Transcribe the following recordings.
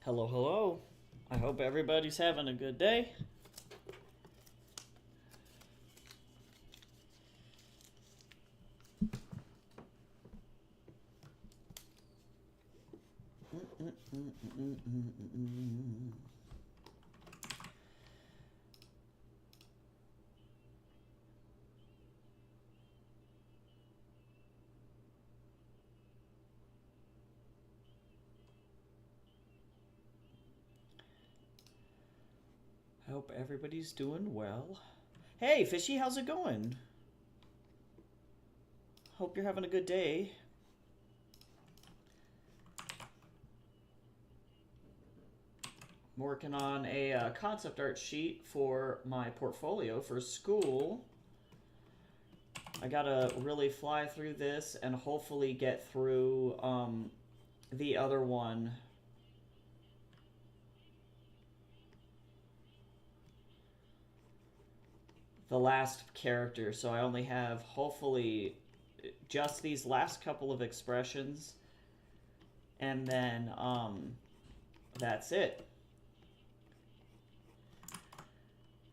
Hello, hello. I hope everybody's having a good day. I hope everybody's doing well. Hey, Fishy, how's it going? Hope you're having a good day. I'm working on a concept art sheet for my portfolio for school. I gotta really fly through this and hopefully get through the other one. The last character, so I only have hopefully just these last couple of expressions, and then that's it.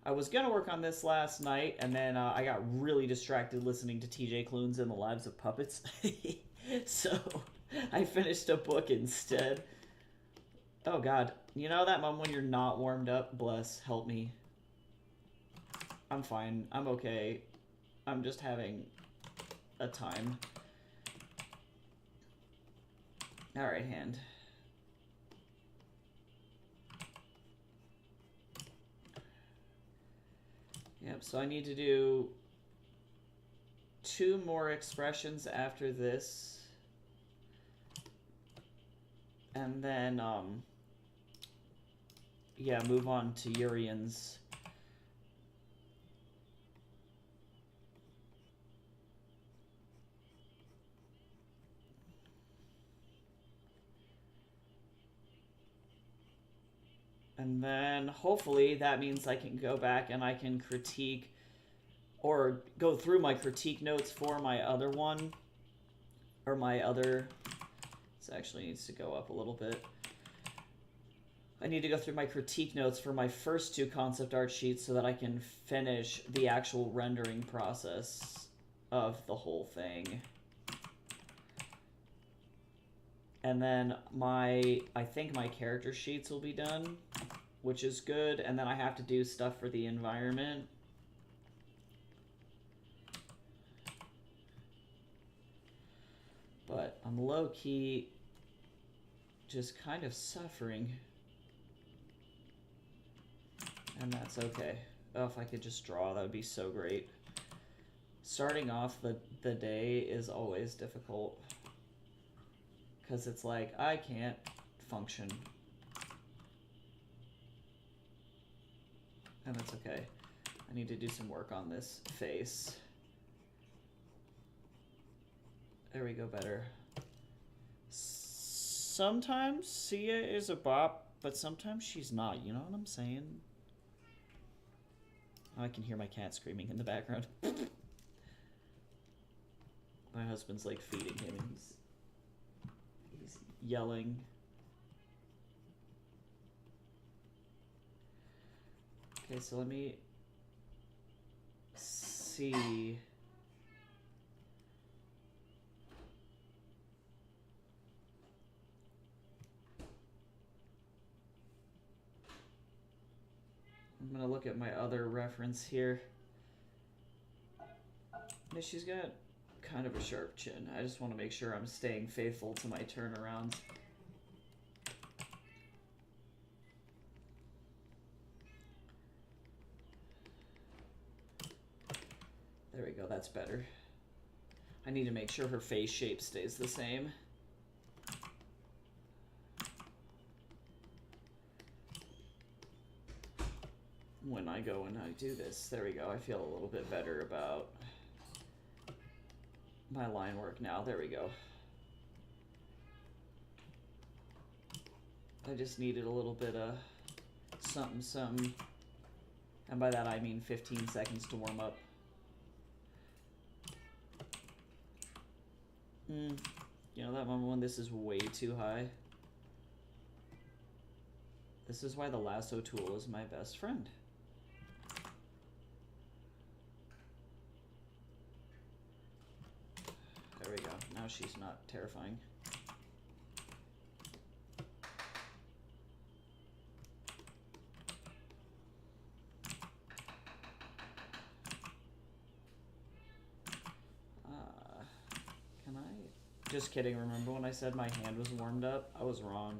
I was gonna work on this last night, and then I got really distracted listening to TJ Clunes and the Lives of Puppets. So I finished a book instead. Oh god, you know that moment when you're not warmed up? Bless, help me. I'm fine, I'm okay. I'm just having a time. Alright, hand. Yep, so I need to do 2 more expressions after this. And then, yeah, move on to Urian's. And then hopefully that means I can go back and I can critique or go through my critique notes for my other one. Or my other... This actually needs to go up a little bit. I need to go through my critique notes for my first 2 concept art sheets so that I can finish the actual rendering process of the whole thing. And then I think my character sheets will be done, which is good. And then I have to do stuff for the environment. But I'm low-key just kind of suffering. And that's okay. Oh, if I could just draw, that would be so great. Starting off the day is always difficult. Because it's like, I can't function. And that's okay. I need to do some work on this face. There we go, better. Sometimes Sia is a bop, but sometimes she's not. You know what I'm saying? Oh, I can hear my cat screaming in the background. My husband's like feeding him and he's yelling. Okay, so let me see. I'm gonna look at my other reference here. Yeah, she's got kind of a sharp chin. I just want to make sure I'm staying faithful to my turnarounds. There we go, that's better. I need to make sure her face shape stays the same. When I go and I do this, there we go, I feel a little bit better about my line work now. There we go. I just needed a little bit of something. And by that I mean 15 seconds to warm up. You know that moment when this is way too high? This is why the lasso tool is my best friend. There we go. Now she's not terrifying. Can I? Just kidding. Remember when I said my hand was warmed up? I was wrong.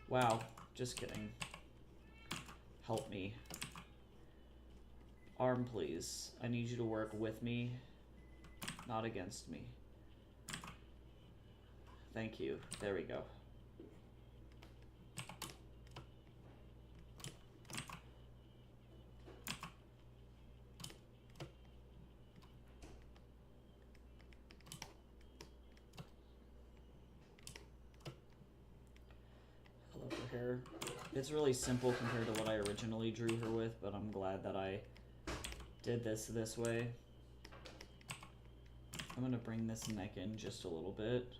Wow. Just kidding. Help me. Arm, please. I need you to work with me, not against me. Thank you. There we go. Hello for her. It's really simple compared to what I originally drew her with, but I'm glad that I did this way. I'm gonna bring this neck in just a little bit.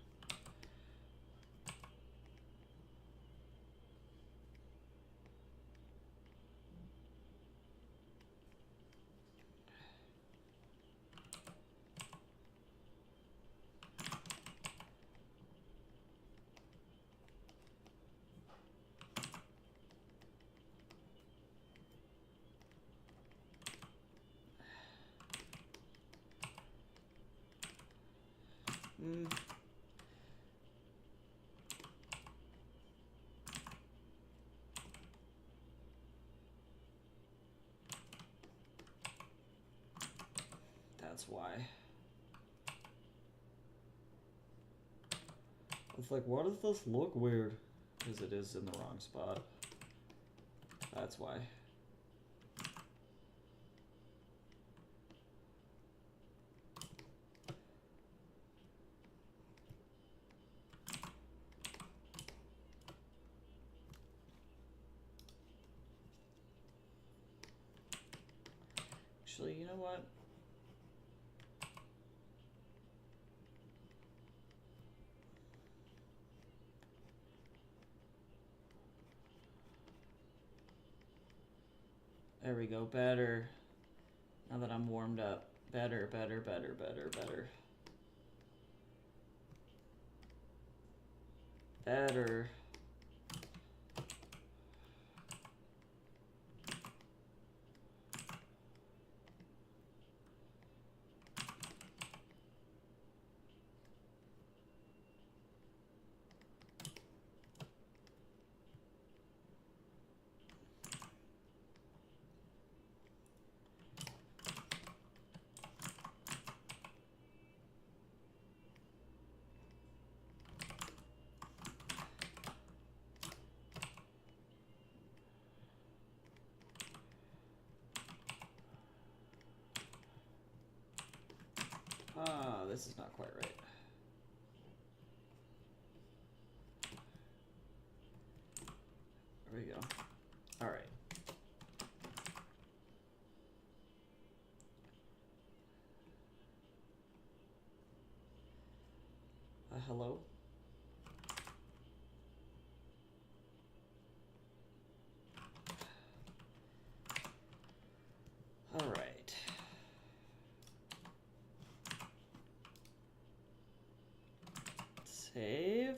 That's why. It's like, why does this look weird? Because it is in the wrong spot. That's why. Actually, you know what? There we go, better. Now that I'm warmed up. Better, better, better, better, better. Better. Ah, this is not quite right. There we go. All right. Hello? All right. Save.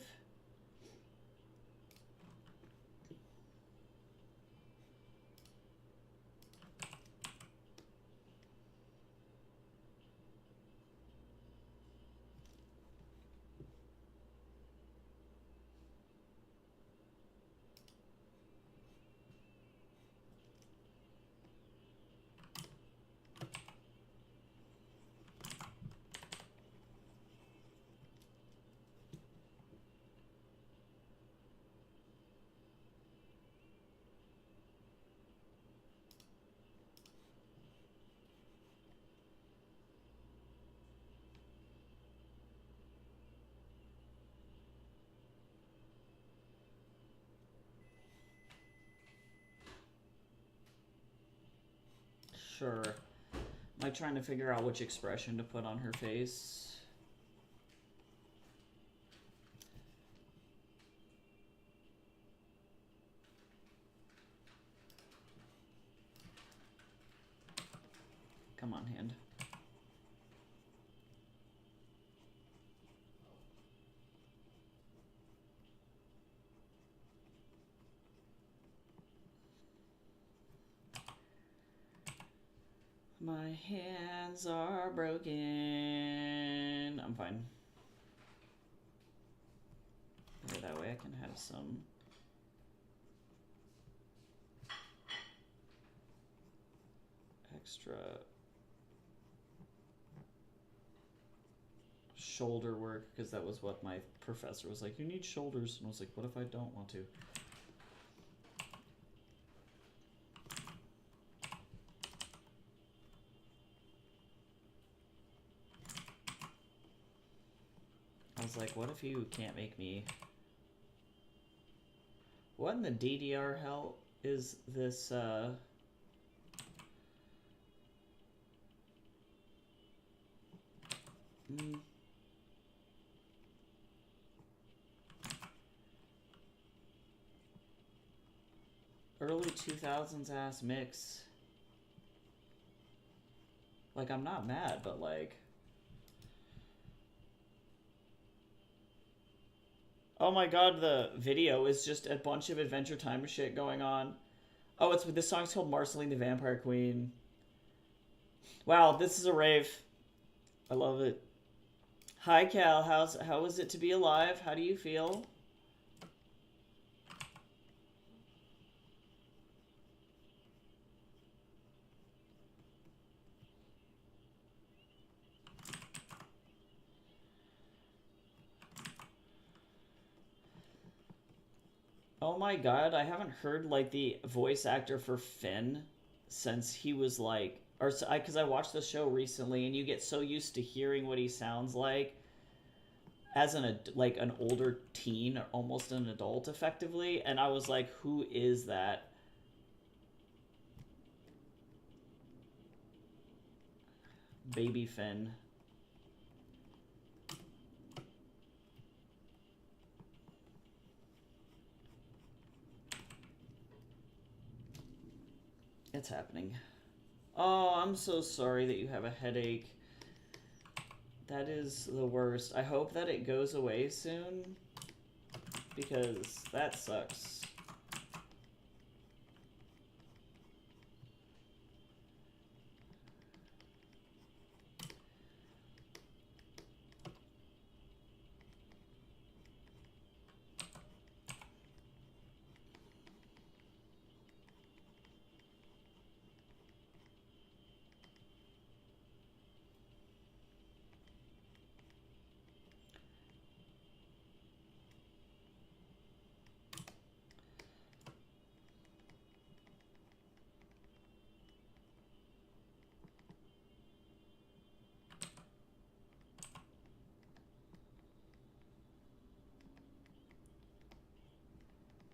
Sure. I'm like trying to figure out which expression to put on her face. Come on, hand. My hands are broken. I'm fine. Yeah, that way I can have some extra shoulder work, because that was what my professor was like, you need shoulders. And I was like, what if I don't want to? I was like, what if you can't make me... What in the DDR hell is this, Early 2000s ass mix. Like, I'm not mad, but like... Oh my god, the video is just a bunch of Adventure Time shit going on. Oh, it's this song's called Marceline the Vampire Queen. Wow, this is a rave. I love it. Hi Cal, how is it to be alive? How do you feel? Oh my god, I haven't heard like the voice actor for Finn since he was like, or because I watched the show recently, and you get so used to hearing what he sounds like as an older teen, or almost an adult, effectively, and I was like, who is that? Baby Finn. It's happening. Oh, I'm so sorry that you have a headache. That is the worst. I hope that it goes away soon, because that sucks.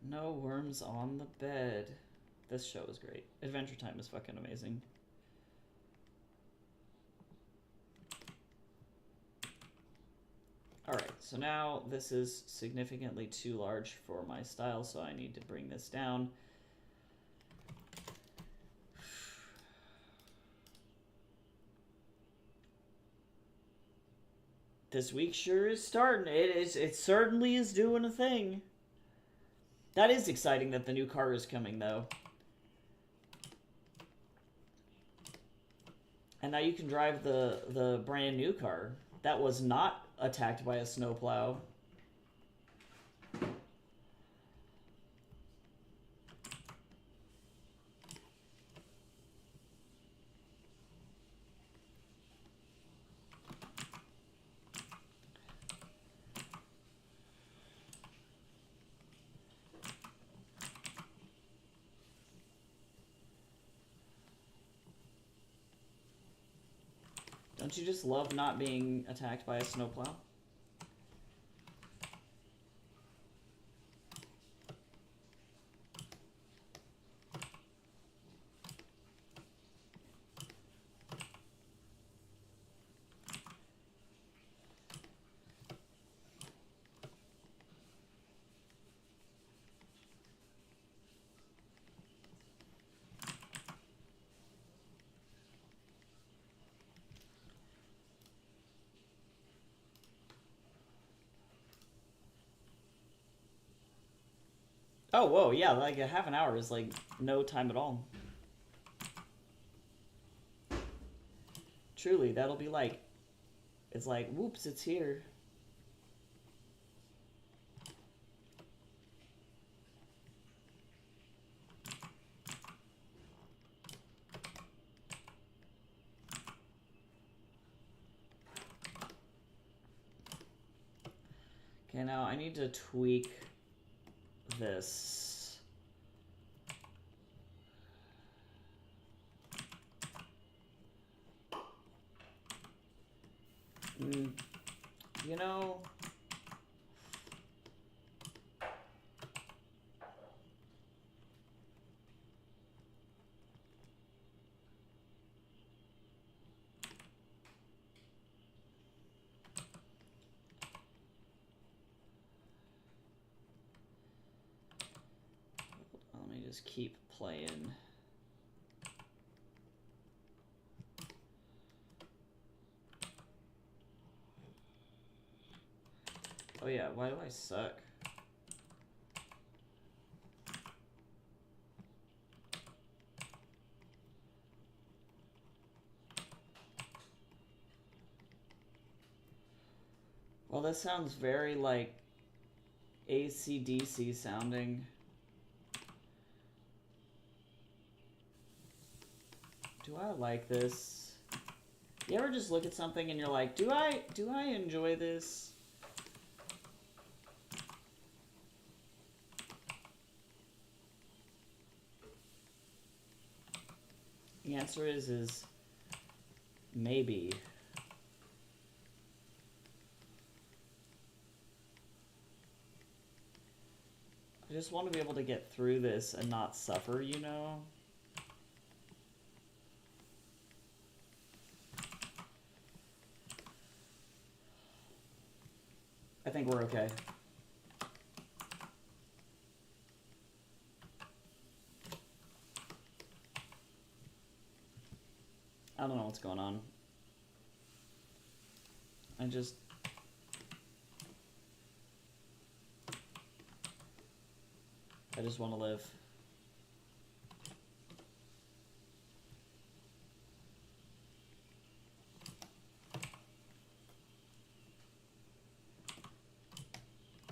No worms on the bed. This show is great. Adventure Time is fucking amazing. Alright, so now this is significantly too large for my style, so I need to bring this down. This week sure is starting. It certainly is doing a thing. That is exciting that the new car is coming, though. And now you can drive the brand new car that was not attacked by a snowplow. Don't you just love not being attacked by a snowplow? Oh, whoa, yeah, like a half an hour is like no time at all. Truly, that'll be like, it's like, whoops, it's here. Okay, now I need to tweak this. You know, let me just keep playing. Oh yeah, why do I suck? Well, this sounds very like AC/DC sounding. Do I like this? You ever just look at something and you're like, do I enjoy this? The answer is maybe. I just want to be able to get through this and not suffer, you know? I think we're okay. I don't know what's going on. I just want to live.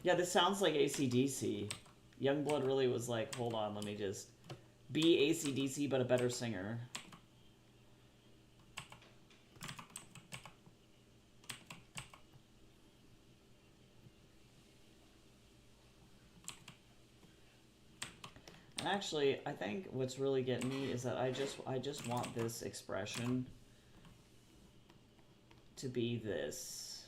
Yeah, this sounds like AC/DC. Youngblood really was like, hold on, let me just be AC/DC but a better singer. Actually, I think what's really getting me is that I just want this expression to be this.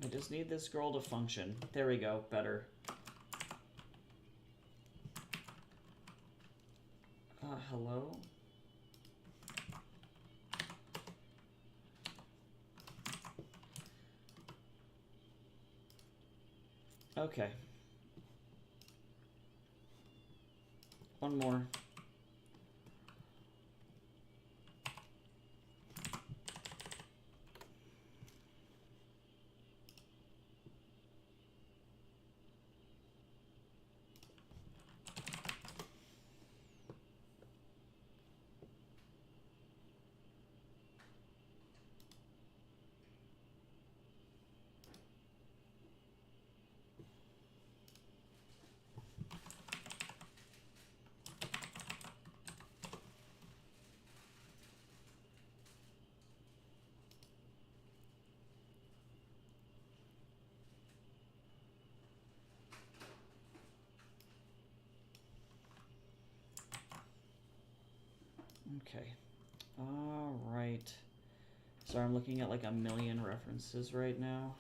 I just need this girl to function. There we go, better. Hello? Okay. One more. Okay. All right. Sorry, I'm looking at like a million references right now.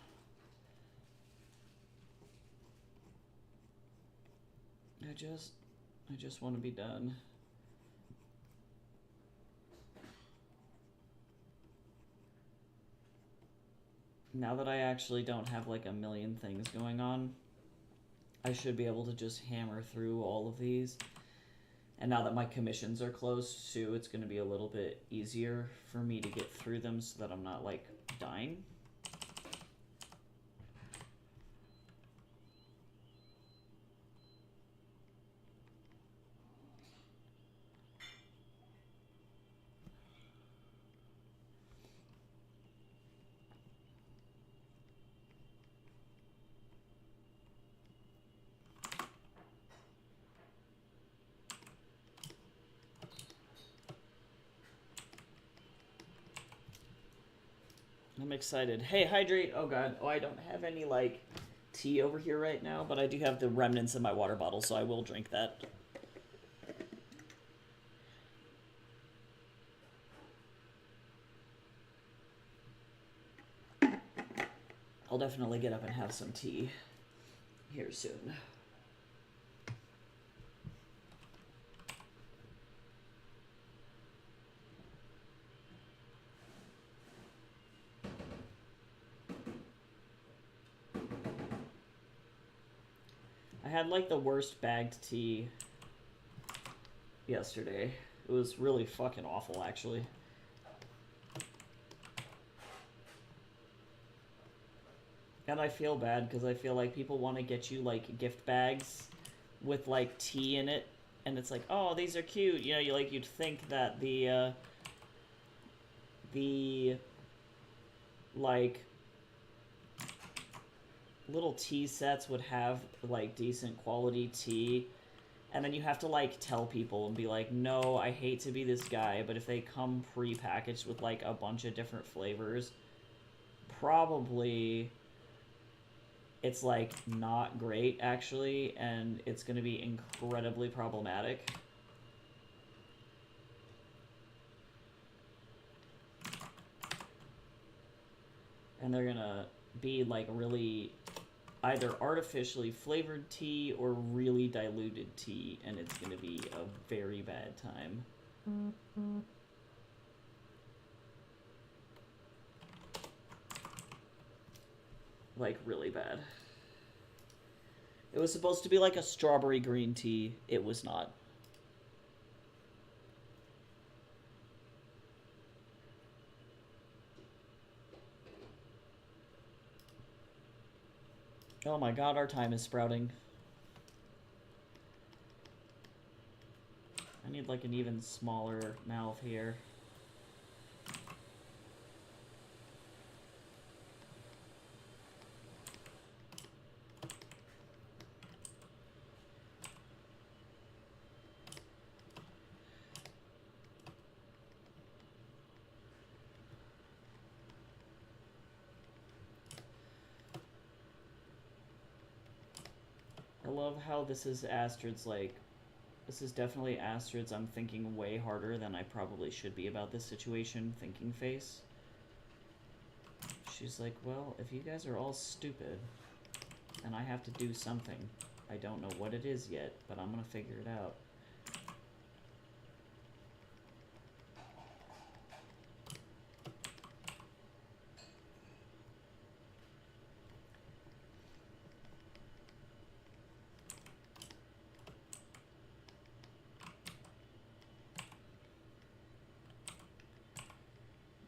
I just want to be done. Now that I actually don't have like a million things going on, I should be able to just hammer through all of these. And now that my commissions are closed too, it's going to be a little bit easier for me to get through them so that I'm not, like, dying. I'm excited. Hey, hydrate. Oh, God. Oh, I don't have any, like, tea over here right now, but I do have the remnants in my water bottle, so I will drink that. I'll definitely get up and have some tea here soon. I had, like, the worst bagged tea yesterday. It was really fucking awful, actually. And I feel bad because I feel like people want to get you, like, gift bags with, like, tea in it. And it's like, oh, these are cute. You know, you'd think that the like, little tea sets would have, like, decent quality tea. And then you have to, like, tell people and be like, no, I hate to be this guy, but if they come pre-packaged with, like, a bunch of different flavors, probably it's, like, not great, actually, and it's going to be incredibly problematic. And they're going to be, like, really either artificially flavored tea or really diluted tea, and it's going to be a very bad time. Mm-hmm. Like, really bad. It was supposed to be like a strawberry green tea. It was not. Oh my god, our time is sprouting. I need, like, an even smaller mouth here. I love how this is Astrid's, like, this is definitely Astrid's I'm thinking way harder than I probably should be about this situation thinking face. She's like, well, if you guys are all stupid, then I have to do something. I don't know what it is yet, but I'm gonna figure it out.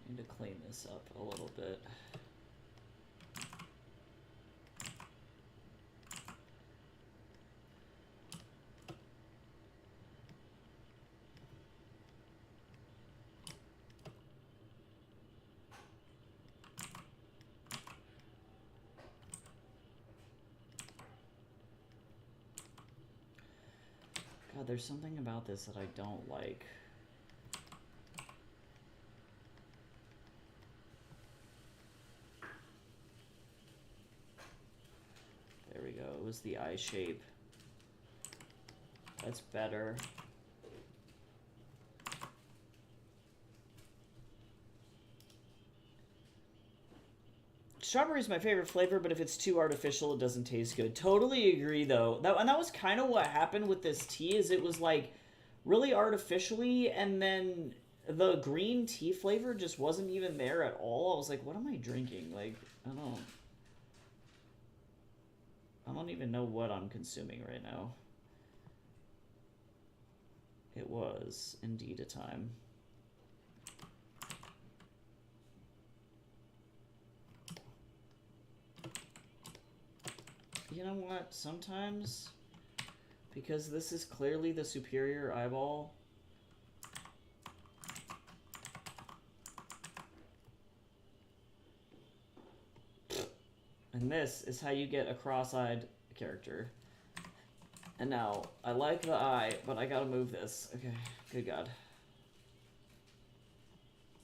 Need to clean this up a little bit. God, there's something about this that I don't like. There we go. It was the eye shape. That's better. Strawberry is my favorite flavor, but if it's too artificial, it doesn't taste good. Totally agree, though. And that was kind of what happened with this tea, is it was, like, really artificially, and then the green tea flavor just wasn't even there at all. I was like, what am I drinking? Like, I don't even know what I'm consuming right now. It was indeed a time. You know what? Sometimes, because this is clearly the superior eyeball, and this is how you get a cross-eyed character. And now, I like the eye, but I gotta move this. Okay, good God.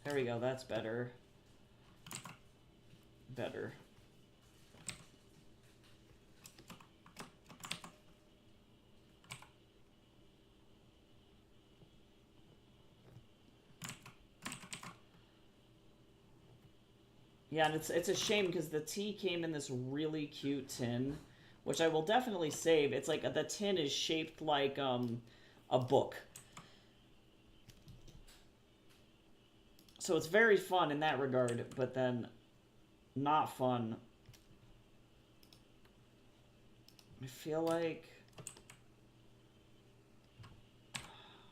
There we go, that's better. Better. Yeah, and it's a shame because the tea came in this really cute tin, which I will definitely save. It's like the tin is shaped like a book. So it's very fun in that regard, but then not fun. I feel like...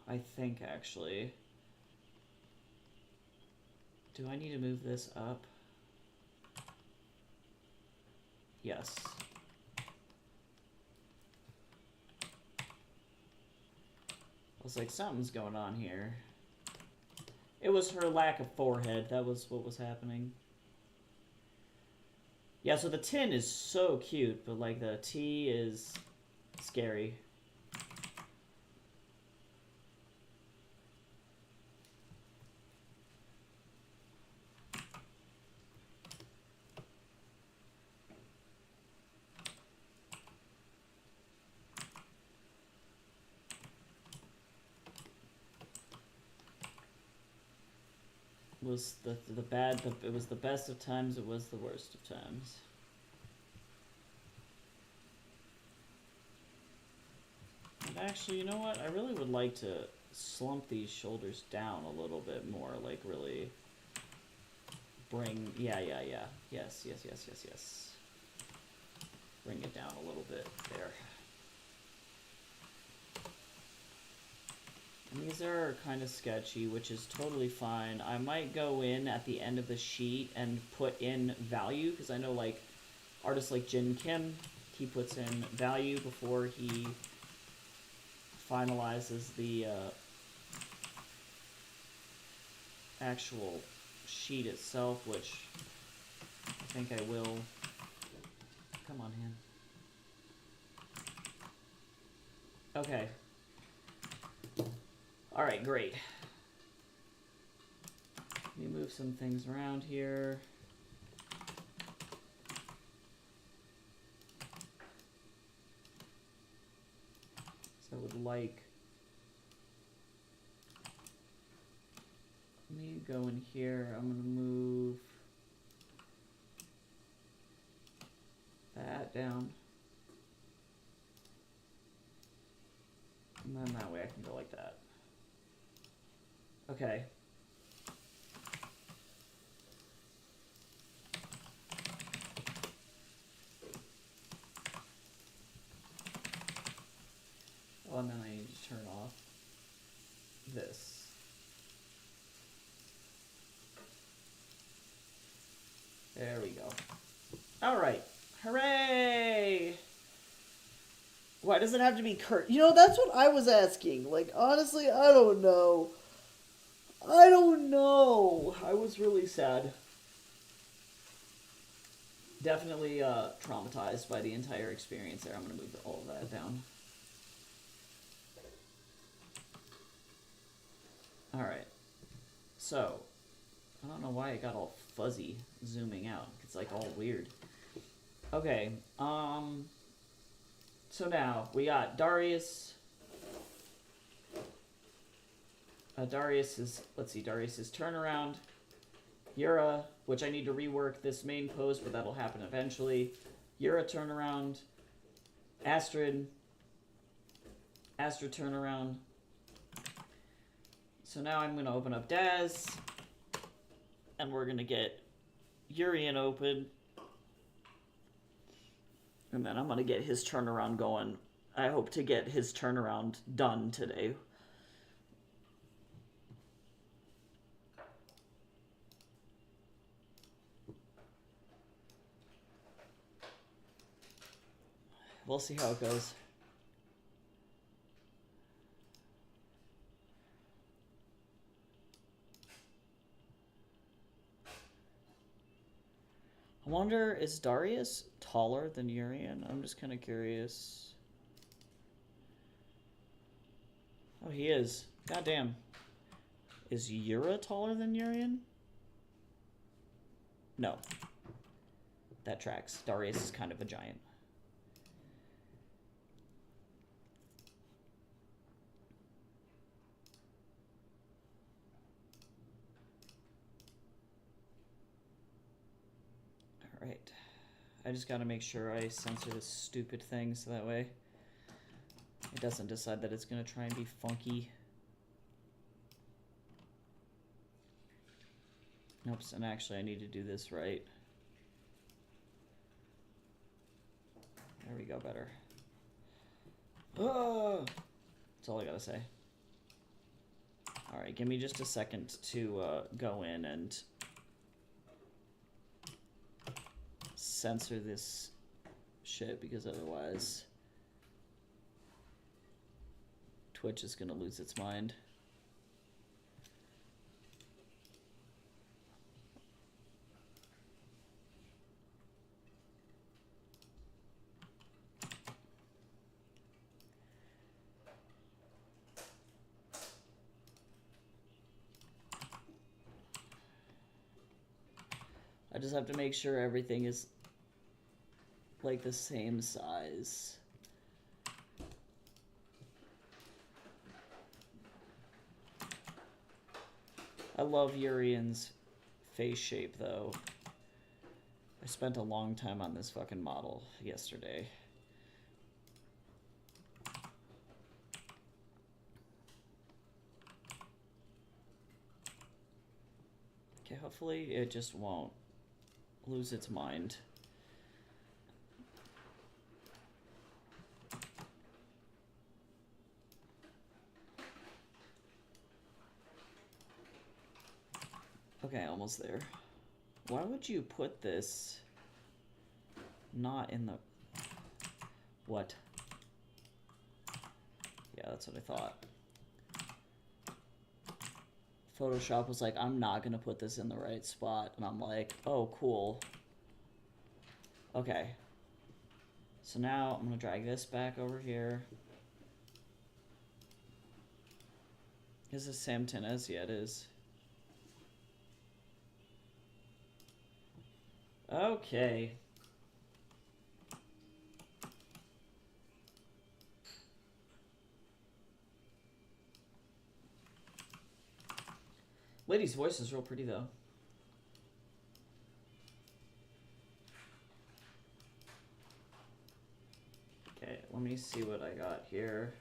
I think, actually... Do I need to move this up? Yes. I was like, something's going on here. It was her lack of forehead. That was what was happening. Yeah, so the tin is so cute, but like the tea is scary. Was the bad, it was the best of times, it was the worst of times. And actually, you know what? I really would like to slump these shoulders down a little bit more, like really bring, yeah. Yes. Bring it down a little bit there. And these are kind of sketchy, which is totally fine. I might go in at the end of the sheet and put in value, because I know, like, artists like Jin Kim, he puts in value before he finalizes the actual sheet itself, which I think I will. Come on, hand. Okay. Alright, great. Let me move some things around here. So I would like... Let me go in here. I'm going to move that down. And then that way I can go like that. Okay. Oh, and then I need to turn off this. There we go. Alright. Hooray! Why does it have to be Kurt? You know, that's what I was asking. Like, honestly, I don't know. I was really sad. Definitely traumatized by the entire experience there. I'm going to move all of that down. Alright. So, I don't know why it got all fuzzy zooming out. It's like all weird. Okay, so now we got Darius. Darius's turnaround. Yura, which I need to rework this main pose, but that'll happen eventually. Yura turnaround. Astrid turnaround. So now I'm going to open up Daz. And we're going to get Urien open. And then I'm going to get his turnaround going. I hope to get his turnaround done today. We'll see how it goes. I wonder, is Darius taller than Urian? I'm just kind of curious. Oh, he is. Goddamn. Is Yura taller than Urian? No. That tracks. Darius is kind of a giant. Alright. I just gotta make sure I censor this stupid thing so that way it doesn't decide that it's gonna try and be funky. Oops, and actually I need to do this right. There we go, better. Oh! That's all I gotta say. Alright, give me just a second to go in and censor this shit, because otherwise Twitch is gonna lose its mind. I just have to make sure everything is like the same size. I love Urian's face shape though. I spent a long time on this fucking model yesterday. Okay, hopefully it just won't lose its mind. Okay, almost there. Why would you put this not in the... What? Yeah, that's what I thought. Photoshop was like, I'm not gonna put this in the right spot. And I'm like, oh, cool. Okay. So now I'm gonna drag this back over here. Is this Sam Tinez? Yeah, it is. Okay. Lady's voice is real pretty though. Okay, let me see what I got here.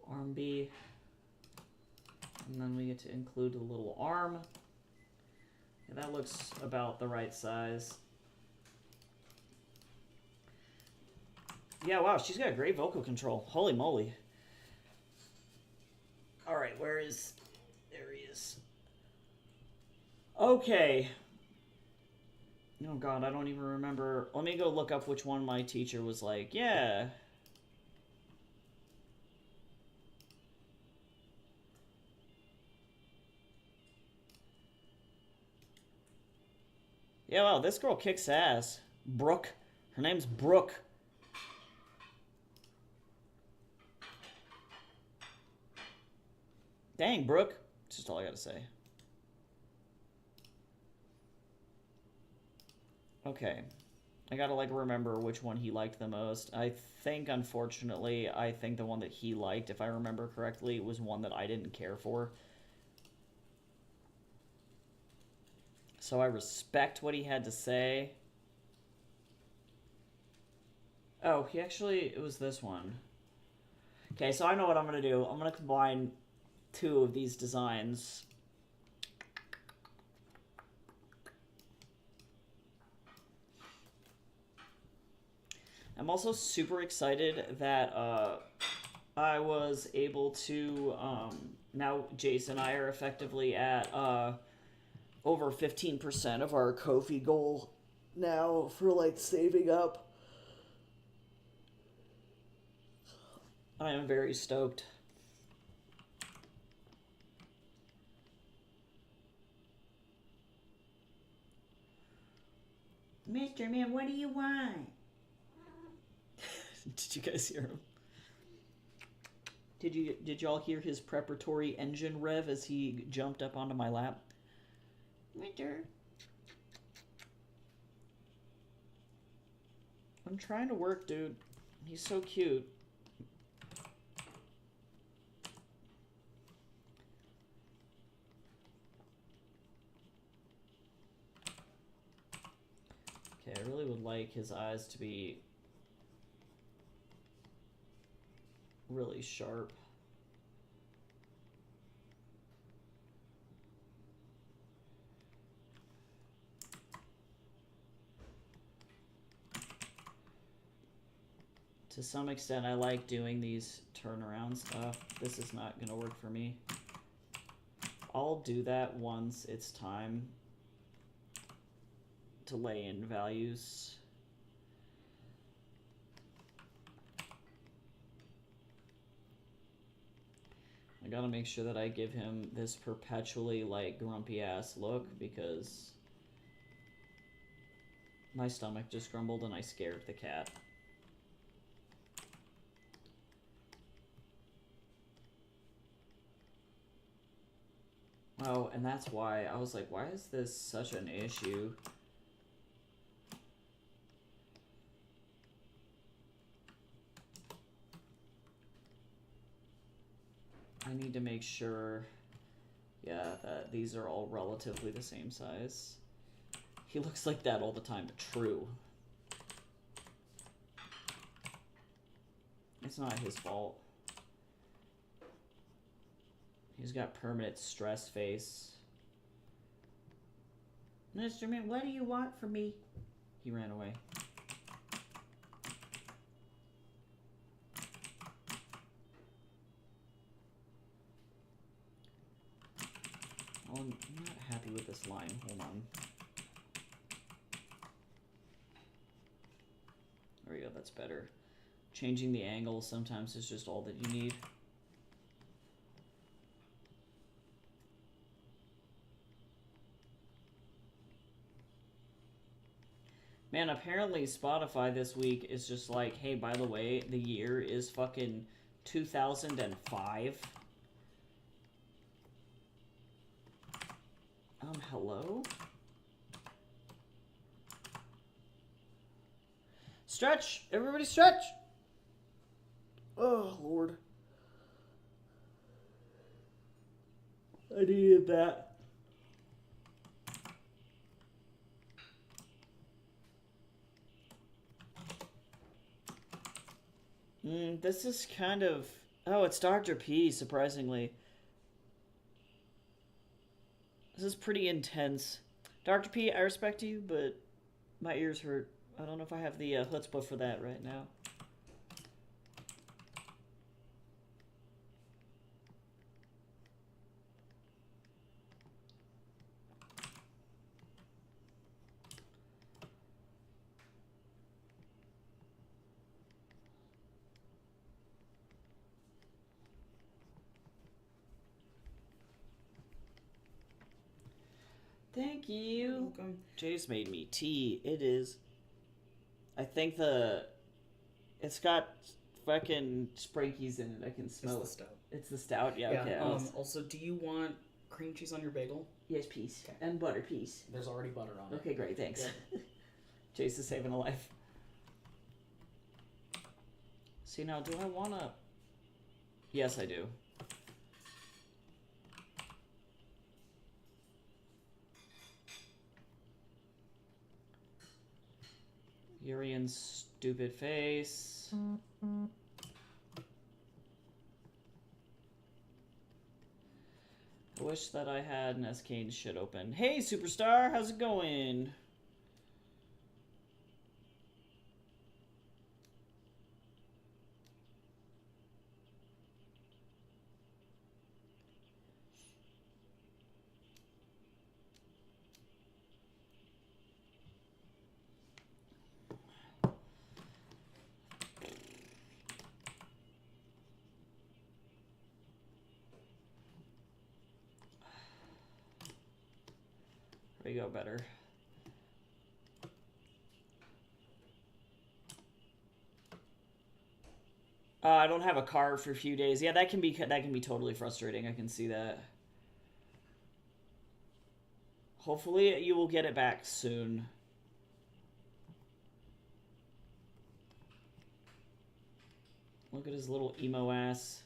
Arm B. And then we get to include a little arm. Yeah, that looks about the right size. Yeah, wow, she's got great vocal control. Holy moly. Alright, where is... There he is. Okay. Oh god, I don't even remember. Let me go look up which one my teacher was like, yeah. Yeah, wow, this girl kicks ass. Brooke. Her name's Brooke. Dang, Brooke. That's just all I gotta say. Okay. I gotta, like, remember which one he liked the most. I think, unfortunately, I think the one that he liked, if I remember correctly, was one that I didn't care for. So I respect what he had to say. Oh, he actually... It was this one. Okay, so I know what I'm gonna do. I'm gonna combine two of these designs. I'm also super excited that I was able to, now Jason and I are effectively at over 15% of our Ko-fi goal now for like saving up. I am very stoked. Mr. Man, what do you want? Did you guys hear him? Did y'all hear his preparatory engine rev as he jumped up onto my lap? Winter. I'm trying to work, dude. He's so cute. Okay, I really would like his eyes to be really sharp. To some extent, I like doing these turnaround stuff. This is not going to work for me. I'll do that once it's time to lay in values. I gotta make sure that I give him this perpetually, like, grumpy ass look because my stomach just grumbled and I scared the cat. Oh, and that's why I was like, why is this such an issue? I need to make sure, yeah, that these are all relatively the same size. He looks like that all the time, but true. It's not his fault. He's got permanent stress face. Mr. Man, what do you want from me? He ran away. Oh, I'm not happy with this line. Hold on. There we go, that's better. Changing the angle sometimes is just all that you need. Man, apparently Spotify this week is just like, hey, by the way, the year is fucking 2005. Hello? Stretch! Everybody stretch! Oh, Lord. I needed that. This is kind of... Oh, it's Dr. P, surprisingly. This is pretty intense. Dr. P, I respect you, but my ears hurt. I don't know if I have the chutzpah for that right now. Thank you. You're welcome. Jay's made me tea. It is... I think it's got fucking Sprankies in it. I can smell It's the stout. It's the stout? Yeah, okay. Also, do you want cream cheese on your bagel? Yes, please. Okay. And butter, please. There's already butter on it. Okay, great, thanks. Yeah. Chase is saving a life. See, now, do I want to... Yes, I do. Urian's stupid face. I wish that I had an SK shit open. Hey, Superstar, how's it going? we go, better. I don't have a car for a few days. Yeah, that can be totally frustrating. I can see that. Hopefully you will get it back soon. Look at his little emo ass.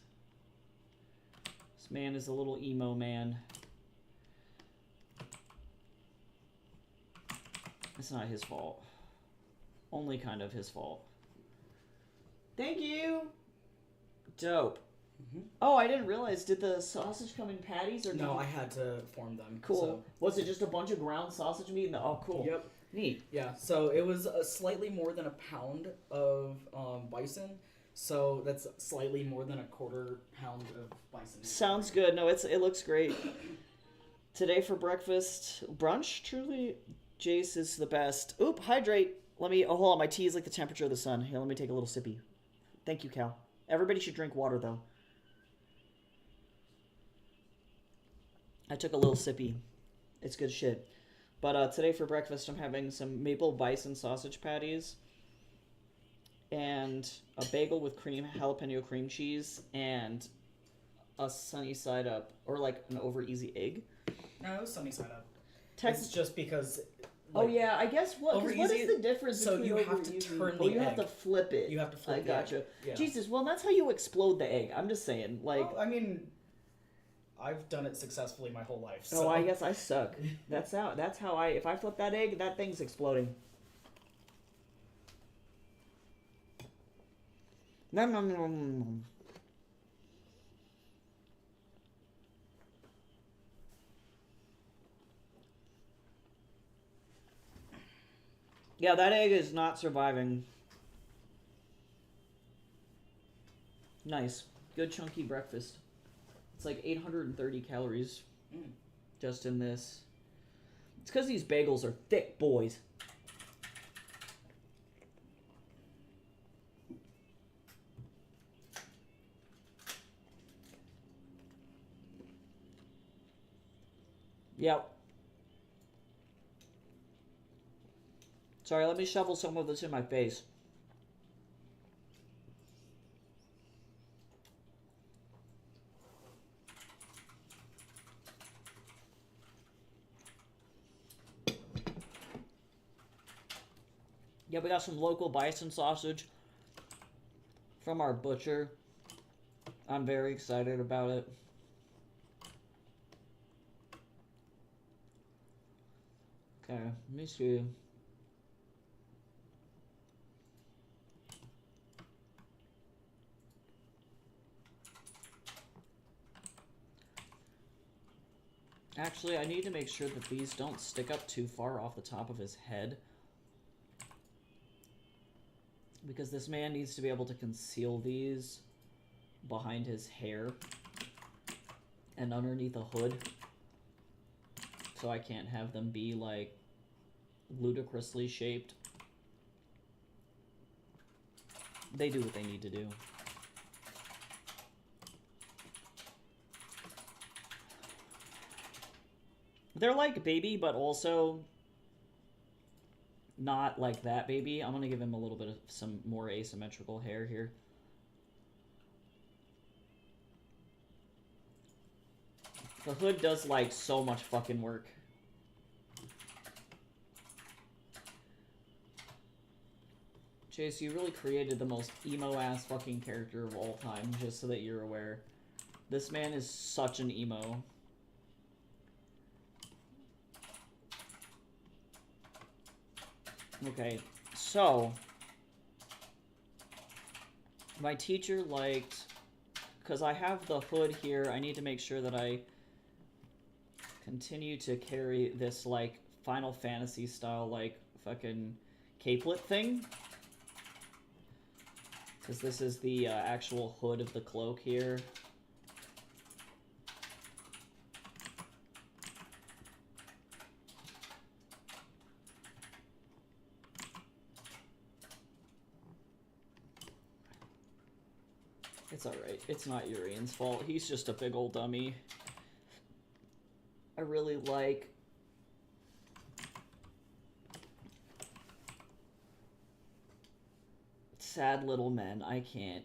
This man is a little emo man. It's not his fault. Only kind of his fault. Thank you! Dope. Oh, I didn't realize. Did the sausage come in patties or? No, I had to form them. Cool. So. Was it just a bunch of ground sausage meat? Oh, cool. Yep. Neat. Yeah. So it was slightly more than a pound of bison. So that's slightly more than a quarter pound of bison. Sounds good. No, it looks great. Today for breakfast, brunch. Truly, Jace is the best. Oop, hydrate. Let me. Oh, hold on. My tea is like the temperature of the sun. Here, let me take a little sippy. Thank you, Cal. Everybody should drink water though. I took a little sippy. It's good shit. But today for breakfast, I'm having some maple bison sausage patties and a bagel with jalapeno cream cheese and a sunny side up, or like an over easy egg. No, it was sunny side up. Texas. It's just because. Oh yeah, I guess what? 'Cause what easy- is the difference so between you over have to easy? turn Oh, the you have egg. to flip it. You have to flip I the gotcha. egg. Yeah. Jesus, well that's how you explode the egg. I'm just saying, like. Well, I mean, I've done it successfully my whole life. So. Oh, I guess I suck. That's how I. If I flip that egg, that thing's exploding. Nom nom nom nom nom. Yeah, that egg is not surviving. Nice. Good chunky breakfast. It's like 830 calories just in this. It's because these bagels are thick, boys. Yep. Sorry, let me shovel some of this in my face. Yeah, we got some local bison sausage from our butcher. I'm very excited about it. Okay, let me see. Actually, I need to make sure that these don't stick up too far off the top of his head. Because this man needs to be able to conceal these behind his hair and underneath a hood. So I can't have them be, like, ludicrously shaped. They do what they need to do. They're like baby, but also not like that baby. I'm gonna give him a little bit of some more asymmetrical hair here. The hood does like so much fucking work. Chase, you really created the most emo-ass fucking character of all time, just so that you're aware. This man is such an emo. Okay, so my teacher liked, because I have the hood here, I need to make sure that I continue to carry this, like, Final Fantasy style, like, fucking capelet thing. Because this is the actual hood of the cloak here. It's alright. It's not Urian's fault. He's just a big old dummy. I really like sad little men. I can't.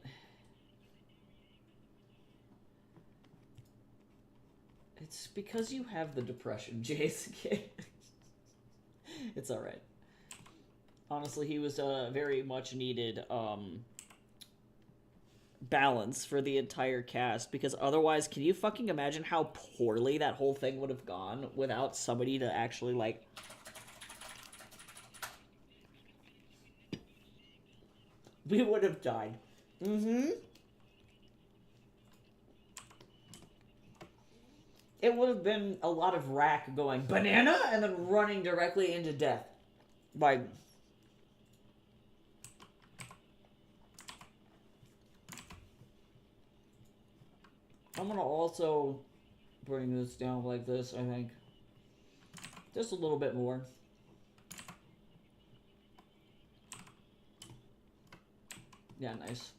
It's because you have the depression, Jace. It's alright. Honestly, he was a very much needed balance for the entire cast, because otherwise, can you fucking imagine how poorly that whole thing would have gone without somebody to actually, like... We would have died. Mm-hmm. It would have been a lot of Rack going, banana, and then running directly into death. Like... I'm gonna also bring this down like this, I think. Just a little bit more. Yeah, nice.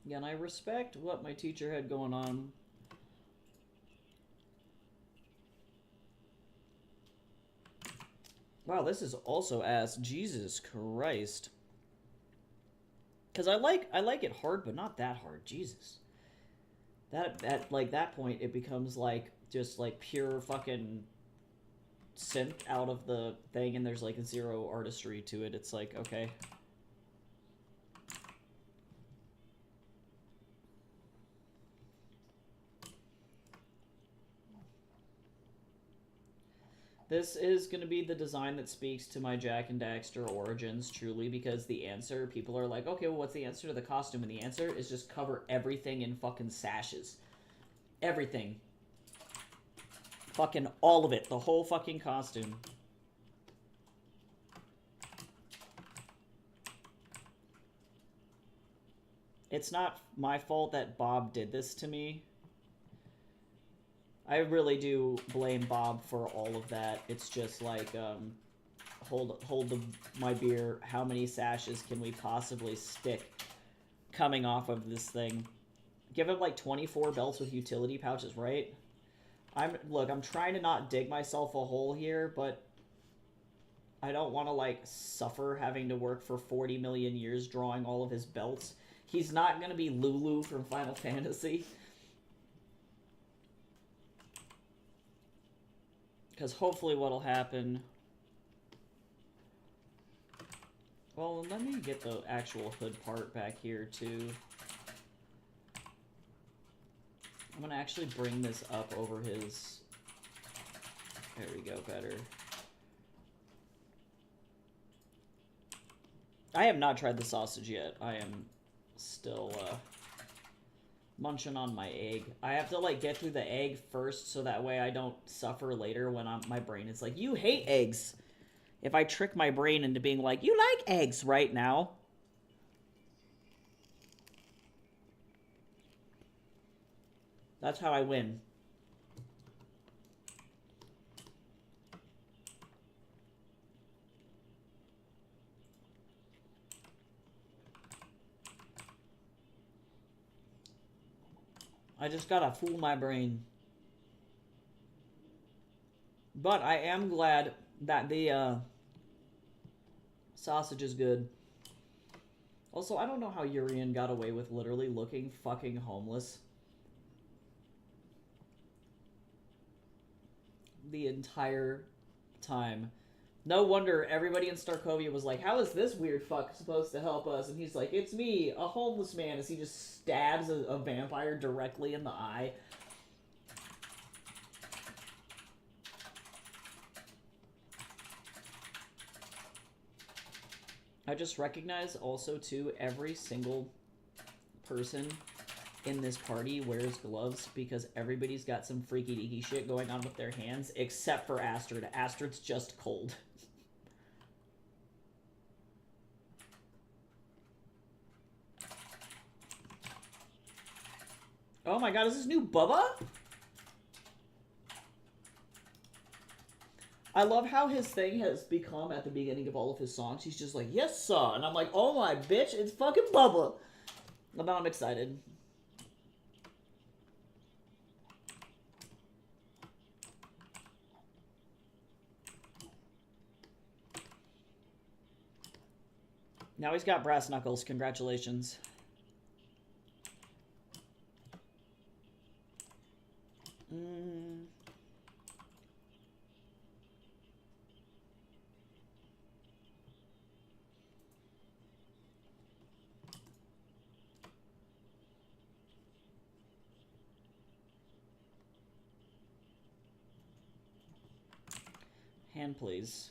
Yeah, and I respect what my teacher had going on. Wow, this is also ass. Jesus Christ. Because I like it hard, but not that hard. Jesus. At like that point, it becomes like just like pure fucking synth out of the thing, and there's like zero artistry to it. It's like, okay. This is going to be the design that speaks to my Jak and Daxter origins, truly, because the answer, people are like, okay, well, what's the answer to the costume? And the answer is just cover everything in fucking sashes. Everything. Fucking all of it. The whole fucking costume. It's not my fault that Bob did this to me. I really do blame Bob for all of that. It's just like, hold my beer. How many sashes can we possibly stick coming off of this thing? Give him like 24 belts with utility pouches, right? Look, I'm trying to not dig myself a hole here, but I don't want to like suffer having to work for 40 million years drawing all of his belts. He's not going to be Lulu from Final Fantasy. Because hopefully what'll happen... Well, let me get the actual hood part back here, too. I'm going to actually bring this up over his... There we go, better. I have not tried the sausage yet. I am still, munching on my egg. I have to like get through the egg first so that way I don't suffer later when my brain is like, you hate eggs. If I trick my brain into being like, you like eggs right now. That's how I win. I just gotta fool my brain. But I am glad that the sausage is good. Also, I don't know how Urien got away with literally looking fucking homeless the entire time. No wonder everybody in Starkovia was like, how is this weird fuck supposed to help us? And he's like, it's me, a homeless man, as he just stabs a vampire directly in the eye. I just recognize also, too, every single person in this party wears gloves because everybody's got some freaky deaky shit going on with their hands, except for Astrid. Astrid's just cold. Oh my god, is this new Bubba? I love how his thing has become at the beginning of all of his songs. He's just like, yes, sir. And I'm like, oh my bitch, it's fucking Bubba. And now I'm excited. Now he's got brass knuckles. Congratulations. Hand, please.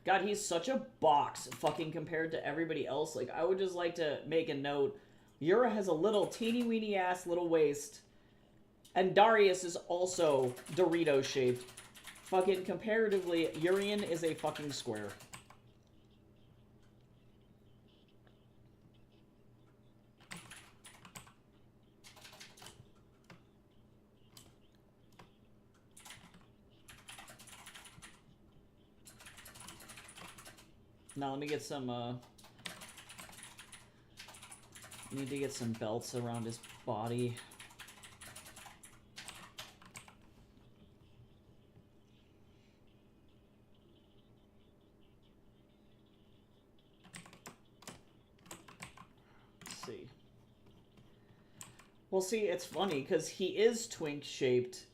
God, he's such a box fucking compared to everybody else. Like, I would just like to make a note. Yura has a little teeny weeny ass little waist. And Darius is also Dorito shaped. Fucking comparatively, Urian is a fucking square. Now let me get some, need to get some belts around his body. Let's see. Well, see, it's funny, because he is twink-shaped.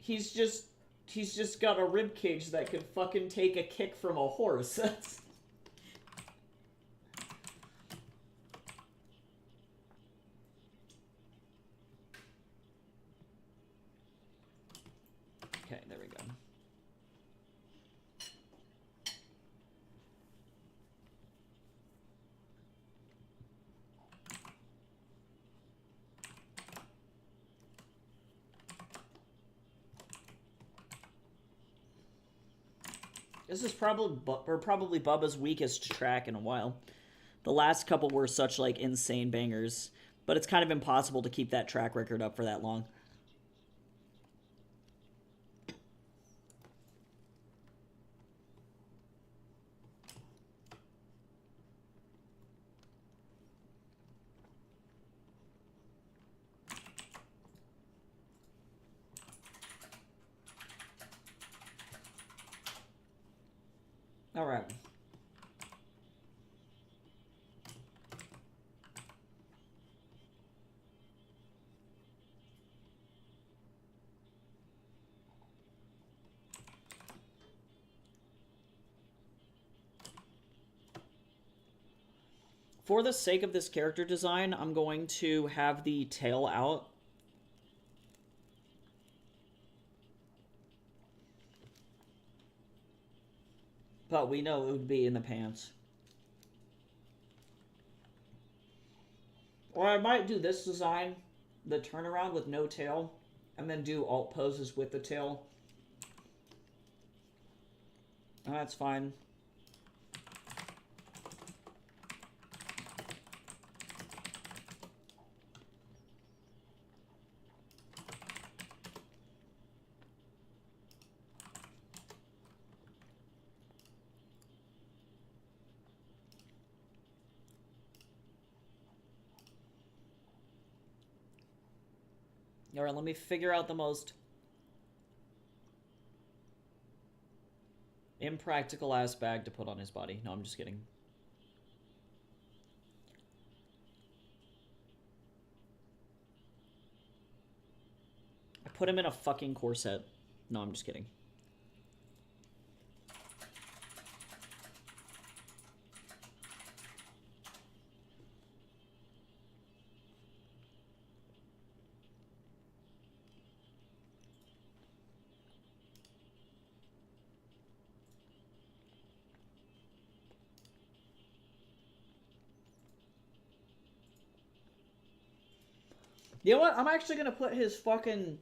He's just got a rib cage that could fucking take a kick from a horse. Okay, there we go. This is probably Bubba's weakest track in a while. The last couple were such, like, insane bangers. But it's kind of impossible to keep that track record up for that long. All right. For the sake of this character design, I'm going to have the tail out. But we know it would be in the pants. Or I might do this design, the turnaround with no tail, and then do alt poses with the tail. And that's fine. Alright, let me figure out the most impractical ass bag to put on his body. No, I'm just kidding. I put him in a fucking corset. No, I'm just kidding. You know what? I'm actually gonna put his fucking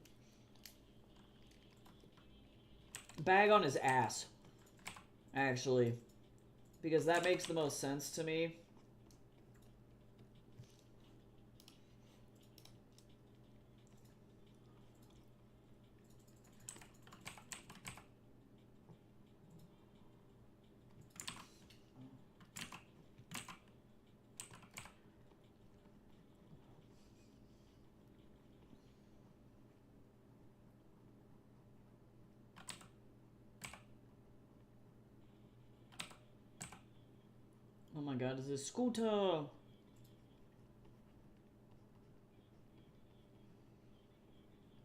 bag on his ass. Actually. Because that makes the most sense to me. god, is this scooter?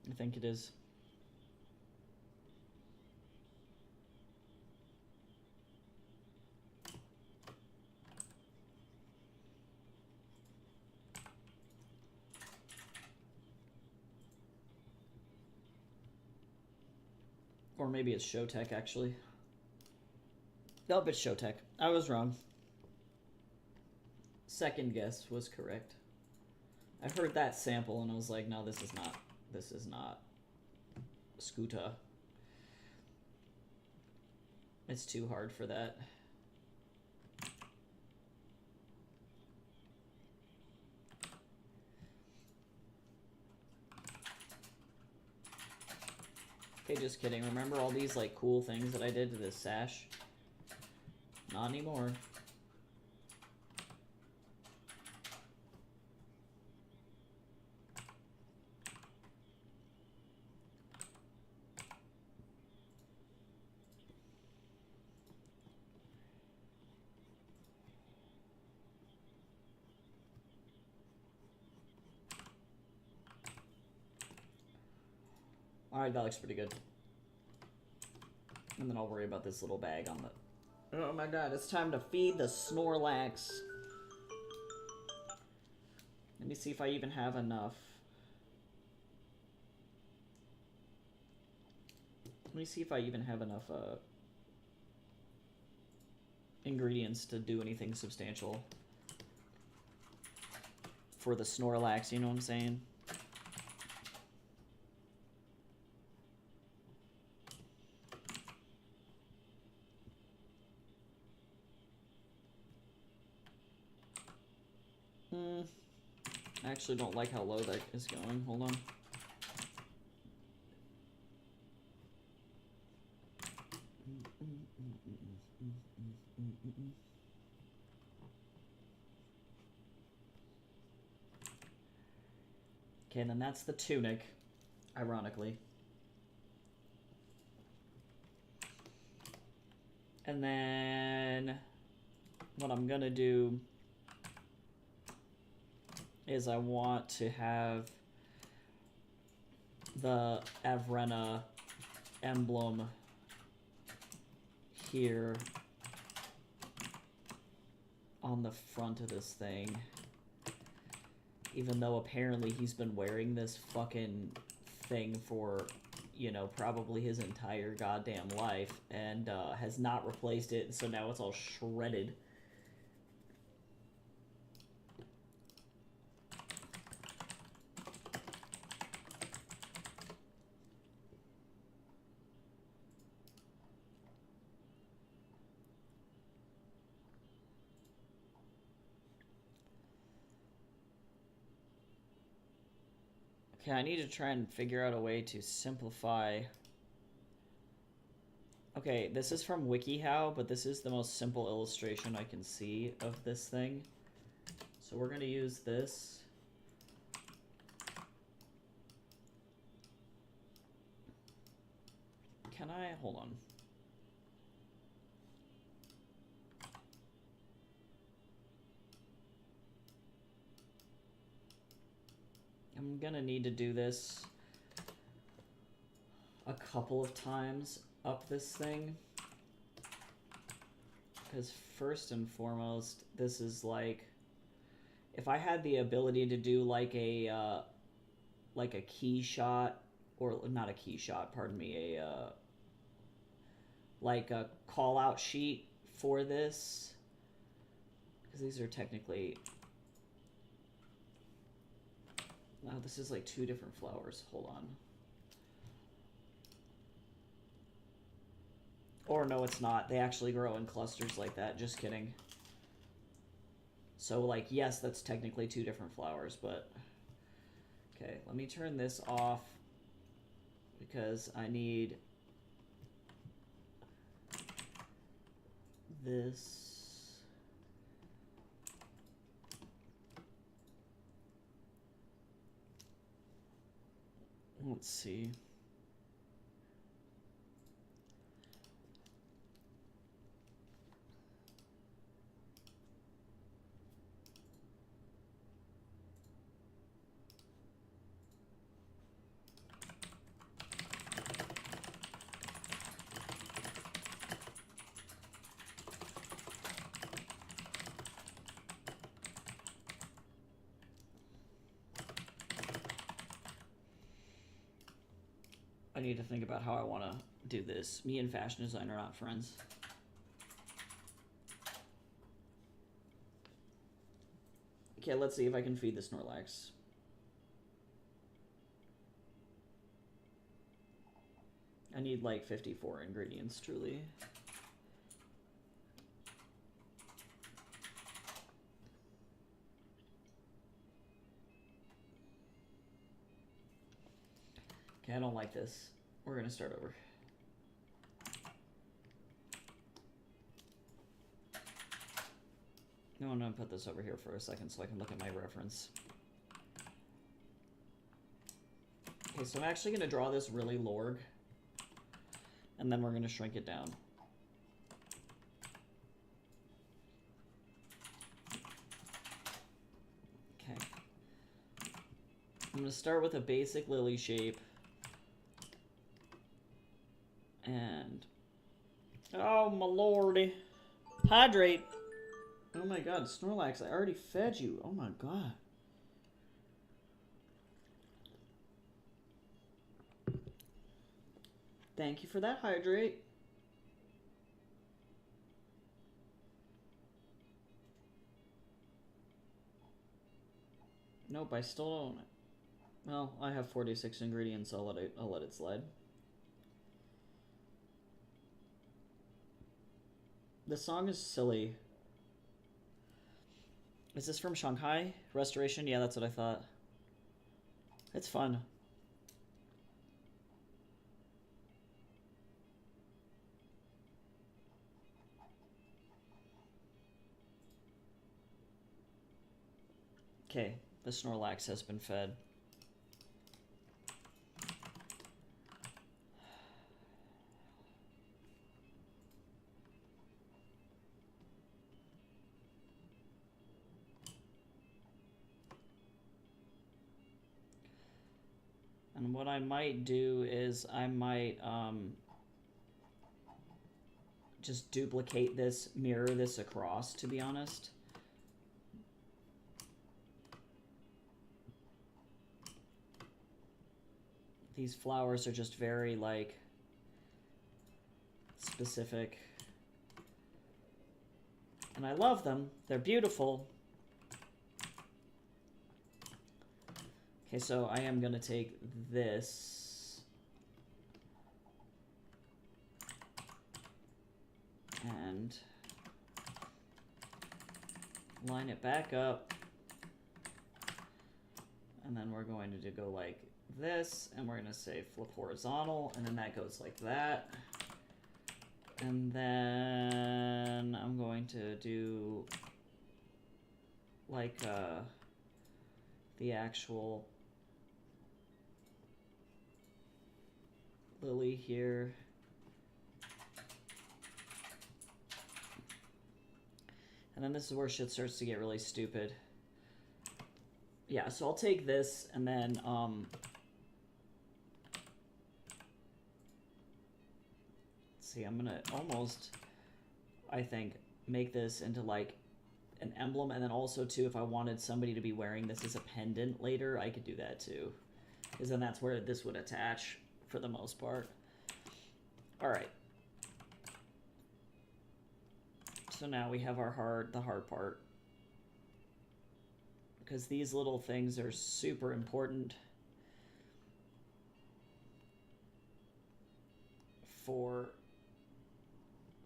I think it is. Or maybe it's Showtech, actually. Nope, it's Showtech. I was wrong. Second guess was correct. I heard that sample and I was like, no, this is not Scooter. It's too hard for that. Okay, just kidding. Remember all these like cool things that I did to this sash? Not anymore. Alright, that looks pretty good. And then I'll worry about this little bag on the... Oh my god, it's time to feed the Snorlax. Let me see if I even have enough. Let me see if I even have enough ingredients to do anything substantial for the Snorlax, you know what I'm saying? I actually don't like how low that is going. Hold on. Okay, and then that's the tunic, ironically. And then what I'm gonna do is I want to have the Avrena emblem here on the front of this thing. Even though apparently he's been wearing this fucking thing for, you know, probably his entire goddamn life and has not replaced it, so now it's all shredded. Okay, I need to try and figure out a way to simplify. Okay, this is from WikiHow, but this is the most simple illustration I can see of this thing. So we're going to use this. Can I? Hold on. I'm gonna need to do this a couple of times up this thing, because first and foremost, this is like, if I had the ability to do like a key shot, or not a key shot, pardon me, like a call out sheet for this, because these are technically... Wow, this is like two different flowers. Hold on. Or no, it's not. They actually grow in clusters like that. Just kidding. So, like, yes, that's technically two different flowers, but... Okay, let me turn this off because I need this. Let's see. need to think about how I want to do this. Me and fashion design are not friends. Okay, let's see if I can feed the Snorlax. I need like 54 ingredients, truly. Okay, I don't like this. We're gonna start over. No, I'm gonna put this over here for a second so I can look at my reference. Okay, so I'm actually gonna draw this really lorg, and then we're gonna shrink it down. Okay. I'm gonna start with a basic lily shape. And oh my lordy. Hydrate. Oh my god, Snorlax, I already fed you. Oh my god. Thank you for that hydrate. Nope, I still don't. Well, I have 46 ingredients. I'll let it slide. The song is silly. Is this from Shanghai Restoration? Yeah, that's what I thought. It's fun. Okay, the Snorlax has been fed. And what I might do is I might just duplicate this, mirror this across, to be honest. These flowers are just very, like, specific. And I love them. They're beautiful. Okay, so I am going to take this and line it back up. And then we're going to go like this, and we're going to say flip horizontal, and then that goes like that. And then I'm going to do like the actual lily here. And then this is where shit starts to get really stupid. Yeah, so I'll take this and then let's see, I'm gonna almost, I think, make this into like an emblem, and then also too, if I wanted somebody to be wearing this as a pendant later, I could do that too, because then that's where this would attach for the most part. All right. So now we have our the hard part, because these little things are super important for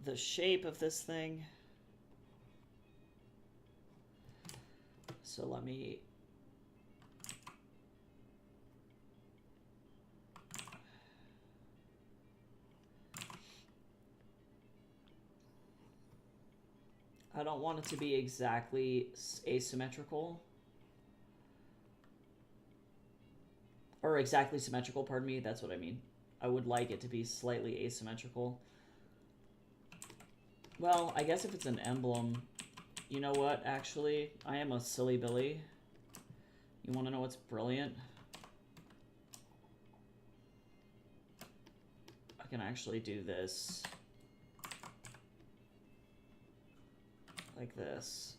the shape of this thing. So let me I don't want it to be exactly asymmetrical. Or exactly symmetrical, pardon me, that's what I mean. I would like it to be slightly asymmetrical. Well, I guess if it's an emblem, you know what, actually, I am a silly Billy. You want to know what's brilliant? I can actually do this. Like this.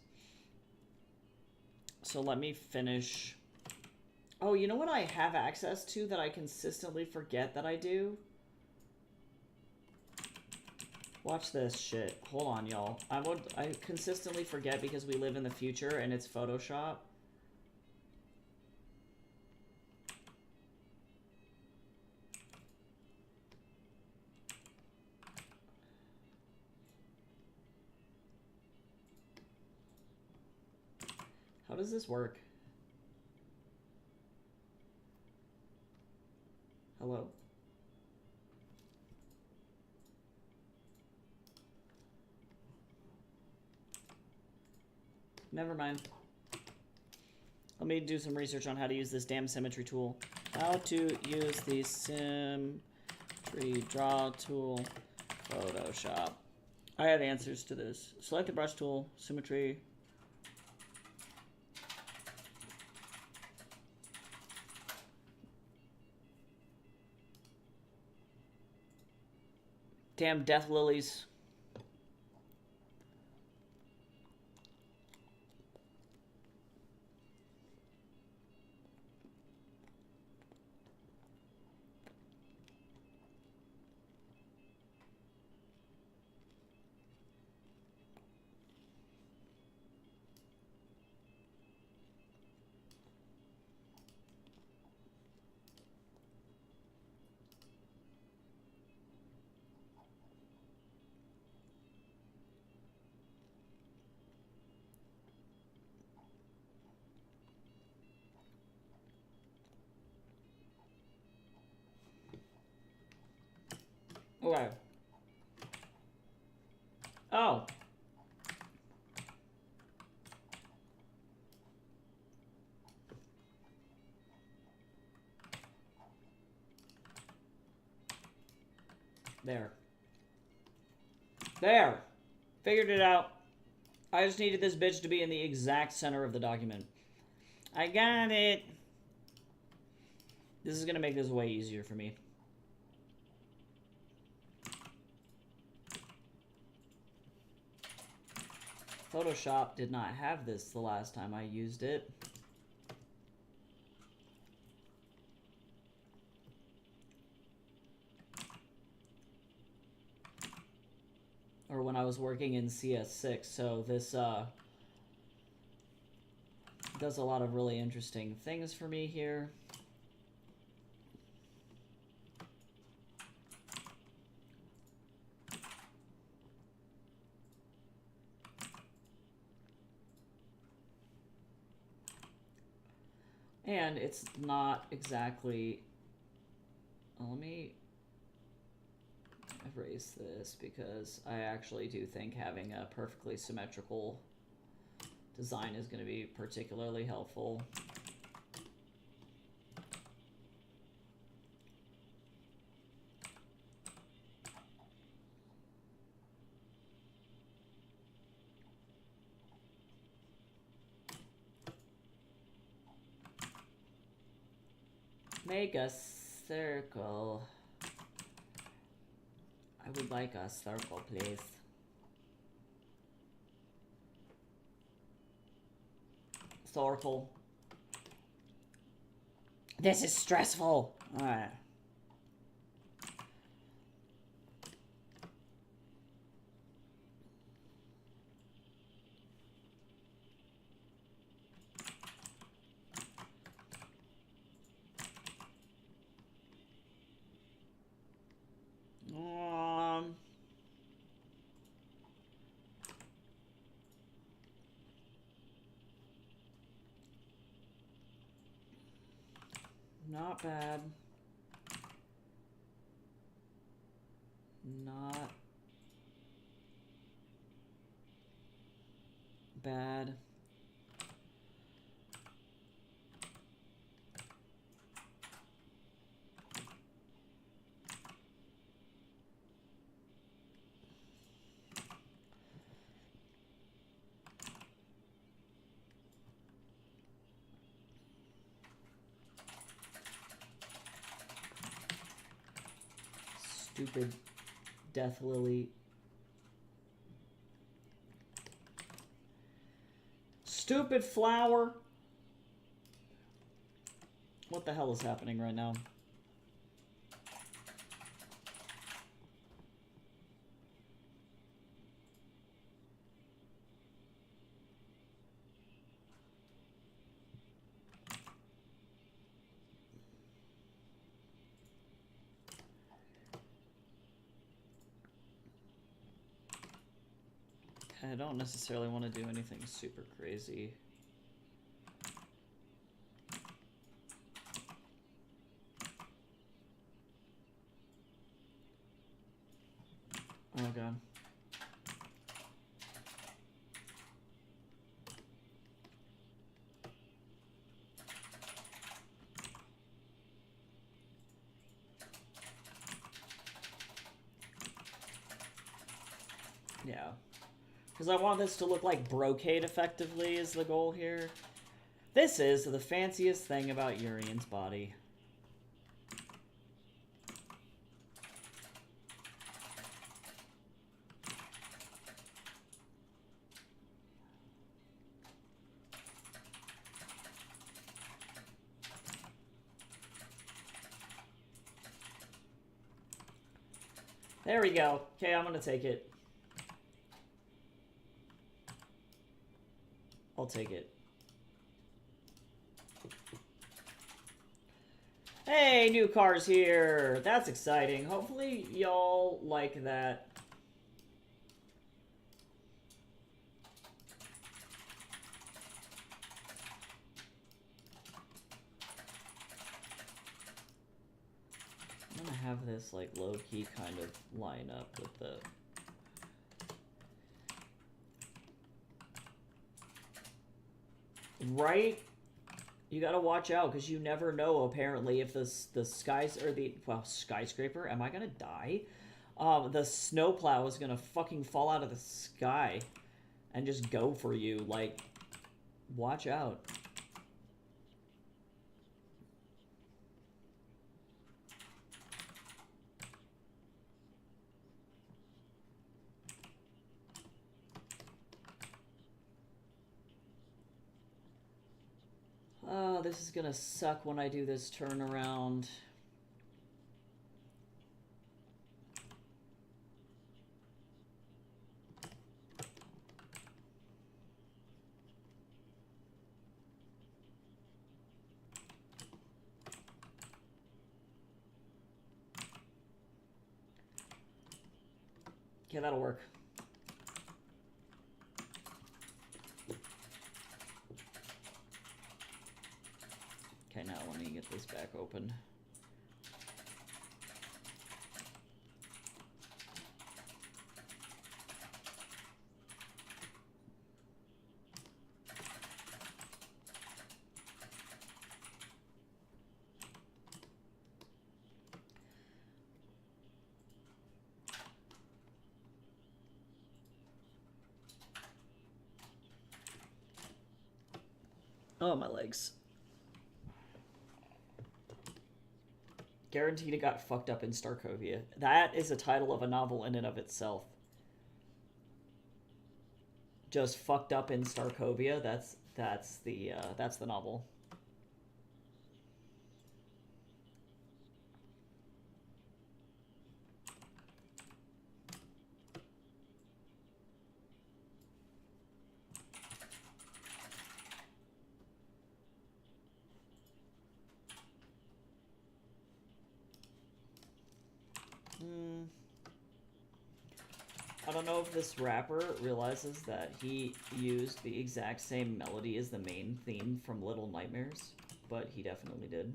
So let me finish Oh, you know what I have access to that I consistently forget that I do? Watch this shit. Hold on, y'all. I consistently forget because we live in the future and it's Photoshop. How does this work? Hello? Never mind. Let me do some research on how to use this damn symmetry tool. How to use the symmetry draw tool, Photoshop. I have answers to this. Select the brush tool, symmetry. Damn death lilies. Okay. Oh. There. There. Figured it out. I just needed this bitch to be in the exact center of the document. I got it. This is going to make this way easier for me. Photoshop did not have this the last time I used it. Or when I was working in CS6, so this does a lot of really interesting things for me here. And it's not exactly... Let me erase this because I actually do think having a perfectly symmetrical design is going to be particularly helpful. Make a circle. I would like a circle, please. Circle. This is stressful. Alright. Not bad. Not bad. Stupid death lily. Stupid flower. What the hell is happening right now? I don't necessarily want to do anything super crazy. Oh god. Yeah. Because I want this to look like brocade effectively is the goal here. This is the fanciest thing about Urian's body. There we go. Okay, I'm gonna take it. I'll take it. Hey, new cars here! That's exciting. Hopefully y'all like that. I'm gonna have this like low-key kind of line up with the... Right? You gotta watch out, because you never know, apparently, if the skies, or the, well, skyscraper, am I gonna die? The snowplow is gonna fucking fall out of the sky and just go for you, like, watch out. Oh, this is gonna suck when I do this turnaround. Okay, that'll work. Okay, now let me get this back open. Oh, my legs. Guaranteed it got fucked up in Starkovia. That is a title of a novel in and of itself. Just fucked up in Starkovia. That's the novel. I don't know if this rapper realizes that he used the exact same melody as the main theme from Little Nightmares, but he definitely did.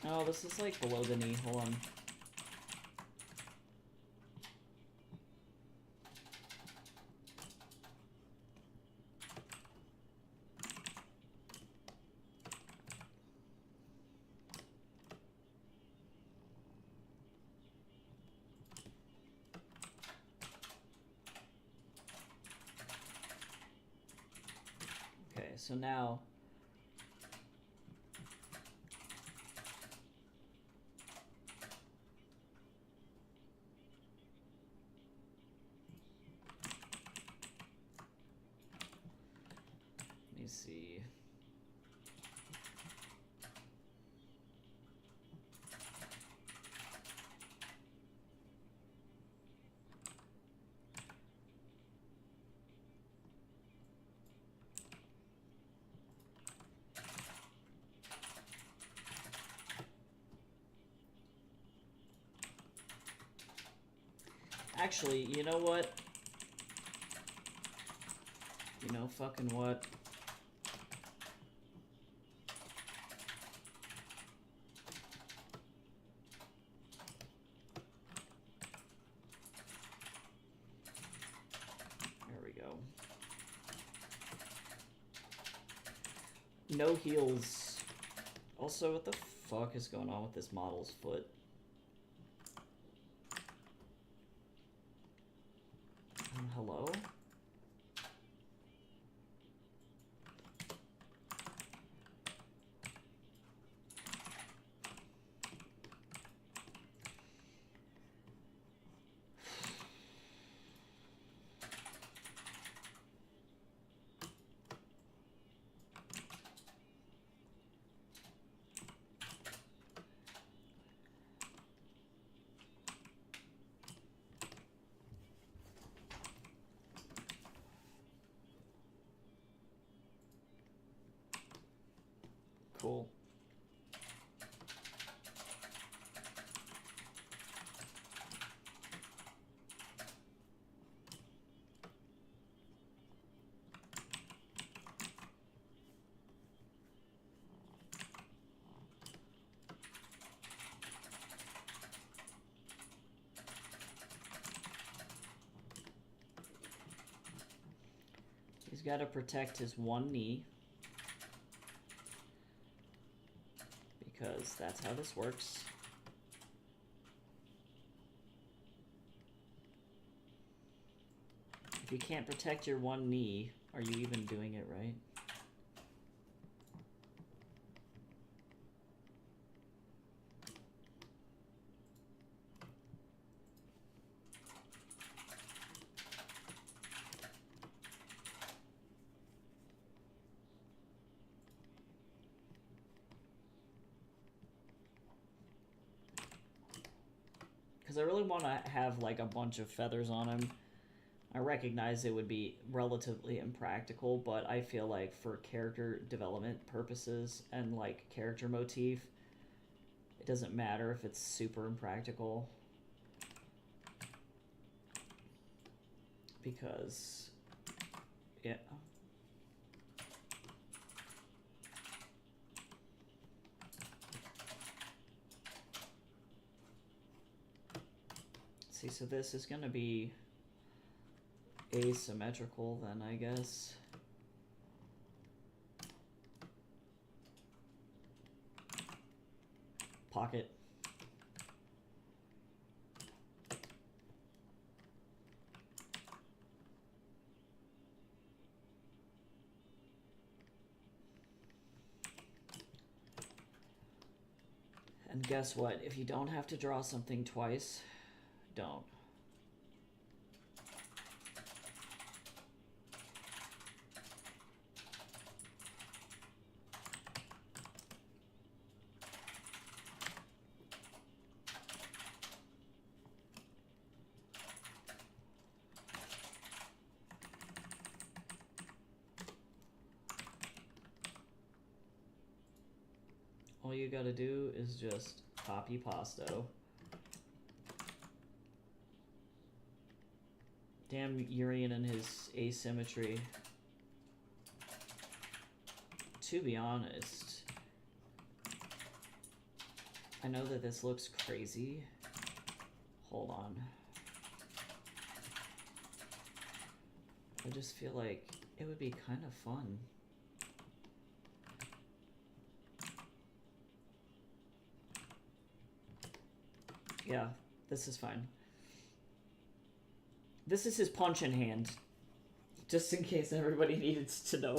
Oh, this is like below the knee. Hold on. so now let me see. Actually, you know what? You know fucking what? There we go. No heals. Also, what the fuck is going on with this model's foot? Hello? Cool. He's got to protect his one knee. Because that's how this works. If you can't protect your one knee, are you even doing it right? Because I really want to have like a bunch of feathers on him. I recognize it would be relatively impractical, but I feel like for character development purposes and like character motif, it doesn't matter if it's super impractical. Because, yeah. See, so this is going to be asymmetrical then, I guess. Pocket. And guess what? If you don't have to draw something twice, don't. All you gotta do is just copy pasto. Damn Urian and his asymmetry. To be honest, I know that this looks crazy. Hold on. I just feel like it would be kind of fun. Yeah, this is fine. This is his punch in hand. Just in case everybody needed to know.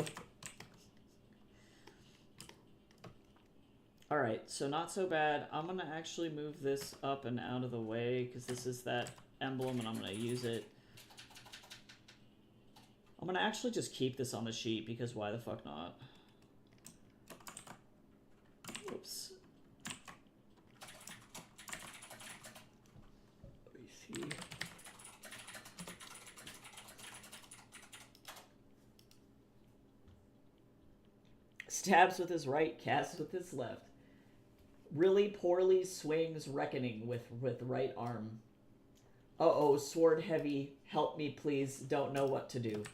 Alright, so not so bad. I'm gonna actually move this up and out of the way, because this is that emblem, and I'm gonna use it. I'm gonna actually just keep this on the sheet, because why the fuck not? Whoops. Let me see. Stabs with his right, casts with his left. Really poorly swings reckoning with right arm. Uh-oh, sword heavy, help me please, don't know what to do.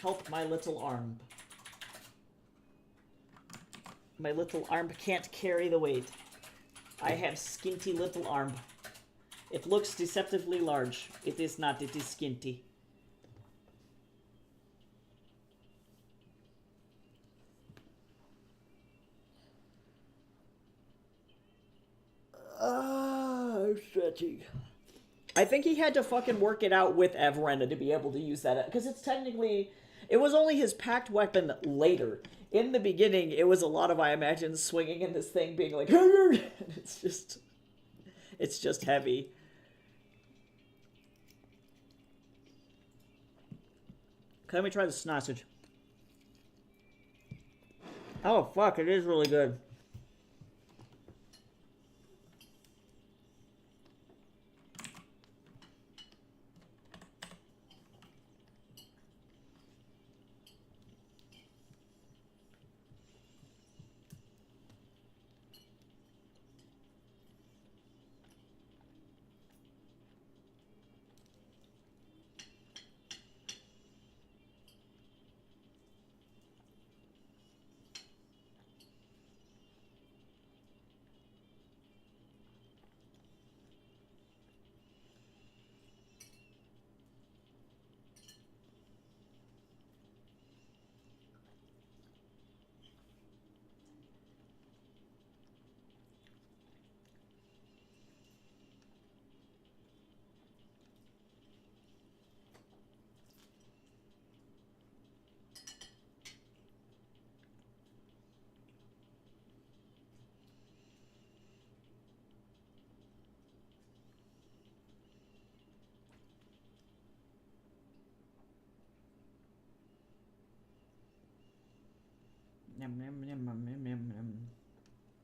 Help my little arm. My little arm can't carry the weight. I have skinty little arm. It looks deceptively large. It is not, it is skinty. I'm stretching. I think he had to fucking work it out with Everenda to be able to use that, because it's technically, it was only his packed weapon later. In the beginning, it was a lot of, I imagine, swinging in this thing being like, it's just heavy. Okay, let me try the sausage. Oh fuck, it is really good.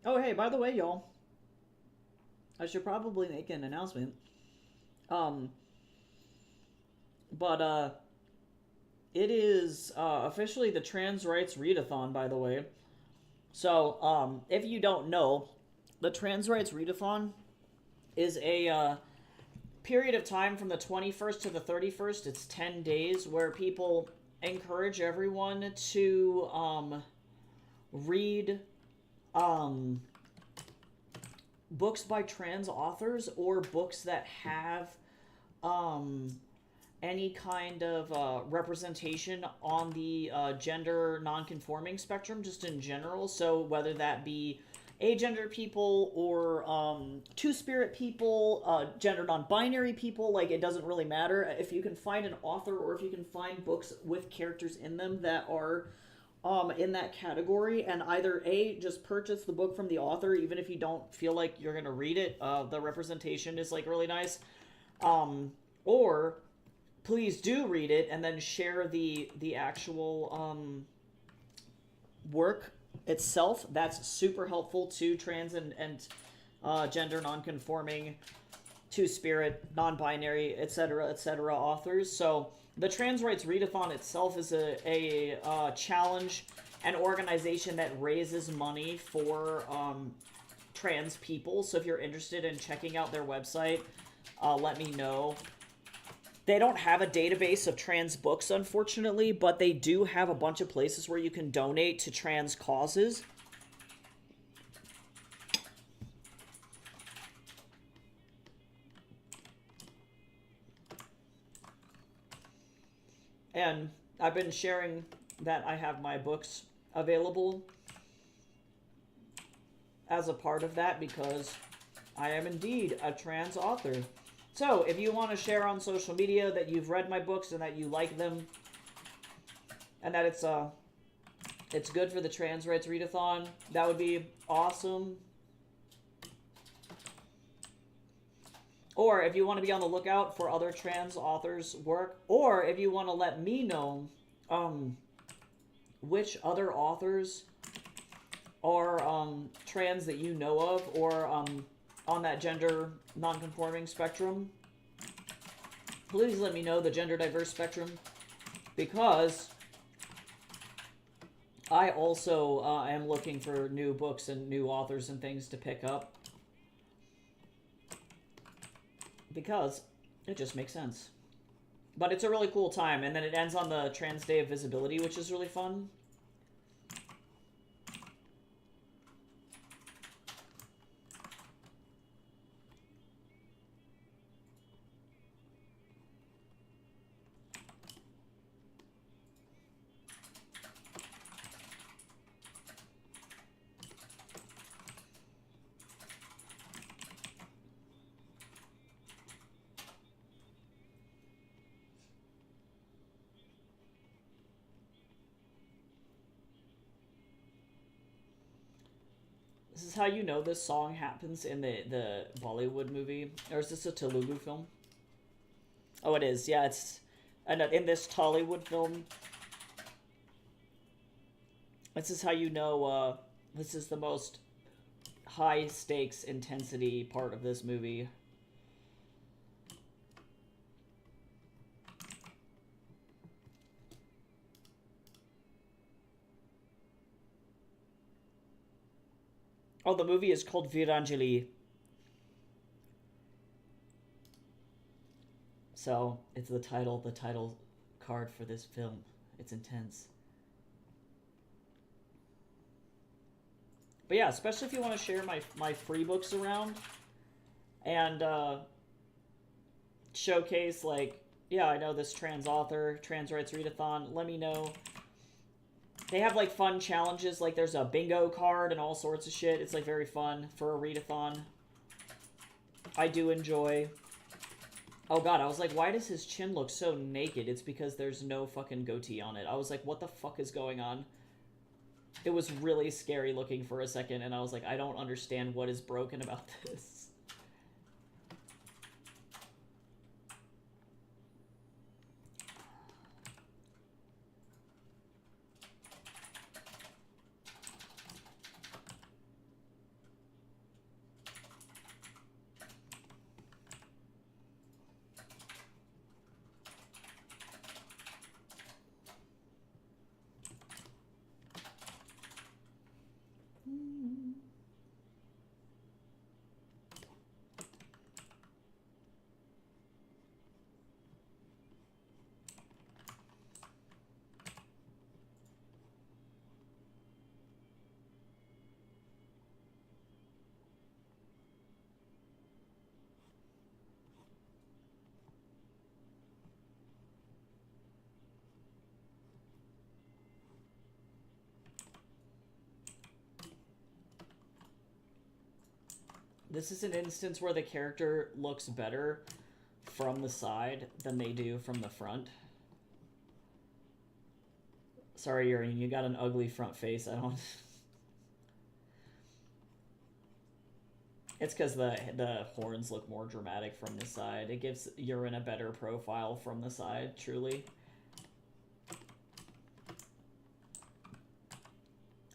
Oh, hey, by the way, y'all, I should probably make an announcement. It is officially the Trans Rights Readathon, by the way. So, if you don't know, the Trans Rights Readathon is a period of time from the 21st to the 31st. It's 10 days where people encourage everyone to read books by trans authors, or books that have any kind of representation on the gender non-conforming spectrum, just in general. So whether that be agender people or two-spirit people, gender non-binary people, like, it doesn't really matter. If you can find an author, or if you can find books with characters in them that are in that category, and either A, just purchase the book from the author, even if you don't feel like you're gonna read it, the representation is like really nice, or please do read it and then share the actual work itself. That's super helpful to trans and gender non-conforming, two-spirit, non-binary, etc. authors. So the Trans Rights Readathon itself is a challenge, an organization that raises money for trans people. So if you're interested in checking out their website, let me know. They don't have a database of trans books, unfortunately, but they do have a bunch of places where you can donate to trans causes. And I've been sharing that I have my books available as a part of that, because I am indeed a trans author. So, if you want to share on social media that you've read my books and that you like them, and that it's good for the trans rights readathon. That would be awesome. Or if you want to be on the lookout for other trans authors' work, or if you want to let me know which other authors are trans that you know of, or on that gender non-conforming spectrum, please let me know the gender diverse spectrum, because I also am looking for new books and new authors and things to pick up, because it just makes sense. But it's a really cool time, and then it ends on the Trans Day of Visibility, which is really fun. This is how you know this song happens in the Bollywood movie. Or is this a Telugu film? Oh, it is. Yeah, it's in this Tollywood film. This is how you know this is the most high stakes intensity part of this movie. Oh, the movie is called Viranjali. So, it's the title card for this film. It's intense. But yeah, especially if you want to share my free books around and showcase, like, yeah, I know this trans author, Trans Rights Readathon, let me know. They have, like, fun challenges, like there's a bingo card and all sorts of shit. It's, like, very fun for a readathon. I do enjoy. Oh god, I was like, why does his chin look so naked? It's because there's no fucking goatee on it. I was like, what the fuck is going on? It was really scary looking for a second, and I was like, I don't understand what is broken about this. This is an instance where the character looks better from the side than they do from the front. Sorry, Yuri, you got an ugly front face. I don't... It's because the horns look more dramatic from the side. It gives Urine a better profile from the side, truly.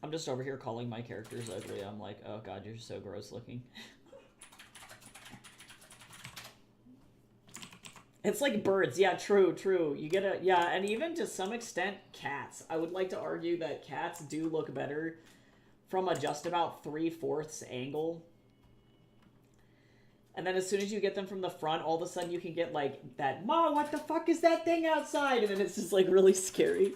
I'm just over here calling my characters ugly. I'm like, oh god, you're so gross looking. It's like birds. Yeah, true. You get a... Yeah, and even to some extent, cats. I would like to argue that cats do look better from a just about 3/4 angle. And then as soon as you get them from the front, all of a sudden you can get, like, that, "Mom, what the fuck is that thing outside?" And then it's just, like, really scary.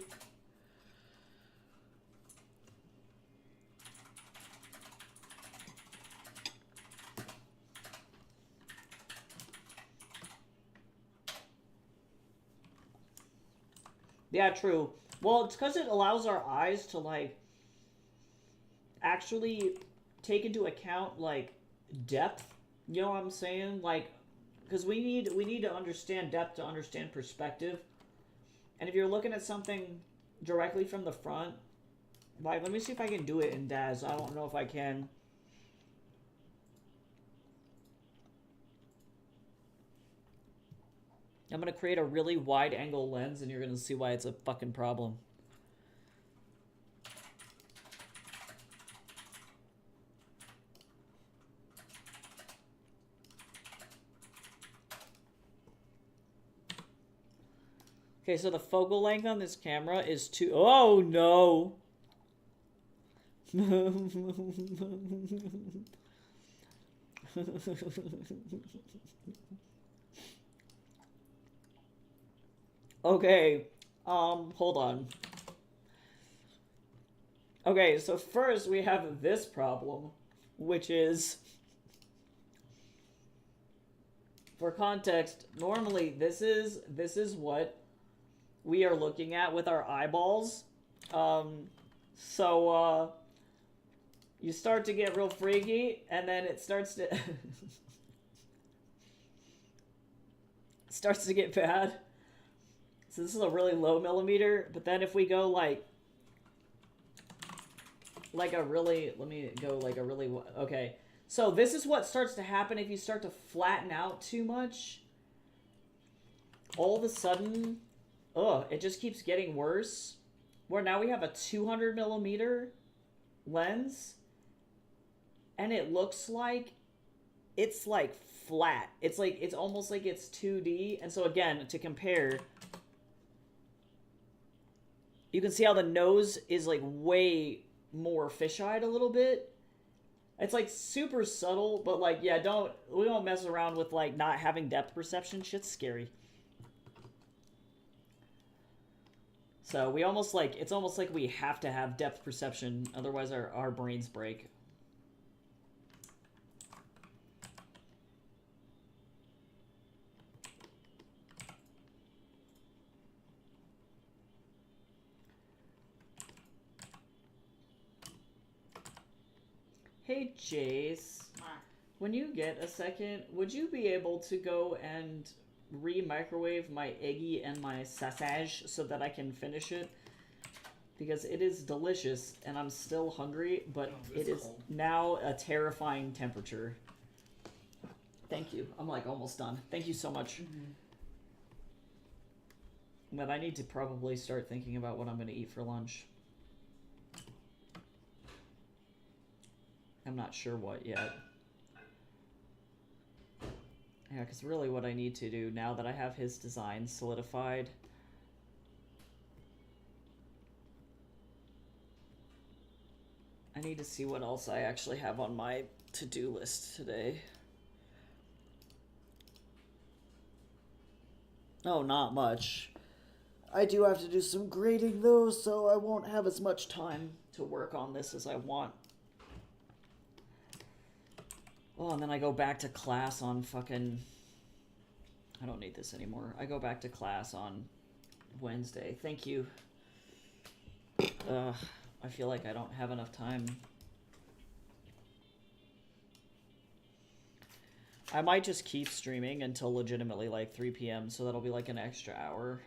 Yeah, true. Well, it's because it allows our eyes to, like, actually take into account, like, depth. You know what I'm saying? Like, because we need to understand depth to understand perspective. And if you're looking at something directly from the front. Like, let me see if I can do it in Daz. I don't know if I can. I'm gonna create a really wide angle lens and you're gonna see why it's a fucking problem. Okay, so the focal length on this camera is two. Oh no! Okay, hold on. Okay, so first we have this problem, which is, for context, normally this is what we are looking at with our eyeballs. You start to get real freaky, and then it starts to starts to get bad. So this is a really low millimeter, but then if we go like a really, let me go like a really, okay. So this is what starts to happen if you start to flatten out too much. All of a sudden, it just keeps getting worse. Where now we have a 200 millimeter lens, and it looks like it's like flat. It's like, it's almost like it's 2D. And so again, to compare, you can see how the nose is like way more fisheyed a little bit. It's like super subtle, but like, yeah, we don't mess around with like not having depth perception. Shit's scary. So we almost like, it's almost like we have to have depth perception, otherwise our brains break. Hey Jace, when you get a second, would you be able to go and re-microwave my eggy and my sausage so that I can finish it? Because it is delicious and I'm still hungry, but it is cold. Now a terrifying temperature. Thank you. I'm like almost done. Thank you so much. But I need to probably start thinking about what I'm going to eat for lunch. I'm not sure what yet. Yeah, because really what I need to do now that I have his design solidified, I need to see what else I actually have on my to-do list today. Oh, not much. I do have to do some grading though, so I won't have as much time to work on this as I want. Oh, and then I go back to class on fucking... I don't need this anymore. I go back to class on Wednesday. Thank you. I feel like I don't have enough time. I might just keep streaming until legitimately like 3 p.m. so that'll be like an extra hour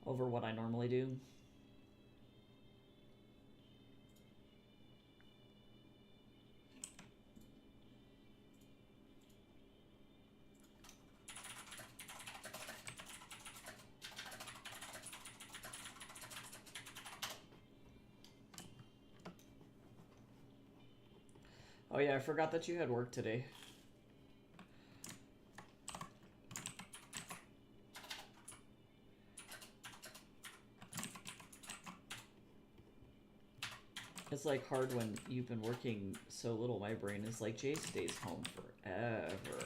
over what I normally do. Oh yeah, I forgot that you had work today. It's like hard when you've been working so little. My brain is like, Jay stays home forever.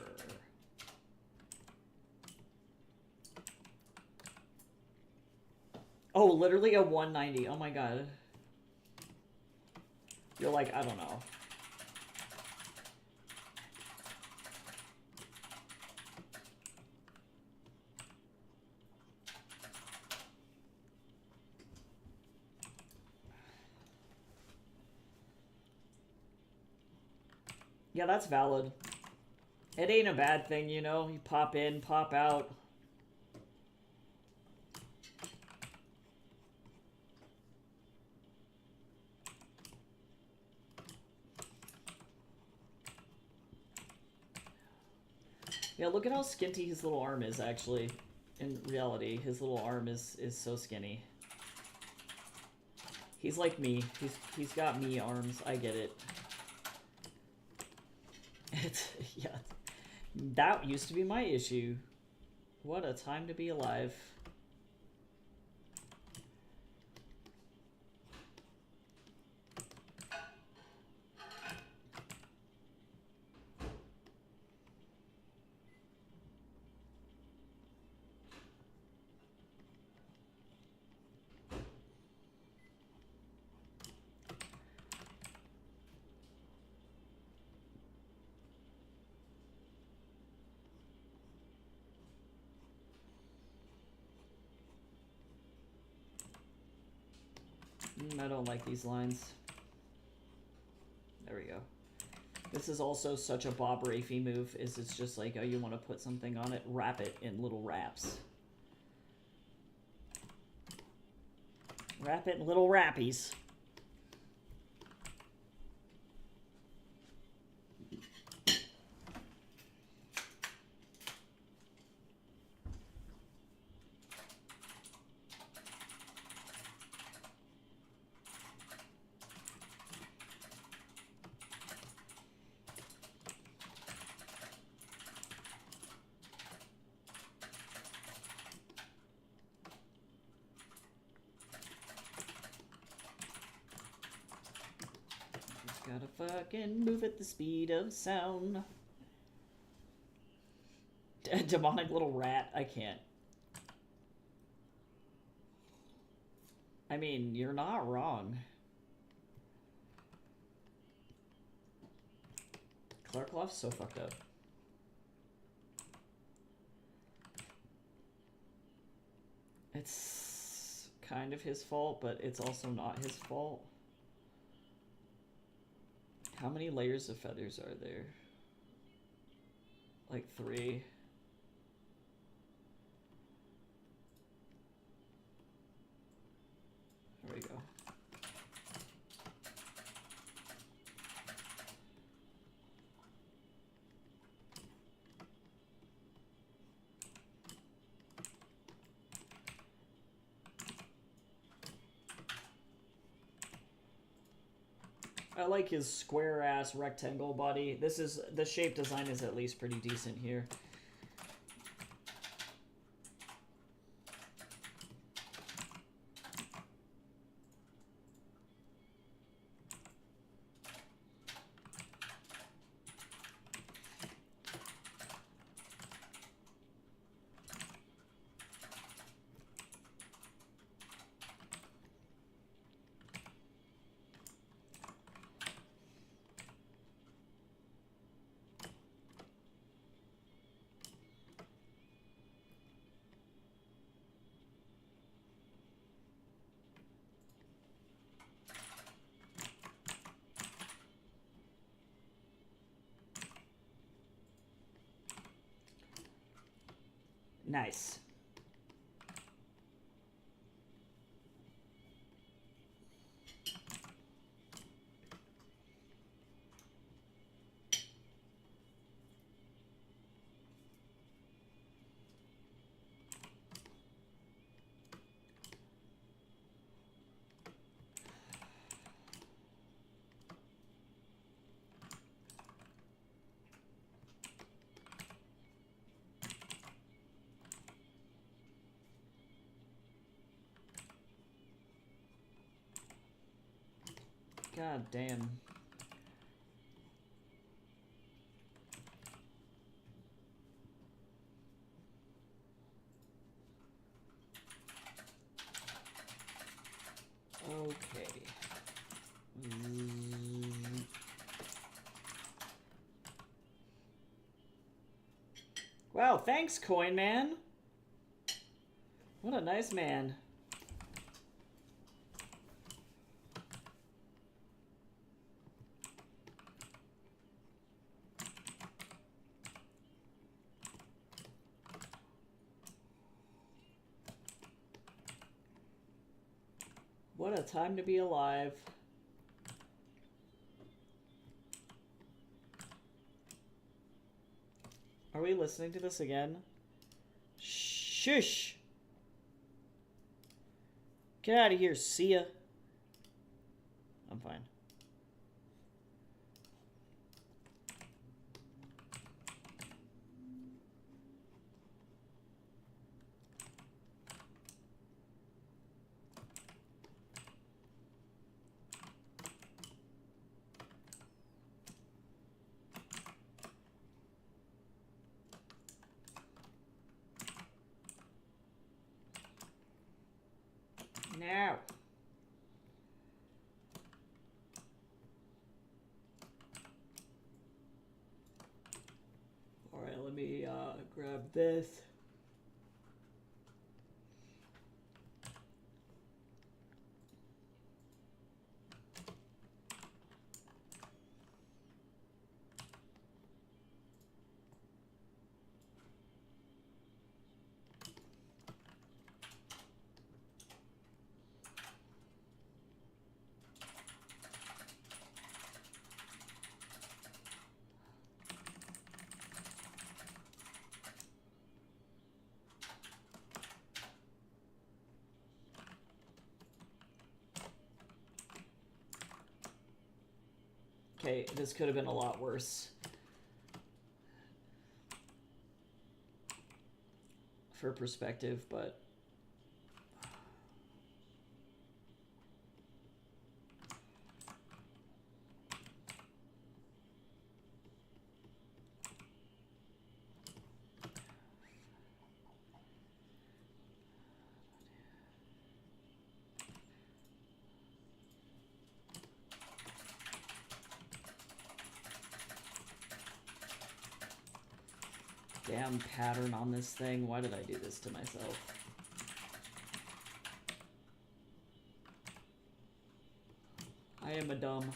Oh, literally a 190. Oh my god. You're like, I don't know. Yeah, that's valid. It ain't a bad thing, you know? You pop in, pop out. Yeah, look at how skinty his little arm is, actually. In reality, his little arm is so skinny. He's like me. He's got me arms. I get it. It's, yeah. That used to be my issue. What a time to be alive. I don't like these lines. There we go. This is also such a Bob Rafey move, is it's just like, oh, you want to put something on it, wrap it in little wraps. Wrap it in little wrappies. Gotta fucking move at the speed of sound. Demonic little rat. I can't. I mean, you're not wrong. Clarkloff's so fucked up. It's kind of his fault, but it's also not his fault. How many layers of feathers are there? Like 3. There we go. I like his square ass rectangle body. This is, the shape design is at least pretty decent here. Nice. God damn. Okay. Wow, thanks, Coin Man. What a nice man. What a time to be alive. we listening to this again? Shush! Get out of here, see ya. I'm fine. Now. Alright, let me grab this. Okay, this could have been a lot worse. For perspective, but... Damn pattern on this thing. Why did I do this to myself? I am a dumb.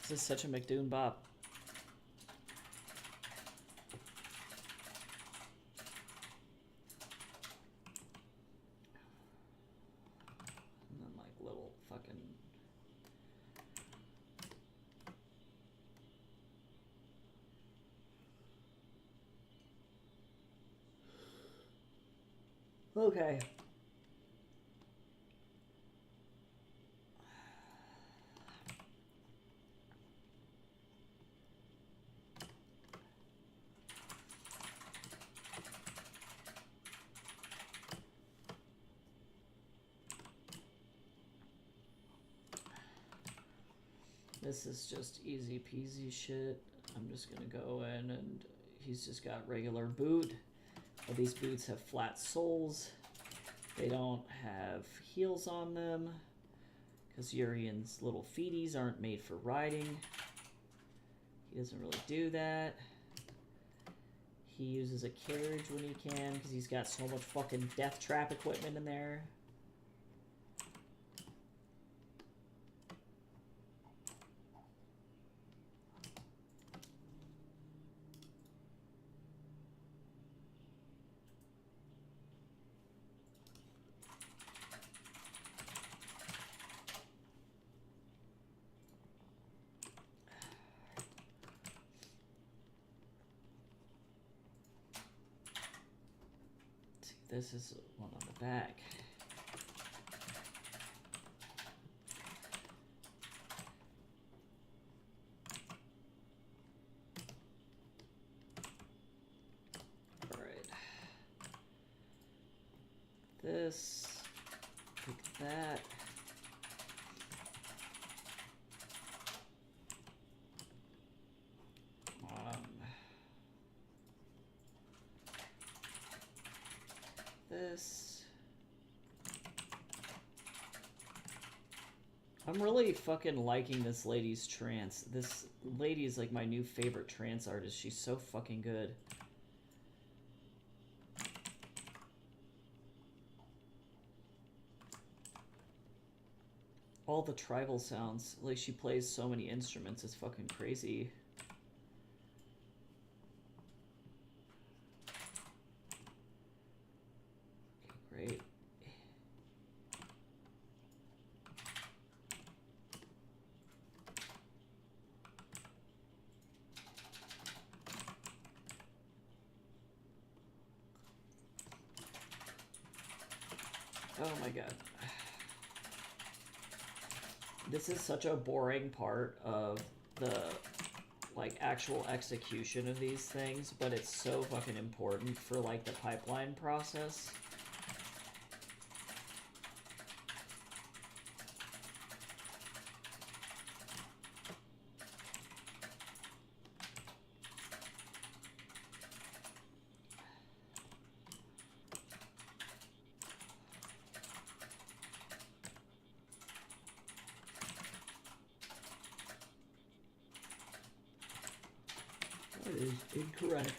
This is such a McDoon bop. And then like little fucking... Okay. This is just easy peasy shit. I'm just gonna go in and he's just got regular boot. But these boots have flat soles. They don't have heels on them because Urian's little feeties aren't made for riding. He doesn't really do that. He uses a carriage when he can because he's got so much fucking death trap equipment in there. This is one on the back. All right. This, take that. This. I'm really fucking liking this lady's trance. This lady is like my new favorite trance artist. She's so fucking good. All the tribal sounds. Like, she plays so many instruments, it's fucking crazy. Okay, great. Oh my god. This is such a boring part of the, like, actual execution of these things, but it's so fucking important for, like, the pipeline process. That is incorrect.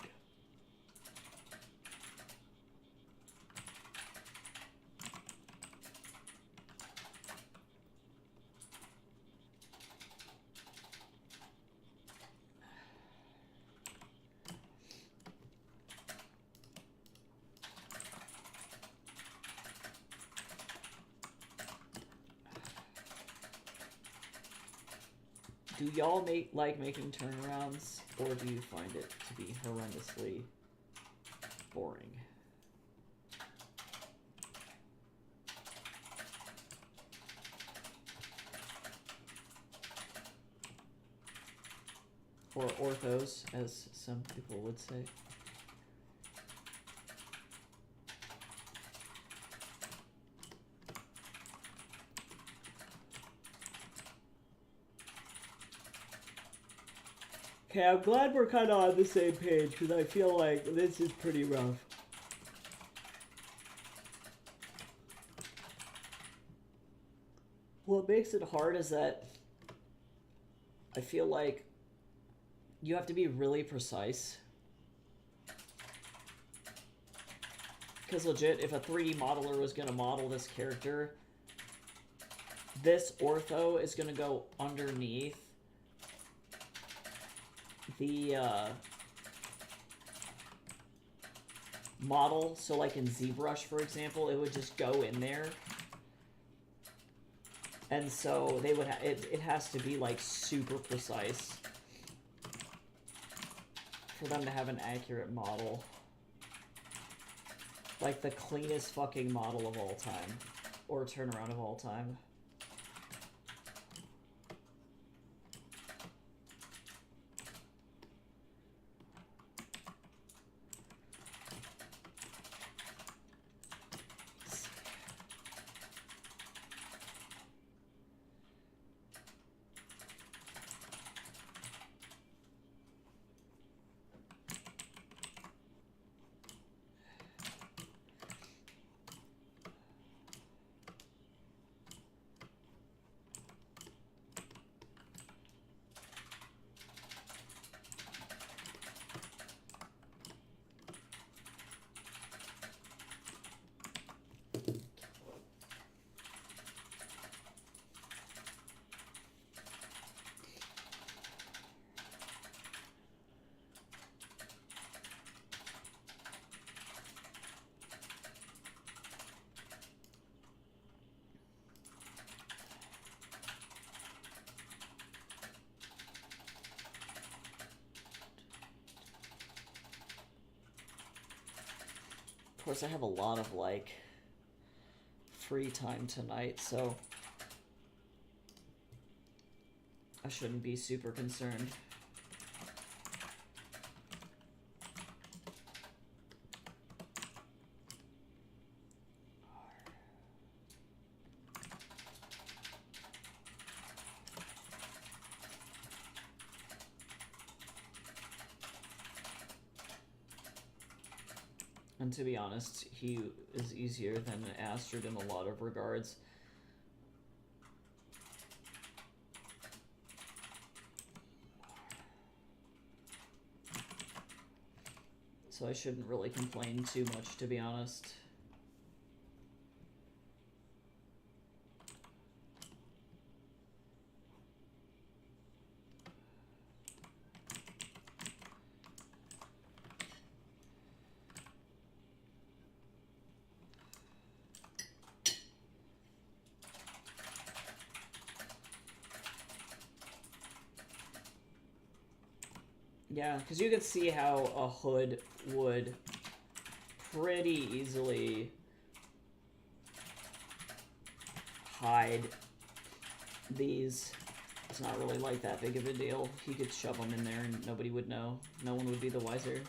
Do y'all like making turnarounds, or do you find it to be horrendously boring? Or orthos, as some people would say. Okay, I'm glad we're kind of on the same page, because I feel like this is pretty rough. What makes it hard is that I feel like you have to be really precise. Because legit, if a 3D modeler was going to model this character, this ortho is going to go underneath the model. So like in ZBrush, for example, it would just go in there. And so they would it has to be like super precise for them to have an accurate model. Like the cleanest fucking model of all time. Or turnaround of all time. Of course, I have a lot of, like, free time tonight, so I shouldn't be super concerned. And to be honest, he is easier than Astrid in a lot of regards. So I shouldn't really complain too much, to be honest. Yeah, because you could see how a hood would pretty easily hide these. It's not really like that big of a deal. He could shove them in there and nobody would know. No one would be the wiser.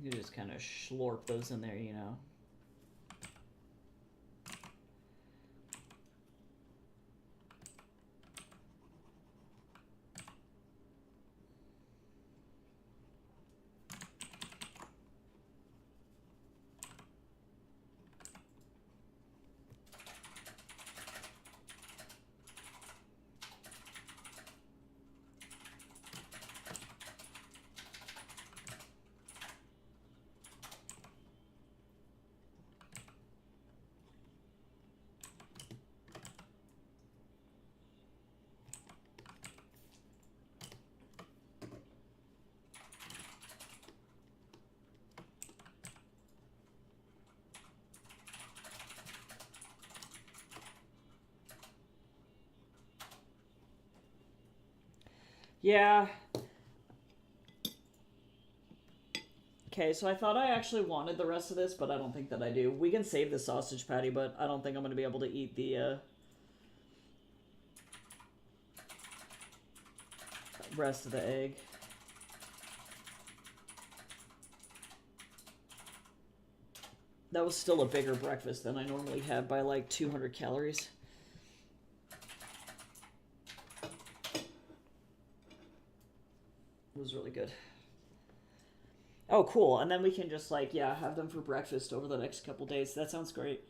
You just kind of slurp those in there, you know. Yeah. Okay, so I thought I actually wanted the rest of this, but I don't think that I do. We can save the sausage patty, but I don't think I'm going to be able to eat the rest of the egg. That was still a bigger breakfast than I normally have by like 200 calories. It was really good. Oh, cool. And then we can just, like, yeah, have them for breakfast over the next couple days. That sounds great.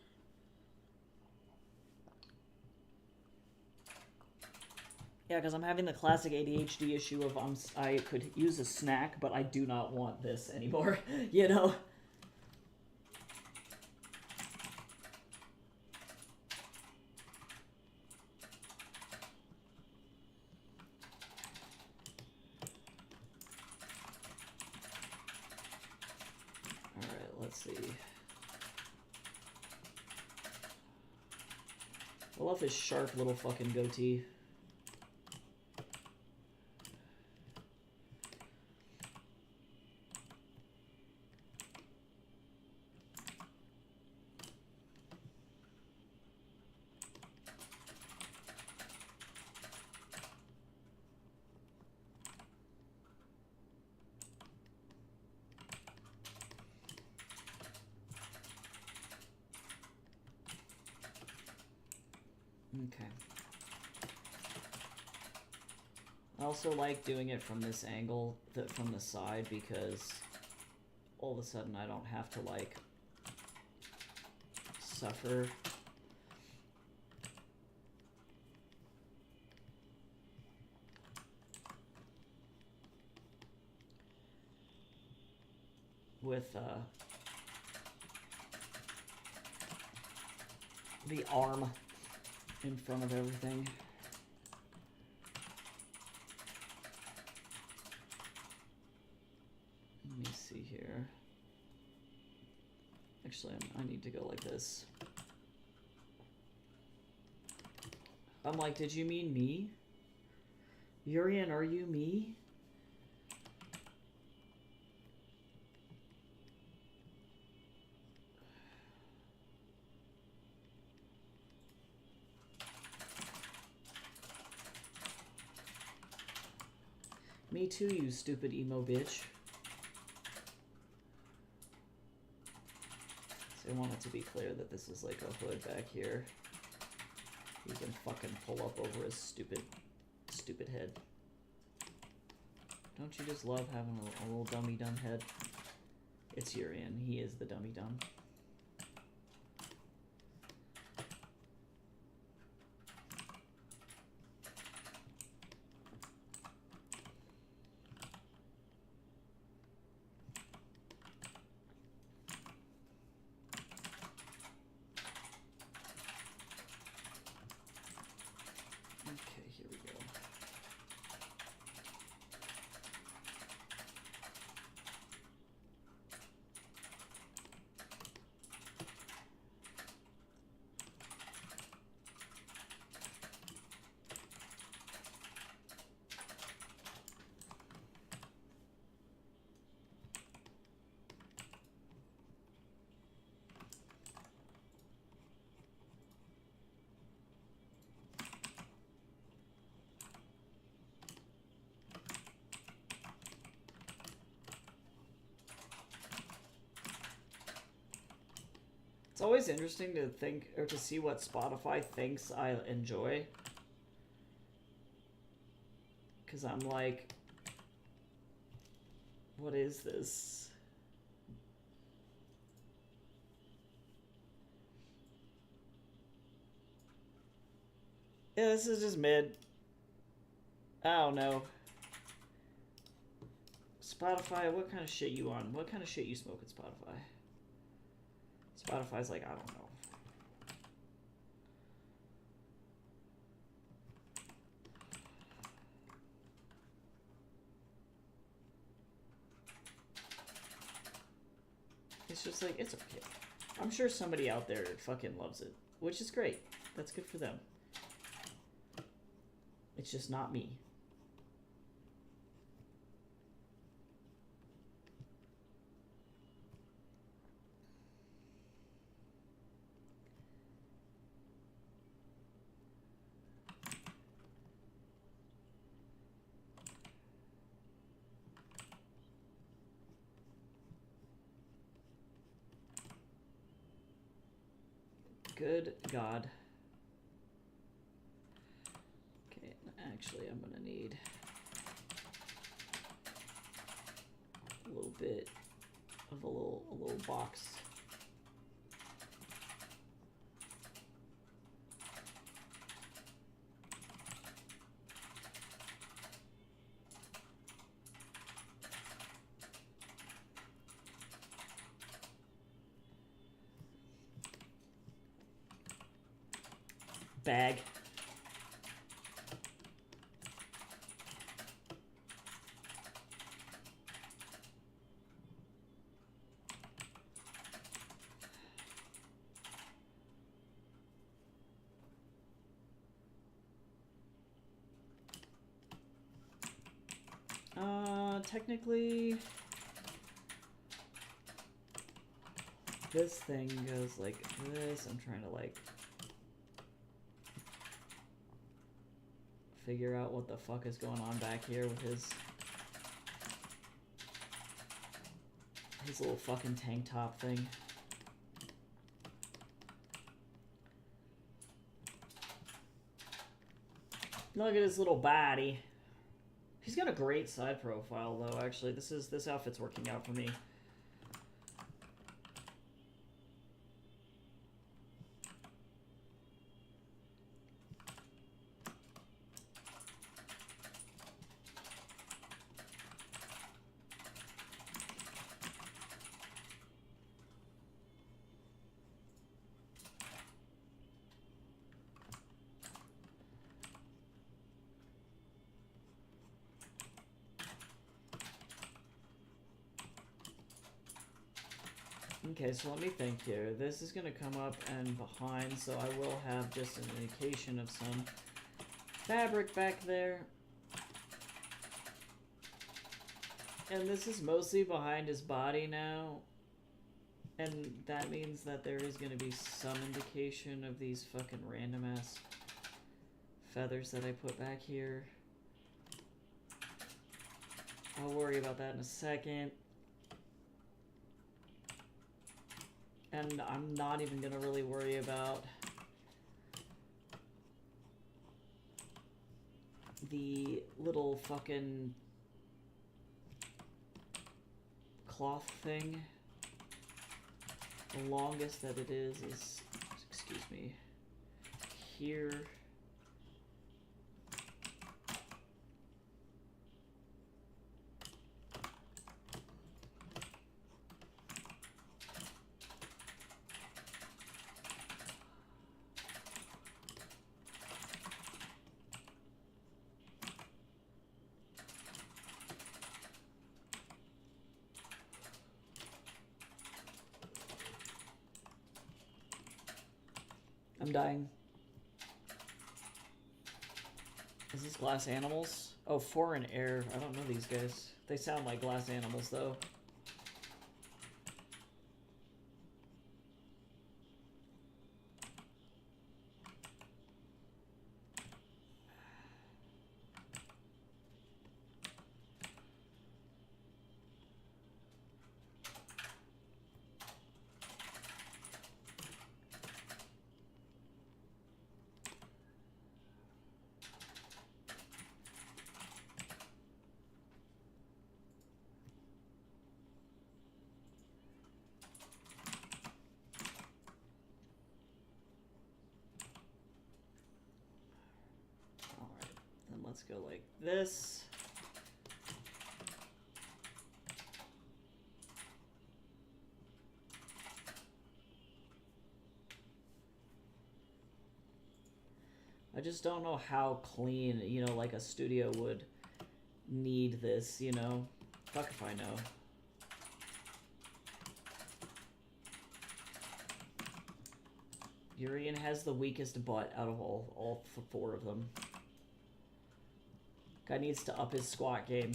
Yeah, because I'm having the classic ADHD issue of I could use a snack, but I do not want this anymore, you know? Let's see. I love his sharp little fucking goatee. Okay. I also like doing it from this angle, from the side, because all of a sudden I don't have to, like, suffer. With, the arm in front of everything. Let me see here. Actually, I need to go like this. I'm like, did you mean me? Urian, are you me? Me too, you stupid emo bitch. So I want it to be clear that this is like a hood back here. You can fucking pull up over his stupid head. Don't you just love having a little dummy dumb head? It's Urian. He is the dummy dumb. It's always interesting to think or to see what Spotify thinks I enjoy. Because I'm like, what is this? Yeah, this is just mid. I don't know. Spotify, what kind of shit you on? What kind of shit you smoke at Spotify? Spotify's like, I don't know. It's just like, it's okay. I'm sure somebody out there fucking loves it, which is great. That's good for them. It's just not me. Good God. Okay, actually, I'm gonna need a little bit of a little box. Bag. Technically, this thing goes like this. I'm trying to like figure out what the fuck is going on back here with his little fucking tank top thing. Look at his little body. He's got a great side profile though, actually. This outfit's working out for me. Okay, so let me think here. This is going to come up and behind, so I will have just an indication of some fabric back there. And this is mostly behind his body now. And that means that there is going to be some indication of these fucking random ass feathers that I put back here. I'll worry about that in a second. And I'm not even gonna really worry about the little fucking cloth thing. The longest that it is, excuse me, here. I'm dying. Is this Glass Animals? Oh, Foreign Air. I don't know these guys. They sound like Glass Animals, though. Let's go like this. I just don't know how clean, you know, like a studio would need this, you know? Fuck if I know. Urian has the weakest butt out of all four of them. Guy needs to up his squat game.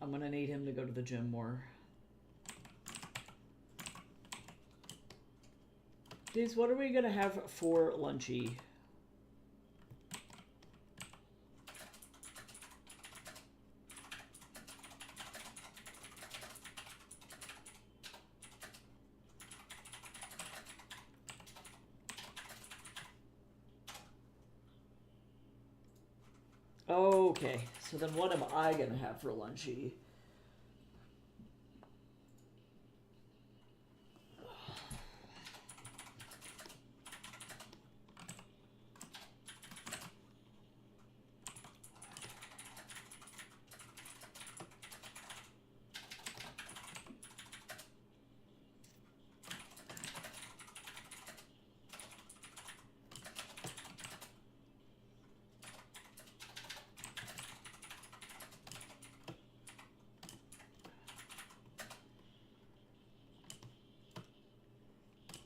I'm gonna need him to go to the gym more. Jeez, what are we gonna have for lunchy? Okay, so then what am I gonna have for lunchy?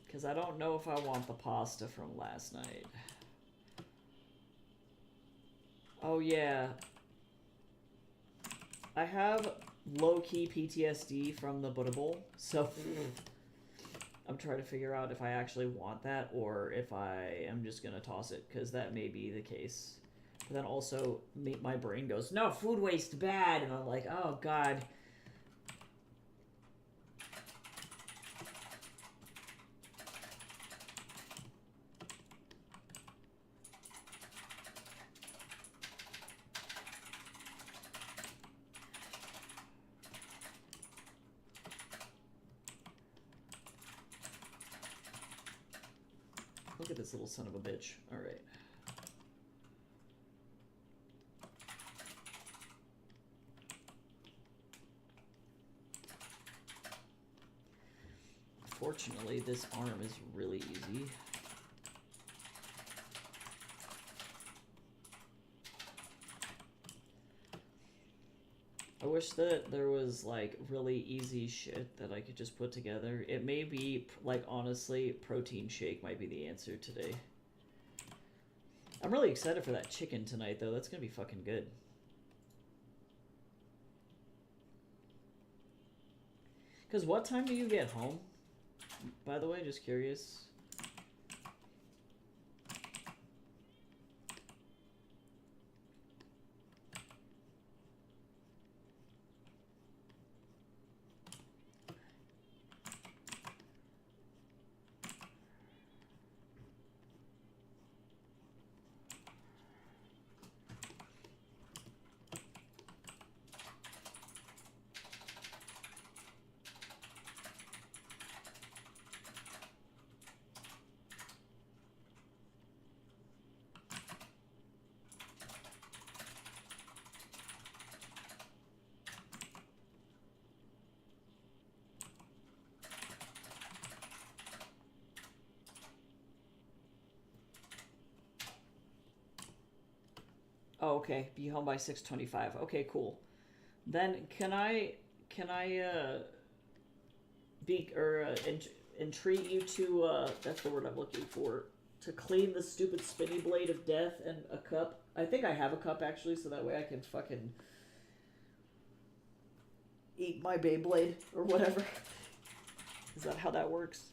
Because I don't know if I want the pasta from last night. Oh yeah. I have low-key PTSD from the Buddha Bowl, so I'm trying to figure out if I actually want that or if I am just gonna toss it, because that may be the case. But then also, my brain goes, no, food waste bad, and I'm like, oh god. Look at this little son of a bitch. All right. Fortunately, this arm is really easy. I wish that there was, like, really easy shit that I could just put together. It may be, like, honestly, protein shake might be the answer today. I'm really excited for that chicken tonight, though. That's gonna be fucking good. Because what time do you get home? By the way, just curious. Oh, okay. Be home by 6:25. Okay, cool. Then can I entreat you to that's the word I'm looking for, to clean the stupid spinny blade of death and a cup. I think I have a cup actually, so that way I can fucking eat my Beyblade or whatever. Is that how that works?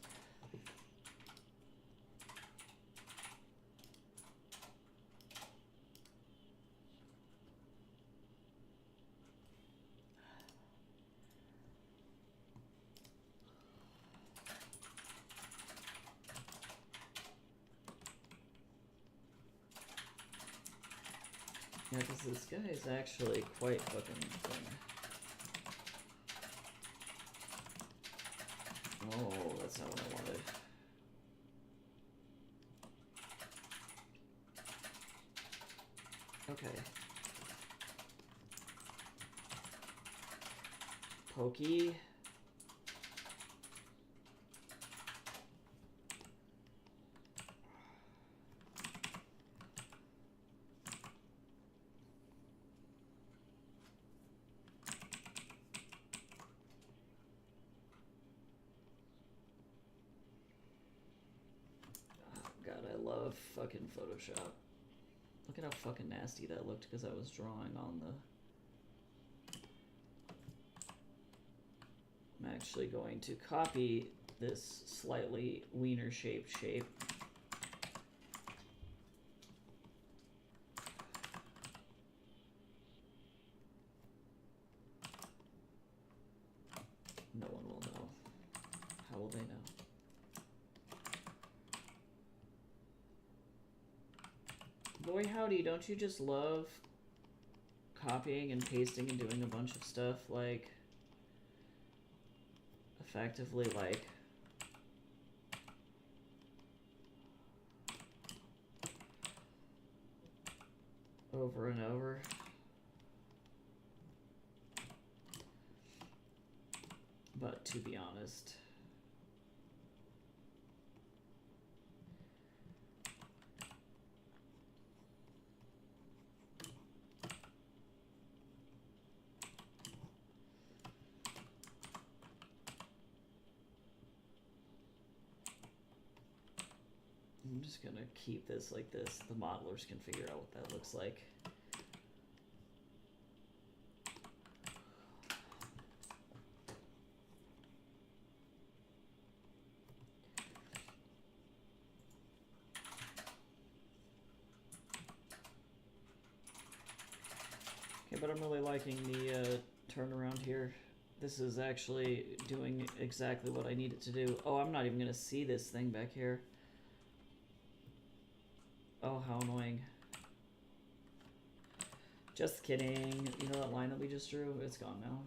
Yeah, because this guy is actually quite fucking thin. Oh, that's not what I wanted. Okay. Pokey. God, I love fucking Photoshop. Look at how fucking nasty that looked because I was drawing on the... I'm actually going to copy this slightly wiener shaped shape. No one will know. How will they know? Boy howdy, don't you just love copying and pasting and doing a bunch of stuff, like, effectively, like, over and over? But to be honest, I'm just gonna keep this like this. The modelers can figure out what that looks like. Okay, but I'm really liking the turnaround here. This is actually doing exactly what I need it to do. Oh, I'm not even gonna see this thing back here. Oh, how annoying. Just kidding. You know that line that we just drew? It's gone now.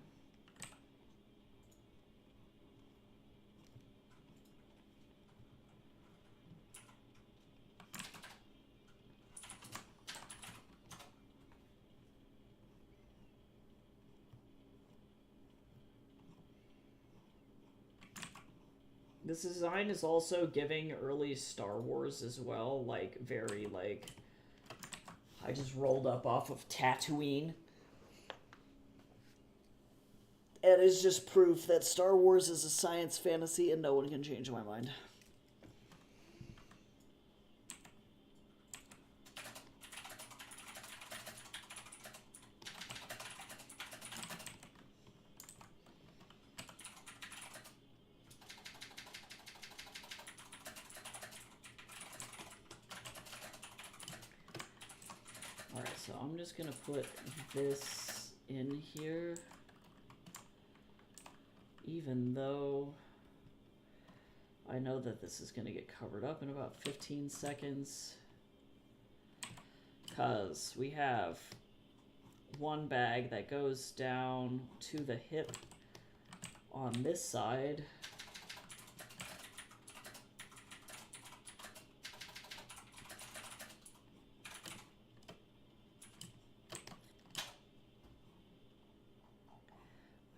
This design is also giving early Star Wars as well, like, very, like, I just rolled up off of Tatooine. And it's just proof that Star Wars is a science fantasy and no one can change my mind. Alright, so I'm just gonna put this in here. Even though I know that this is gonna get covered up in about 15 seconds. Because we have one bag that goes down to the hip on this side.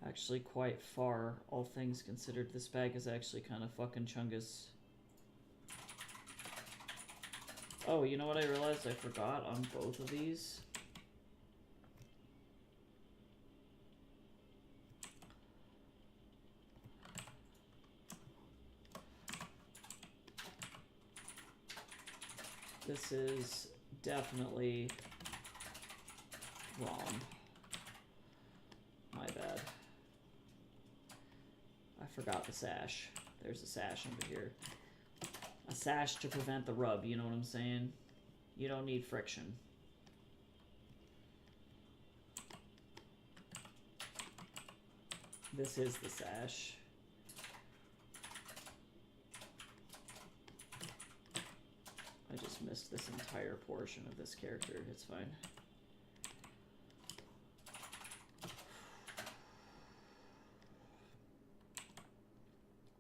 Actually quite far, all things considered. This bag is actually kind of fucking chungus. Oh, you know what I realized I forgot on both of these? This is definitely wrong. My bad. I forgot the sash. There's a sash under here. A sash to prevent the rub, you know what I'm saying? You don't need friction. This is the sash. I just missed this entire portion of this character. It's fine.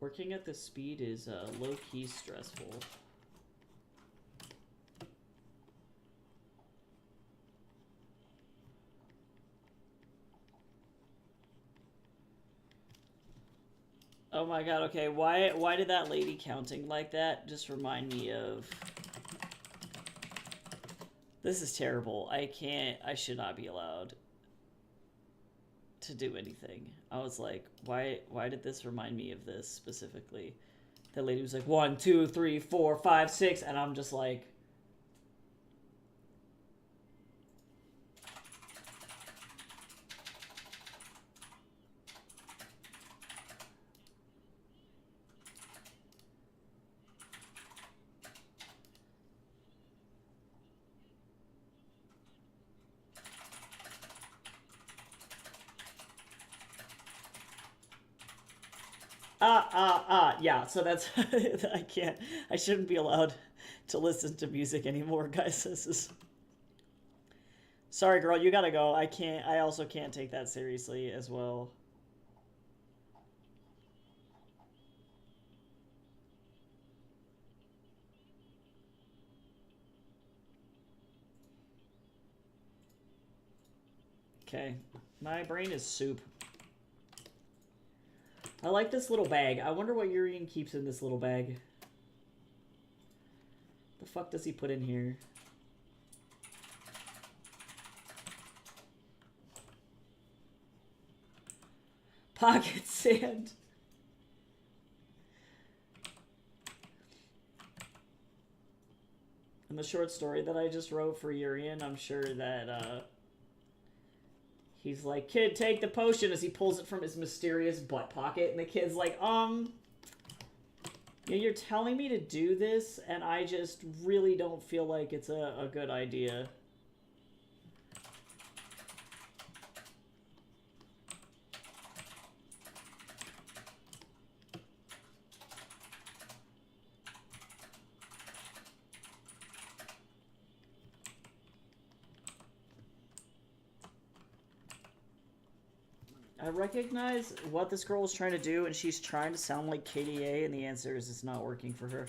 Working at this speed is low-key stressful. Oh my god, okay, why did that lady counting like that just remind me of... This is terrible. I should not be allowed to do anything. I was like, why did this remind me of this specifically? That lady was like, 1, 2, 3, 4, 5, 6, and I'm just like... yeah, so that's, I shouldn't be allowed to listen to music anymore, guys. This is, sorry girl, you gotta go. I also can't take that seriously as well. Okay, my brain is soup. I like this little bag. I wonder what Urian keeps in this little bag. The fuck does he put in here? Pocket sand. In the short story that I just wrote for Urian, I'm sure that he's like, kid, take the potion, as he pulls it from his mysterious butt pocket, and the kid's like, you're telling me to do this, and I just really don't feel like it's a good idea. I recognize what this girl is trying to do, and she's trying to sound like KDA, and the answer is it's not working for her.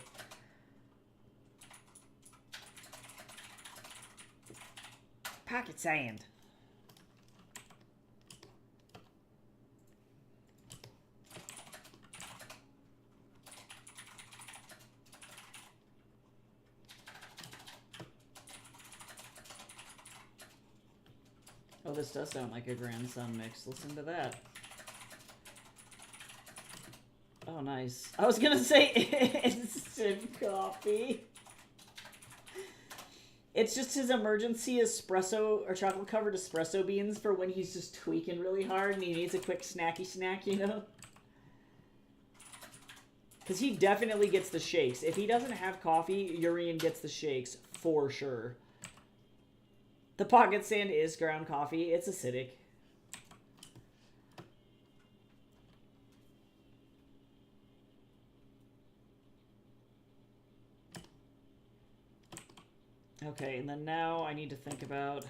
Pocket sand. Oh, this does sound like a grandson mix. Listen to that. Oh, nice. I was gonna say instant coffee. It's just his emergency espresso or chocolate covered espresso beans for when he's just tweaking really hard and he needs a quick snacky snack, you know? Because he definitely gets the shakes. If he doesn't have coffee, Urian gets the shakes for sure. The pocket sand is ground coffee. It's acidic. Okay, and then now I need to think about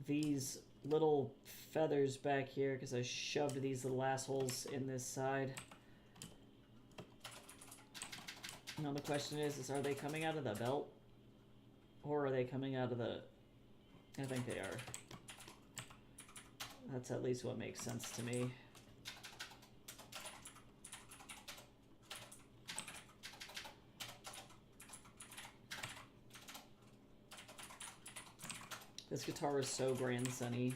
these little feathers back here because I shoved these little assholes in this side. Now the question is are they coming out of the belt? Or are they coming out of the... I think they are. That's at least what makes sense to me. This guitar is so grandsonny.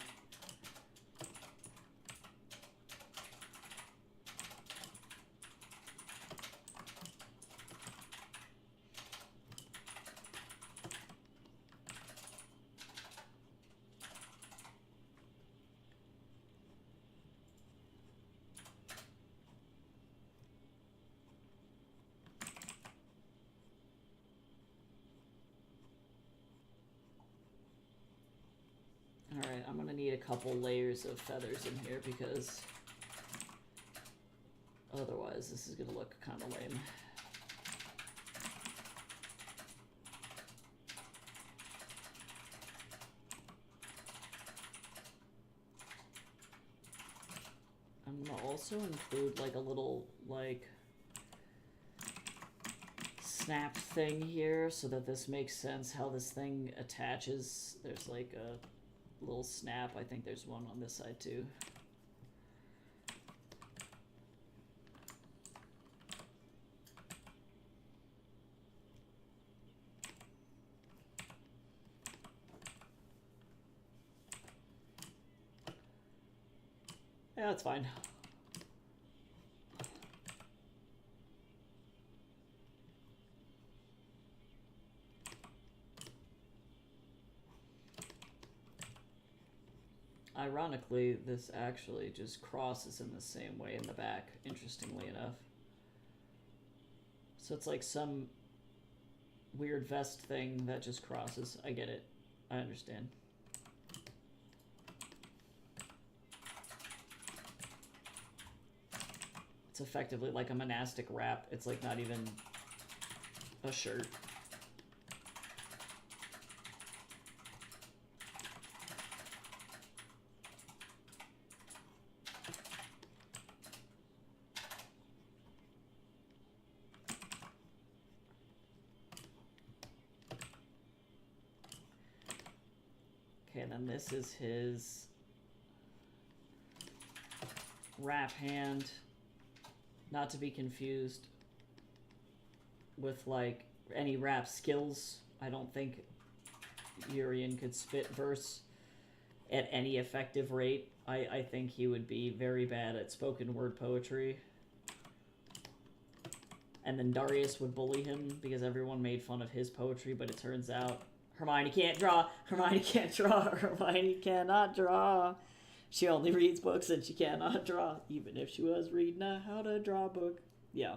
Alright, I'm gonna need a couple layers of feathers in here because otherwise this is gonna look kind of lame. I'm gonna also include like a little like snap thing here so that this makes sense how this thing attaches. There's like a little snap. I think there's one on this side too. Yeah, that's fine. Ironically, this actually just crosses in the same way in the back, interestingly enough. So it's like some weird vest thing that just crosses. I get it. I understand. It's effectively like a monastic wrap. It's like not even a shirt. Okay, and then this is his wrap hand, not to be confused with like any rap skills. I don't think Urian could spit verse at any effective rate. I think he would be very bad at spoken word poetry. And then Darius would bully him because everyone made fun of his poetry, but it turns out Hermione can't draw. Hermione can't draw. Hermione cannot draw. She only reads books and she cannot draw, even if she was reading a how to draw book. Yeah.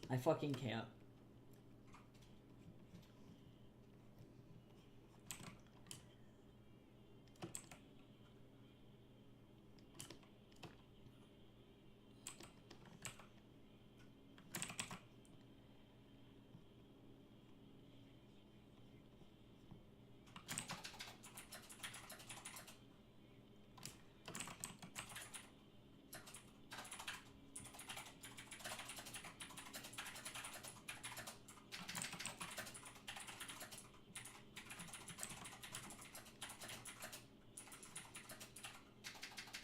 I fucking can't.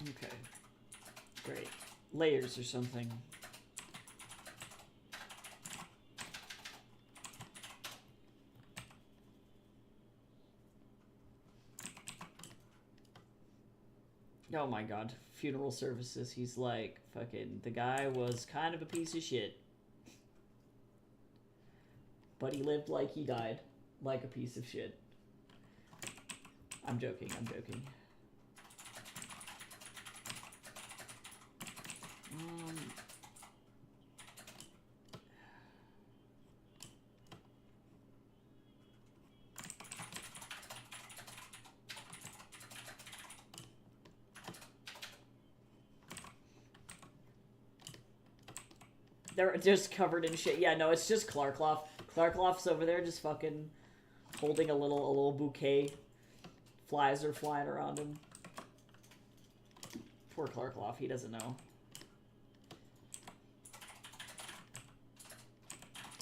Okay. Great. Layers or something. Oh my god. Funeral services. He's like, fucking, the guy was kind of a piece of shit. But he lived like he died. Like a piece of shit. I'm joking, I'm joking. They're just covered in shit. Yeah, no, it's just Clarkloff. Clarkloff's over there just fucking holding a little bouquet. Flies are flying around him. Poor Clarkloff, he doesn't know.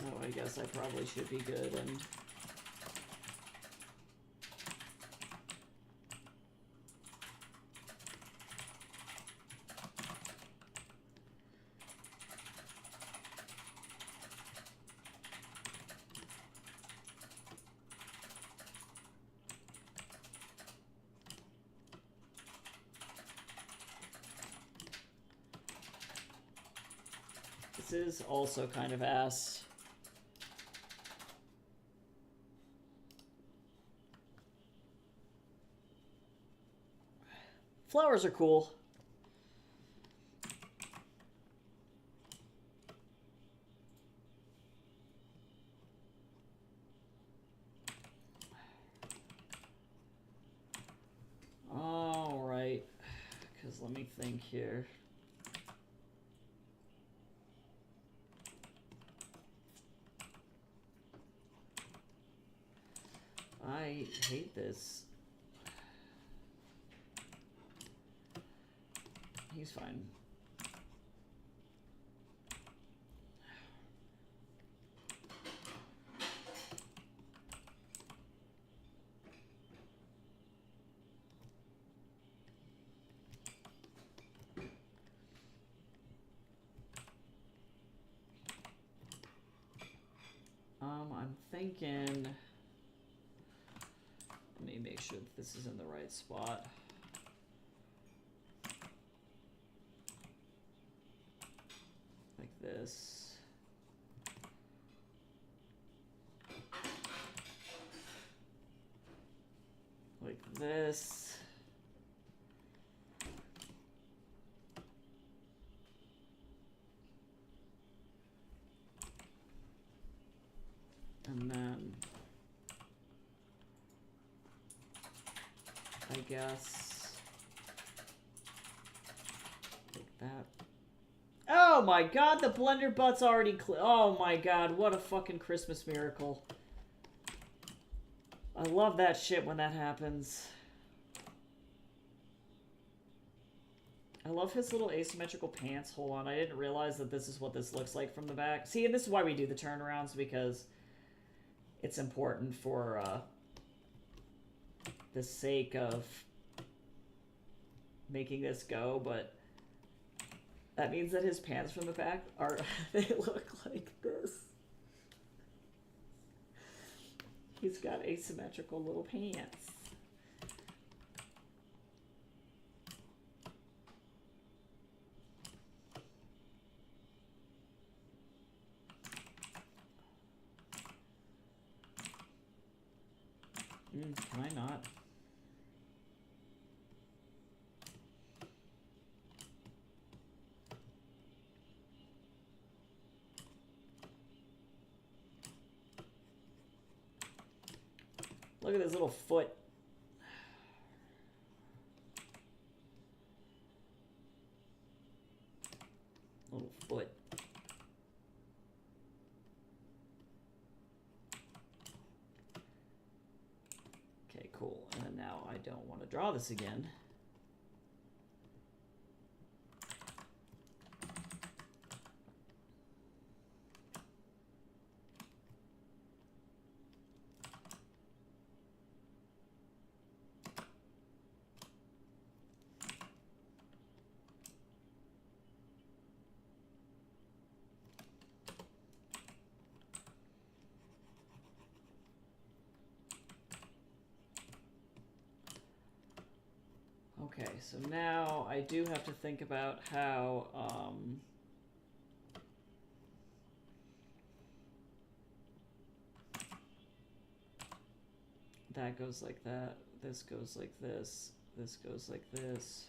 Oh, I guess I probably should be good and... This is also kind of ass. Flowers are cool. All right, because let me think here. I hate this. He's fine. I'm thinking... Let me make sure that this is in the right spot. Like this. Like this. And then I guess like that. Oh my god, the blender butt's already oh my god, what a fucking Christmas miracle. I love that shit when that happens. I love his little asymmetrical pants. Hold on, I didn't realize that this is what this looks like from the back. See, and this is why we do the turnarounds, because it's important for the sake of making this go, but that means that his pants from the back are, they look like this. He's got asymmetrical little pants. Can I not? Look at this little foot. Little foot. Okay, cool. And then now I don't want to draw this again. Okay, so now I do have to think about how, that goes like that, this goes like this goes like this.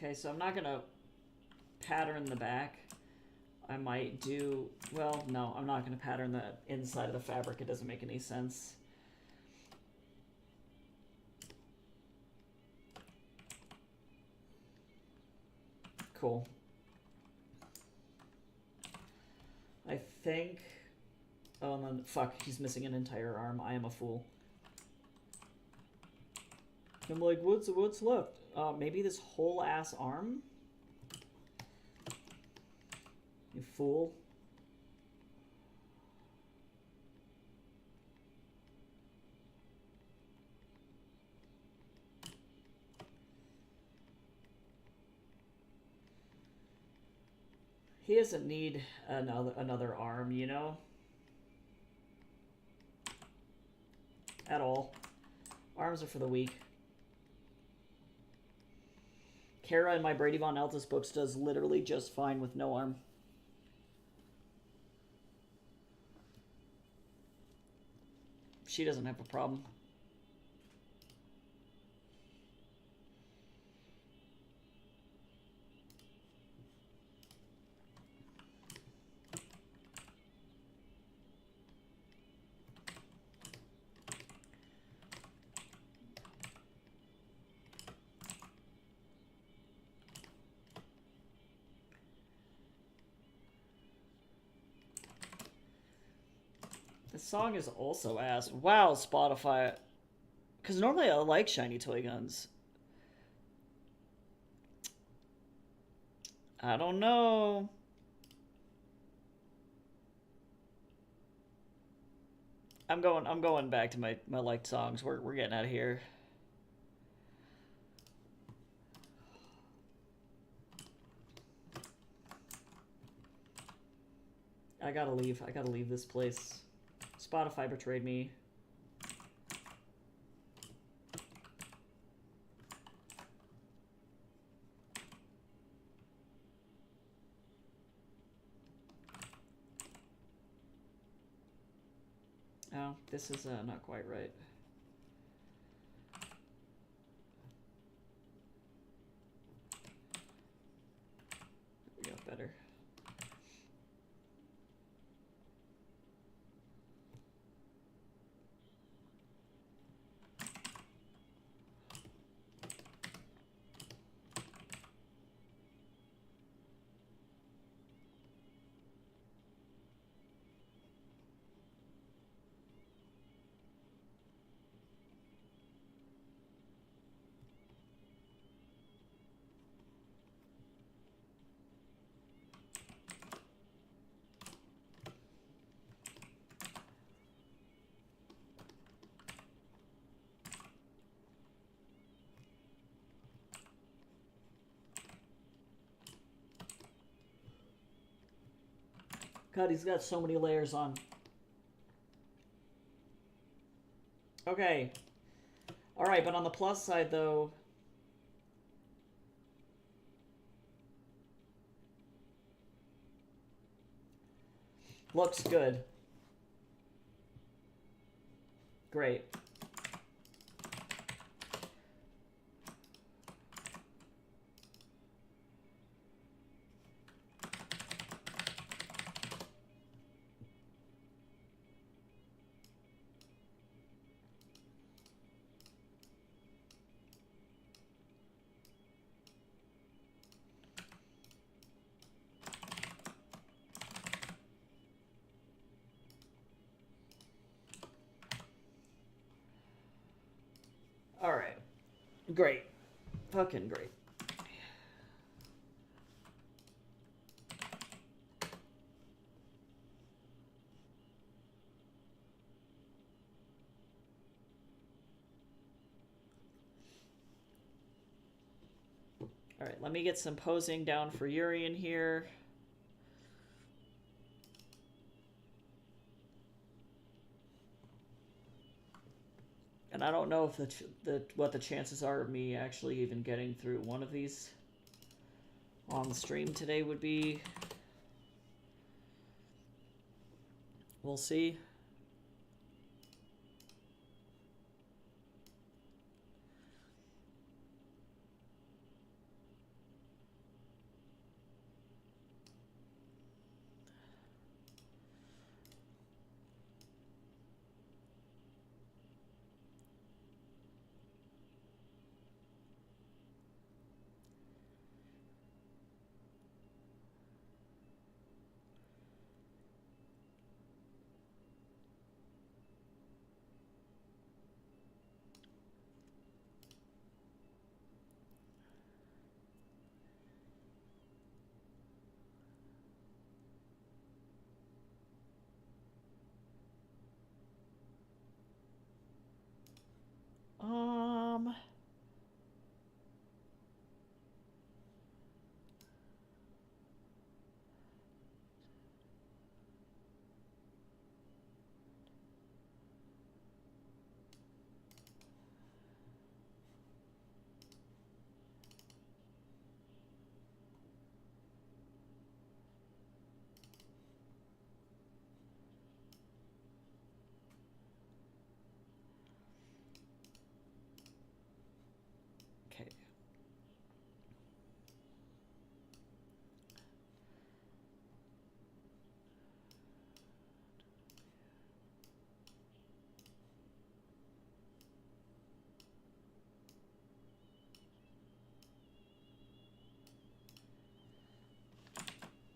Okay, so I'm not gonna pattern the back. I might do, well, no, I'm not gonna pattern the inside of the fabric. It doesn't make any sense. Cool. I think, oh, and then, fuck, he's missing an entire arm. I am a fool. I'm like, what's left? Maybe this whole ass arm? You fool. He doesn't need another arm, you know? At all. Arms are for the weak. Kara in my Brady Von Altus books does literally just fine with no arm. She doesn't have a problem. This song is also ass. Wow, Spotify. Because normally I like shiny toy guns. I don't know. I'm going back to my liked songs. We're getting out of here. I gotta leave. I gotta leave this place. Spotify betrayed me. Oh, this is not quite right. There we go, better. God, he's got so many layers on. Okay. Alright, but on the plus side, though... Looks good. Great. Alright. Great. Fucking great. Alright, let me get some posing down for Yuri in here. And I don't know if what the chances are of me actually even getting through one of these on the stream today would be. We'll see.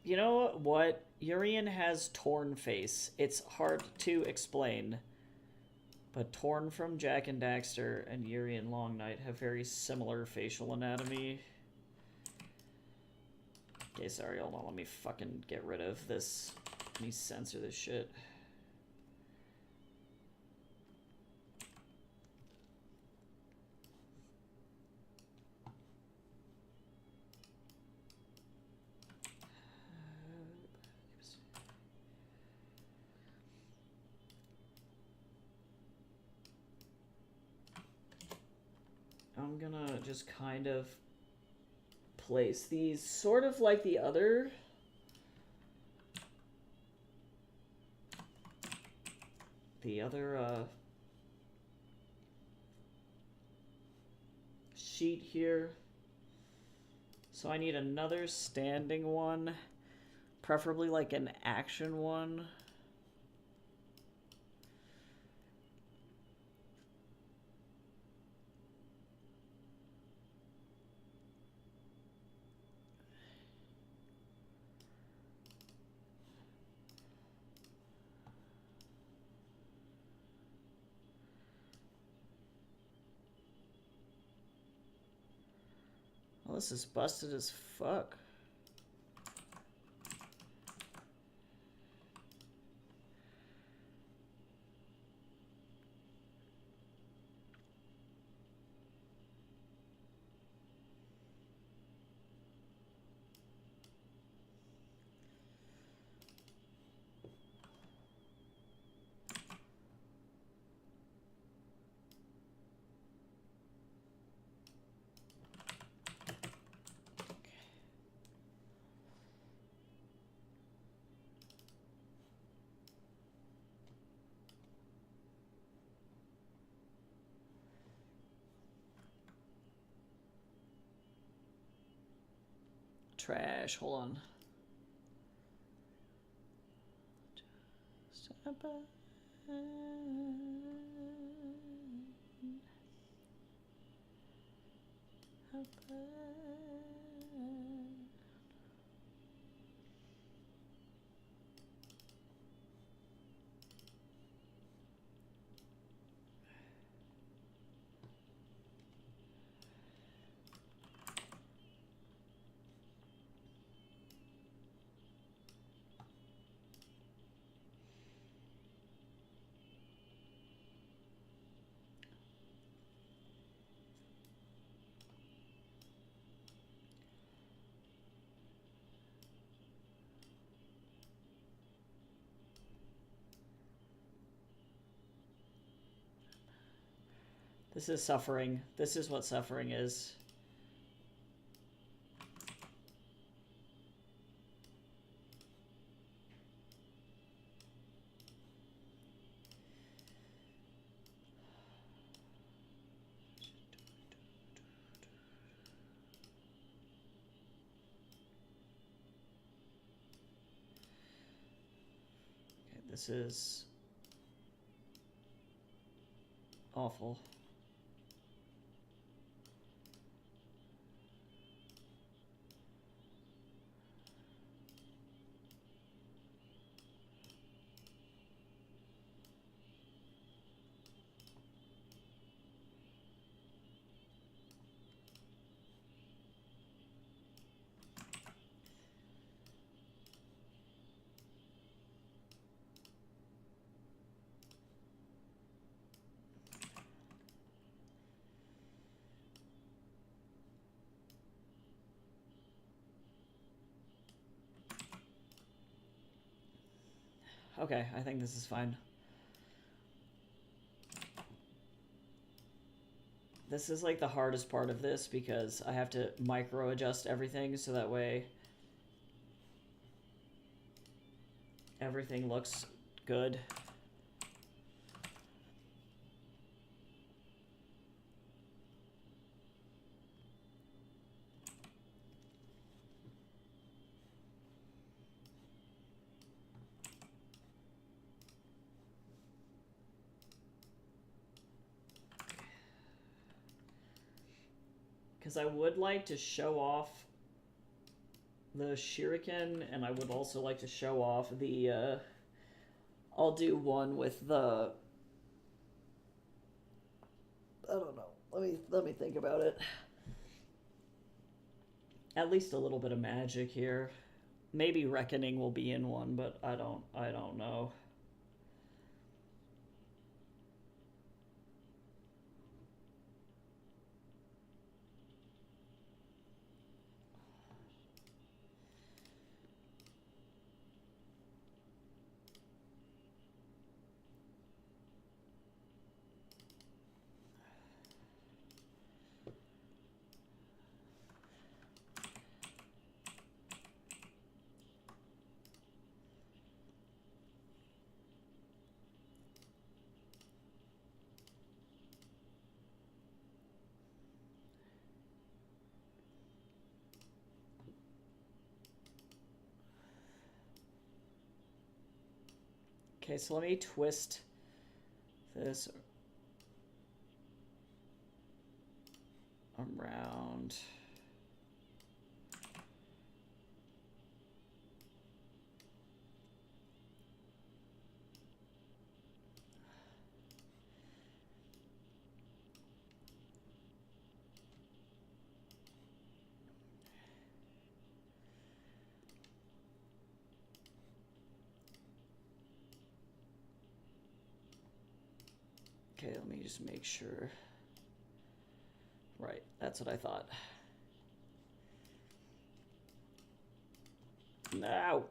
You know what? Urian has Torn face. It's hard to explain. But Torn from Jak and Daxter and Urian Long Night have very similar facial anatomy. Okay, sorry, hold on. Let me fucking get rid of this. Let me censor this shit. I'm gonna just kind of place these sort of like the other sheet here. So I need another standing one, preferably like an action one. Well, this is busted as fuck. Trash. Hold on. This is suffering. This is what suffering is. Okay, this is awful. Okay, I think this is fine. This is like the hardest part of this because I have to micro adjust everything so that way everything looks good. Because I would like to show off the shuriken, and I would also like to show off the, I'll do one with the, I don't know, let me think about it. At least a little bit of magic here. Maybe Reckoning will be in one, but I don't know. Okay, so let me twist this around. Okay, let me just make sure. Right, that's what I thought. No.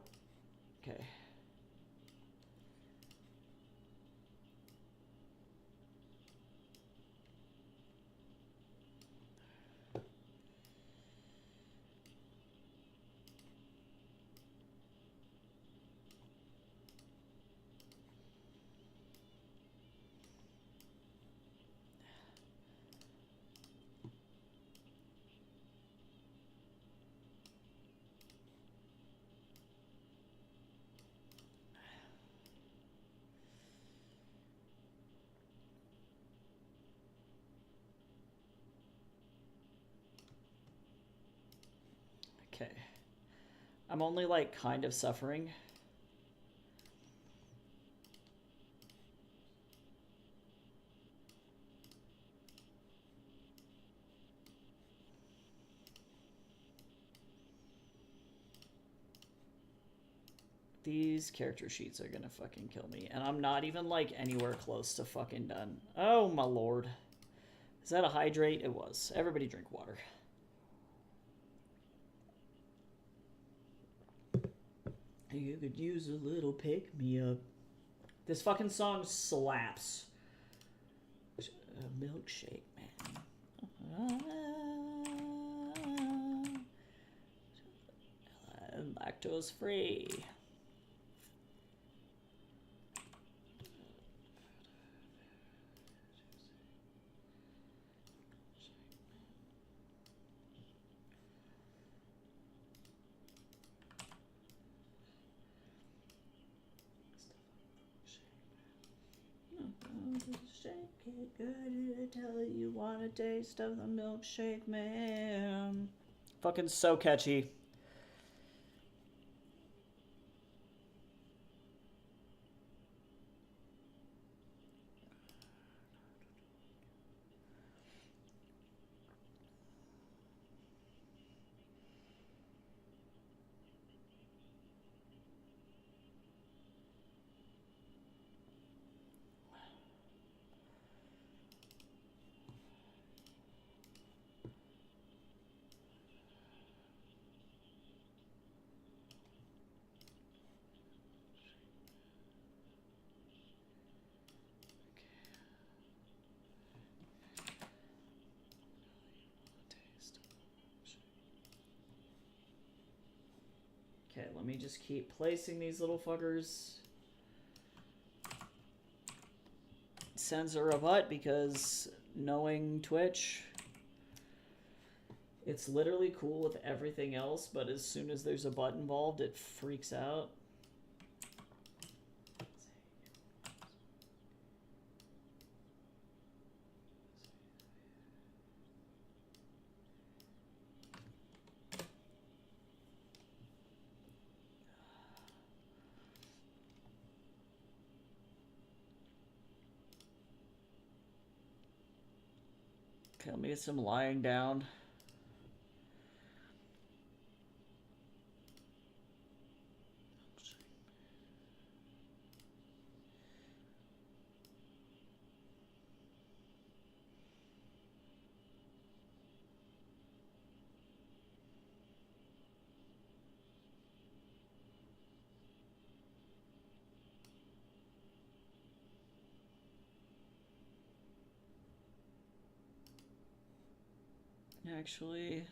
Okay. Okay. I'm only like kind of suffering. These character sheets are gonna fucking kill me. And I'm not even like anywhere close to fucking done. Oh my lord. Is that a hydrate? It was. Everybody drink water. You could use a little pick-me-up. This fucking song slaps. A milkshake, man. Lactose free. Shake it good, I tell you want a taste of the milkshake, man. Fucking so catchy. Okay, let me just keep placing these little fuckers. Censor a butt because knowing Twitch, it's literally cool with everything else, but as soon as there's a butt involved, it freaks out. Okay, let me get some lying down. Actually,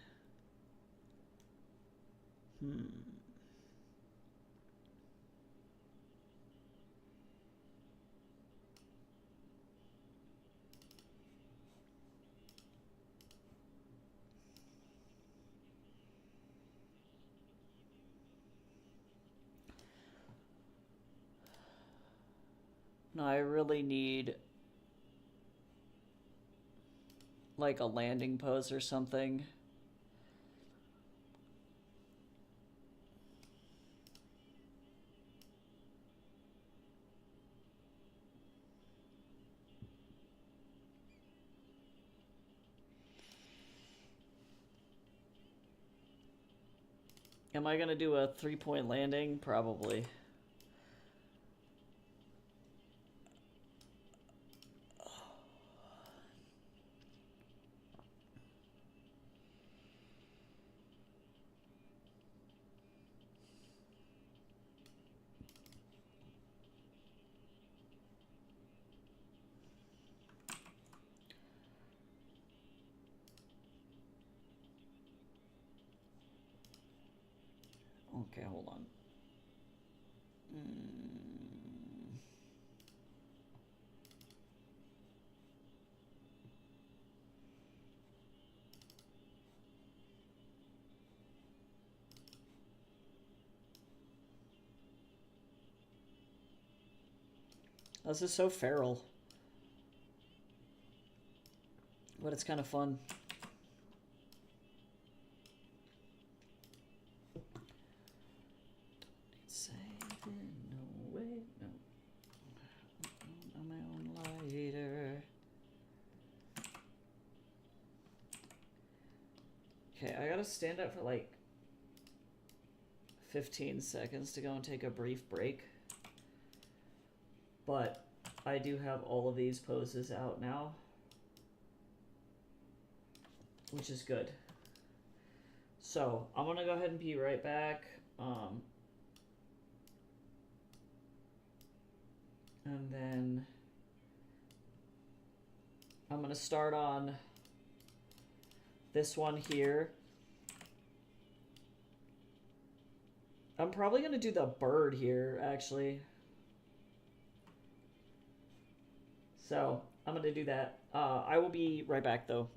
no, I really need like a landing pose or something. Am I gonna do a 3-point landing? Probably. Okay, hold on. This is so feral. But it's kind of fun. No, wait, no. On my own lighter. Okay, I gotta stand up for like 15 seconds to go and take a brief break. But I do have all of these poses out now, which is good. So I'm gonna go ahead and be right back. And then I'm gonna start on this one here. I'm probably gonna do the bird here, actually. So I'm gonna do that. I will be right back though.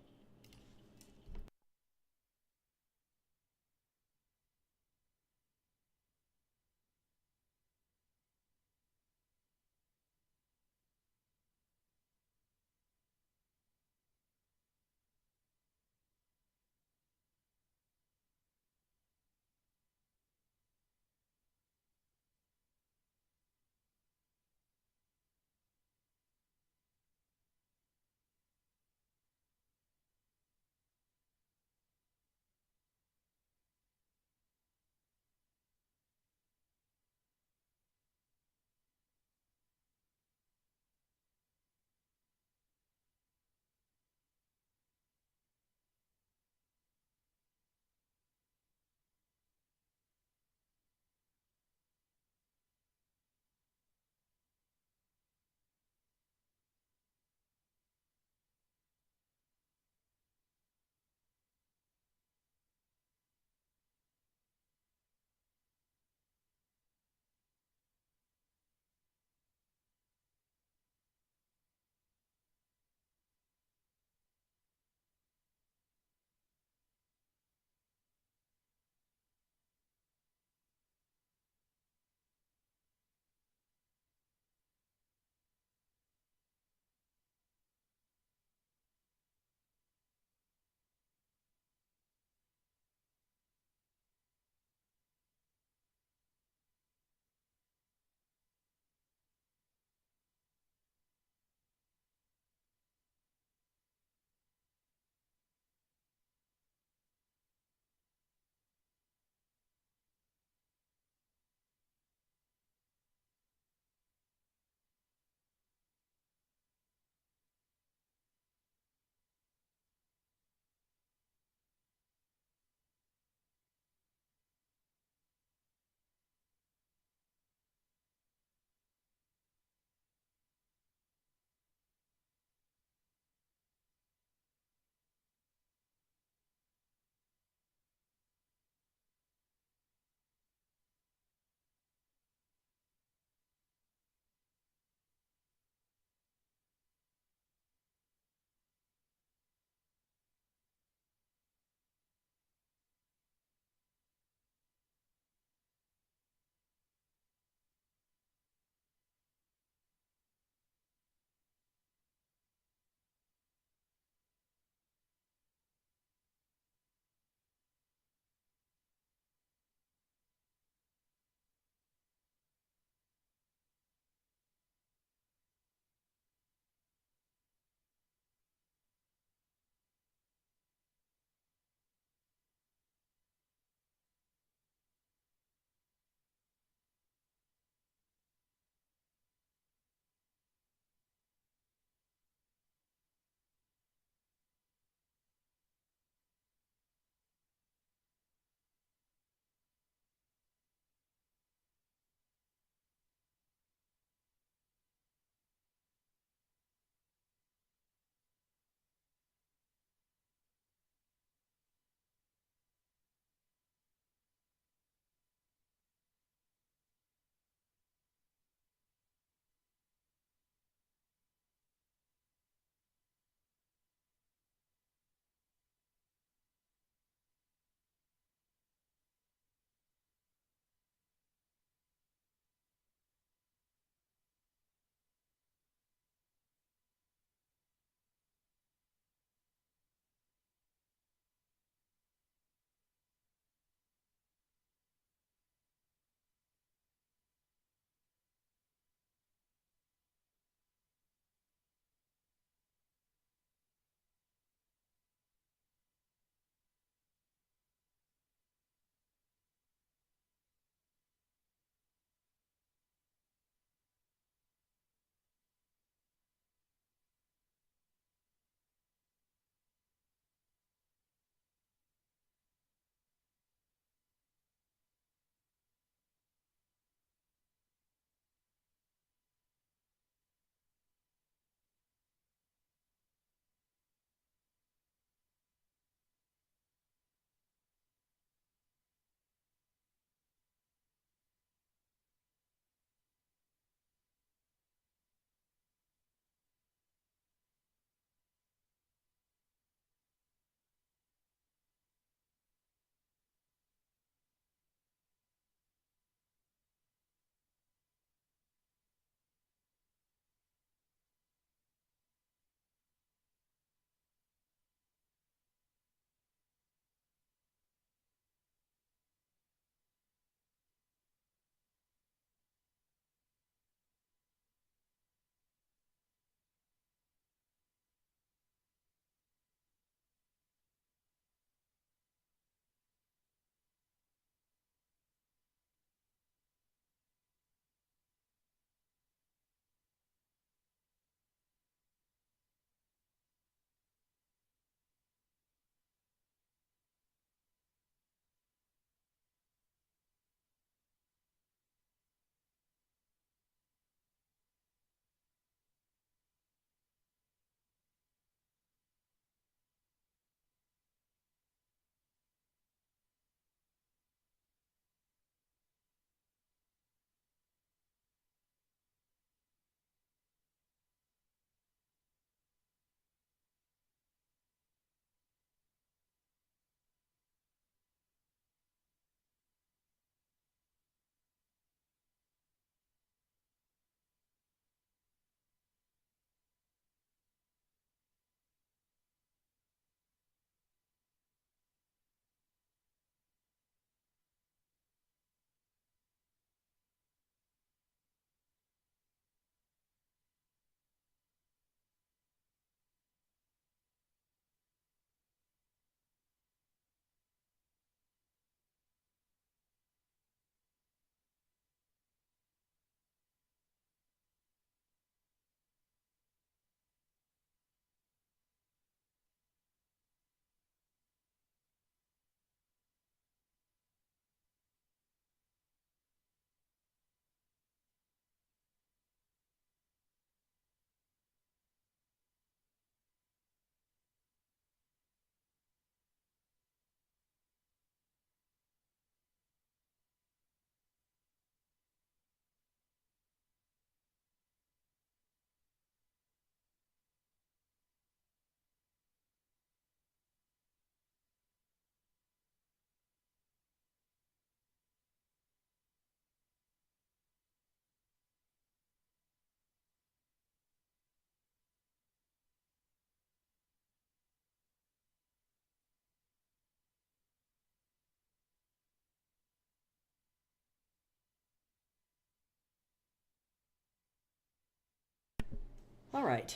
All right.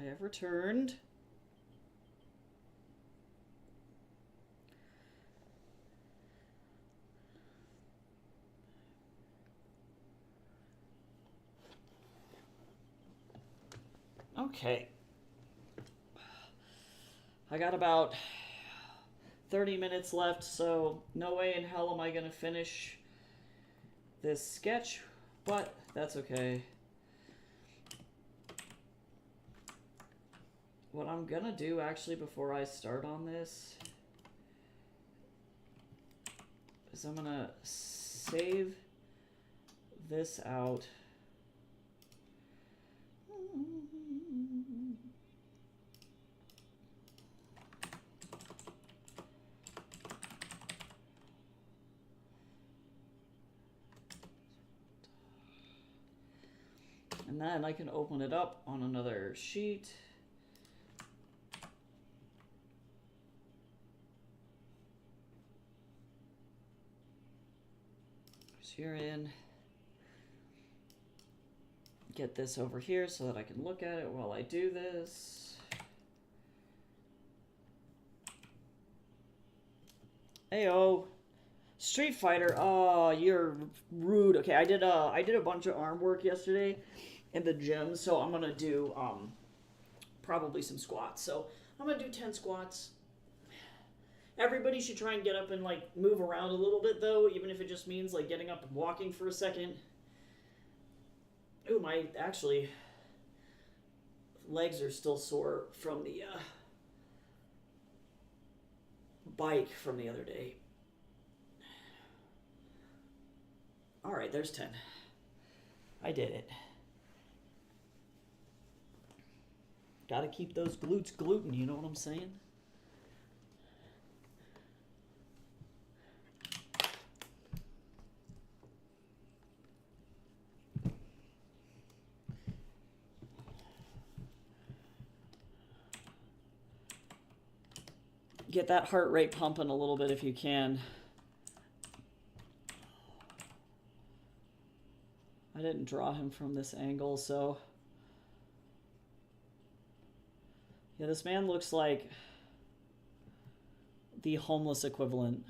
I have returned. Okay. I got about 30 minutes left, so no way in hell am I going to finish this sketch, but that's okay. What I'm going to do actually before I start on this is I'm going to save this out. And then I can open it up on another sheet. Here in. Get this over here so that I can look at it while I do this. Heyo. Street Fighter. Oh, you're rude. Okay, I did a bunch of arm work yesterday in the gym, so I'm gonna do probably some squats. So I'm gonna do 10 squats. Everybody should try and get up and like move around a little bit though, even if it just means like getting up and walking for a second. Ooh, my actually legs are still sore from the bike from the other day. All right, there's 10. I did it. Gotta keep those glutes gluten, you know what I'm saying? Get that heart rate pumping a little bit if you can. I didn't draw him from this angle, so... Yeah, this man looks like the homeless equivalent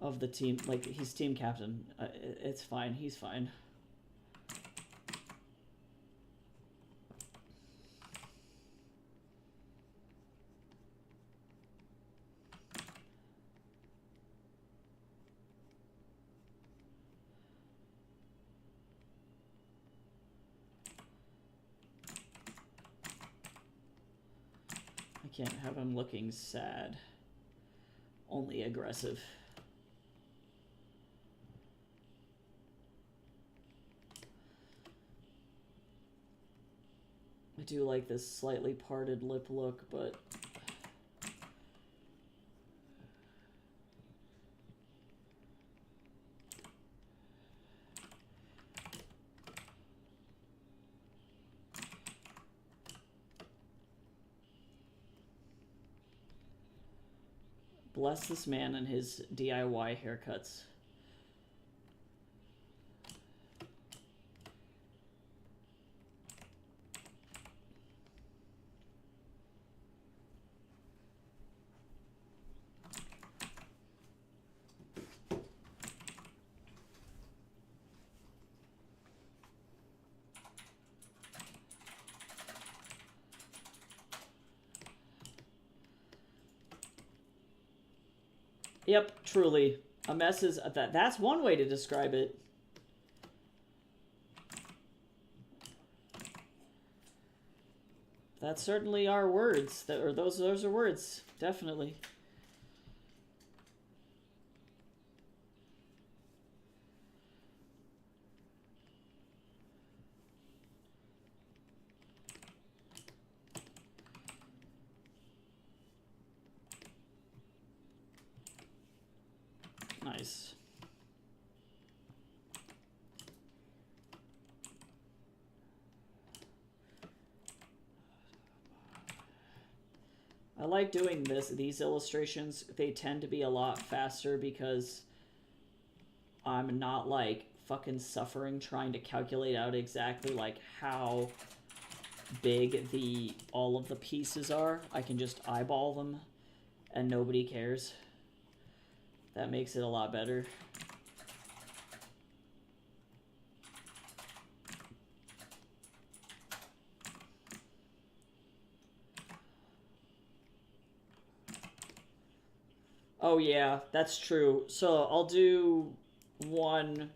of the team. Like, he's team captain. It's fine. He's fine. Can't have him looking sad. Only aggressive. I do like this slightly parted lip look, but... Bless this man and his DIY haircuts. Yep, truly. A mess is... That's one way to describe it. That certainly are words. Those are words. Definitely. Nice. I like doing these illustrations. They tend to be a lot faster because I'm not like fucking suffering trying to calculate out exactly like how big all of the pieces are. I can just eyeball them and nobody cares. That makes it a lot better. Oh yeah, that's true. So I'll do one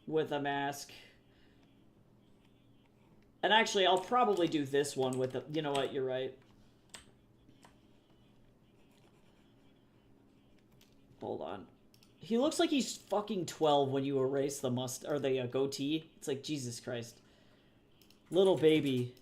with a mask. And actually, I'll probably do this one with a... You know what? You're right. Hold on. He looks like he's fucking 12 when you erase the or the goatee. It's like, Jesus Christ. Little baby.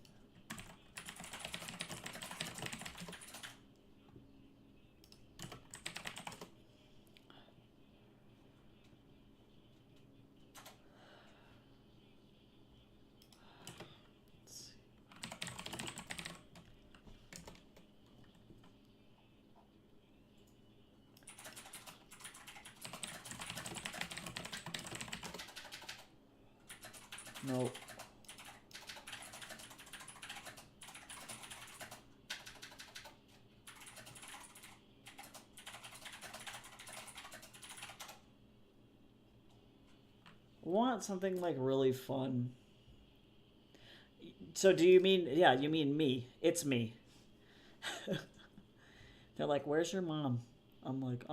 Nope. Want something like really fun. So do you mean, yeah, you mean me. It's me. They're like, where's your mom? I'm like,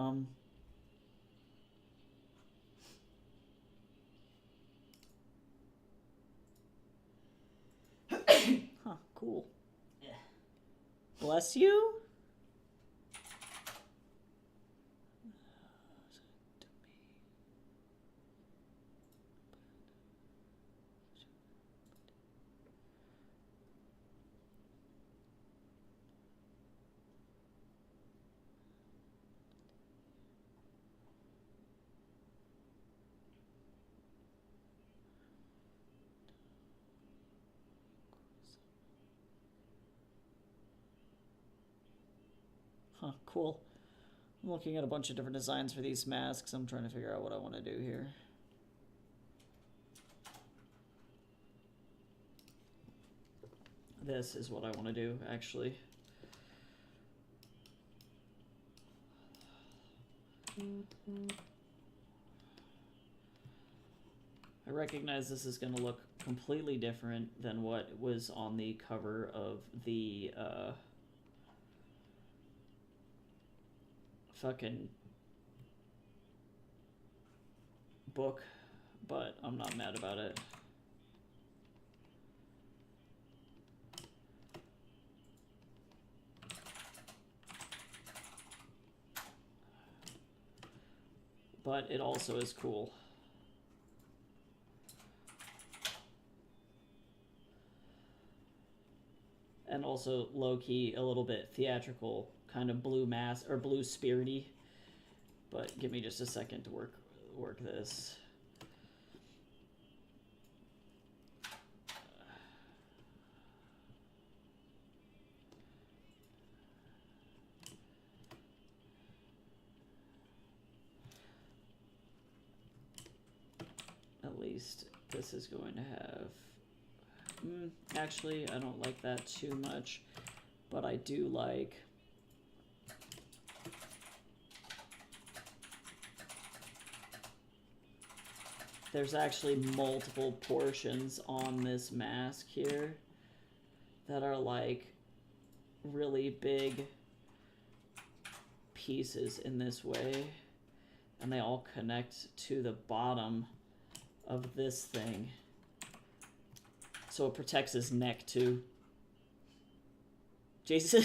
Huh, cool. Yeah. Bless you? Huh, cool. I'm looking at a bunch of different designs for these masks. I'm trying to figure out what I want to do here. This is what I want to do, actually. I recognize this is going to look completely different than what was on the cover of the fucking book, but I'm not mad about it. But it also is cool. And also low-key, a little bit theatrical, kind of blue mask or blue spirity. But give me just a second to work this. At least this is going to have... actually, I don't like that too much, but I do like... There's actually multiple portions on this mask here that are like really big pieces in this way, and they all connect to the bottom of this thing. So it protects his neck too. Jason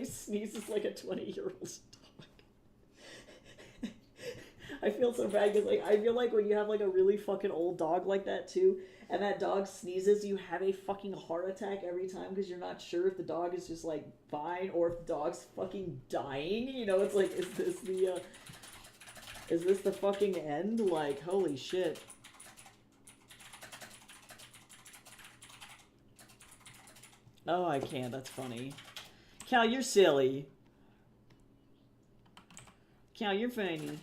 sneezes like a 20-year-old dog. I feel so bad because like I feel like when you have like a really fucking old dog like that too, and that dog sneezes, you have a fucking heart attack every time because you're not sure if the dog is just like fine or if the dog's fucking dying. You know, it's like, is this the fucking end? Like, holy shit. Oh, I can't. That's funny. Cal, you're silly. Cal, you're funny.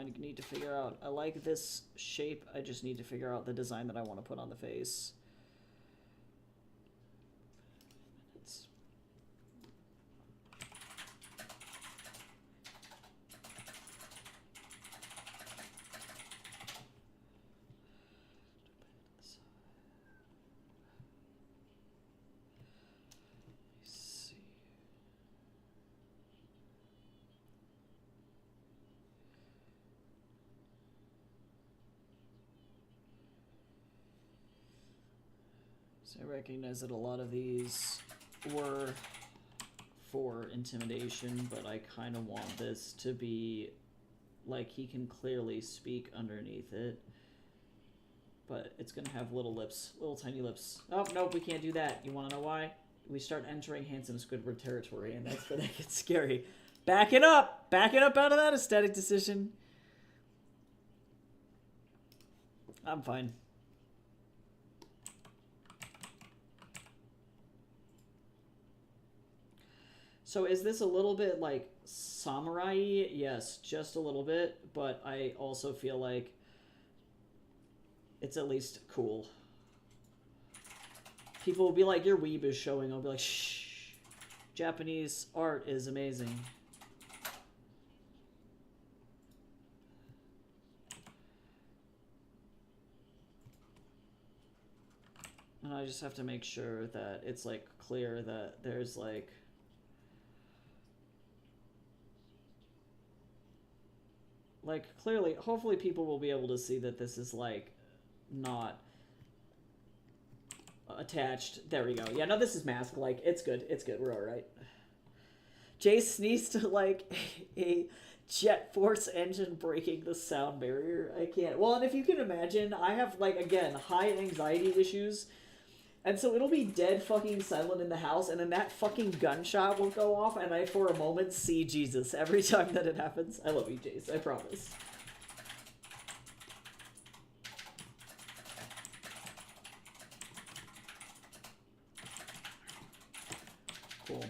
need to figure out. I like this shape. I just need to figure out the design that I want to put on the face. I recognize that a lot of these were for intimidation, but I kind of want this to be like he can clearly speak underneath it. But it's going to have little lips, little tiny lips. Oh, nope, we can't do that. You want to know why? We start entering Handsome Squidward territory, and that's where that gets scary. Back it up! Back it up out of that aesthetic decision. I'm fine. So is this a little bit like samurai-y? Yes, just a little bit, but I also feel like it's at least cool. People will be like, your weeb is showing. I'll be like, shh. Japanese art is amazing. And I just have to make sure that it's like clear that there's like clearly, hopefully people will be able to see that this is like not attached. There we go. Yeah, no, this is mask. Like, it's good. It's good. We're all right. Jace needs to like a Jet Force engine breaking the sound barrier. I can't. Well, and if you can imagine, I have like, again, high anxiety issues. And so it'll be dead fucking silent in the house, and then that fucking gunshot will go off, and I, for a moment, see Jesus every time that it happens. I love you, Jace. I promise. Cool.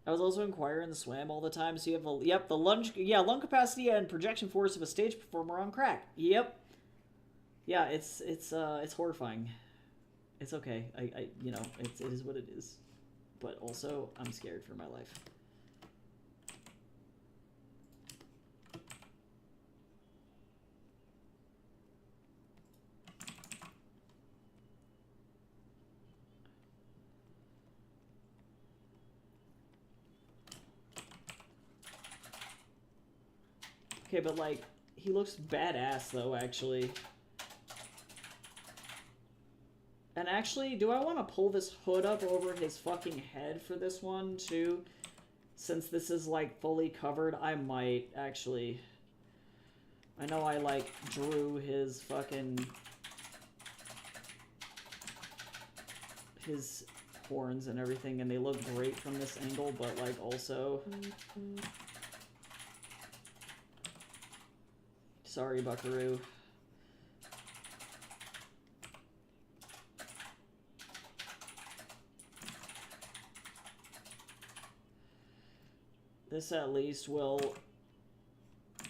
I was also inquiring the swam all the time, so you have the lung capacity and projection force of a stage performer on crack. Yep. Yeah, it's horrifying. It's okay. I you know, it is what it is. But also, I'm scared for my life. Okay, but like, he looks badass though, actually. And actually, do I want to pull this hood up over his fucking head for this one, too? Since this is, like, fully covered, I might, actually. I know I, like, drew his fucking... his horns and everything, and they look great from this angle, but, like, also... Sorry, Buckaroo. This at least will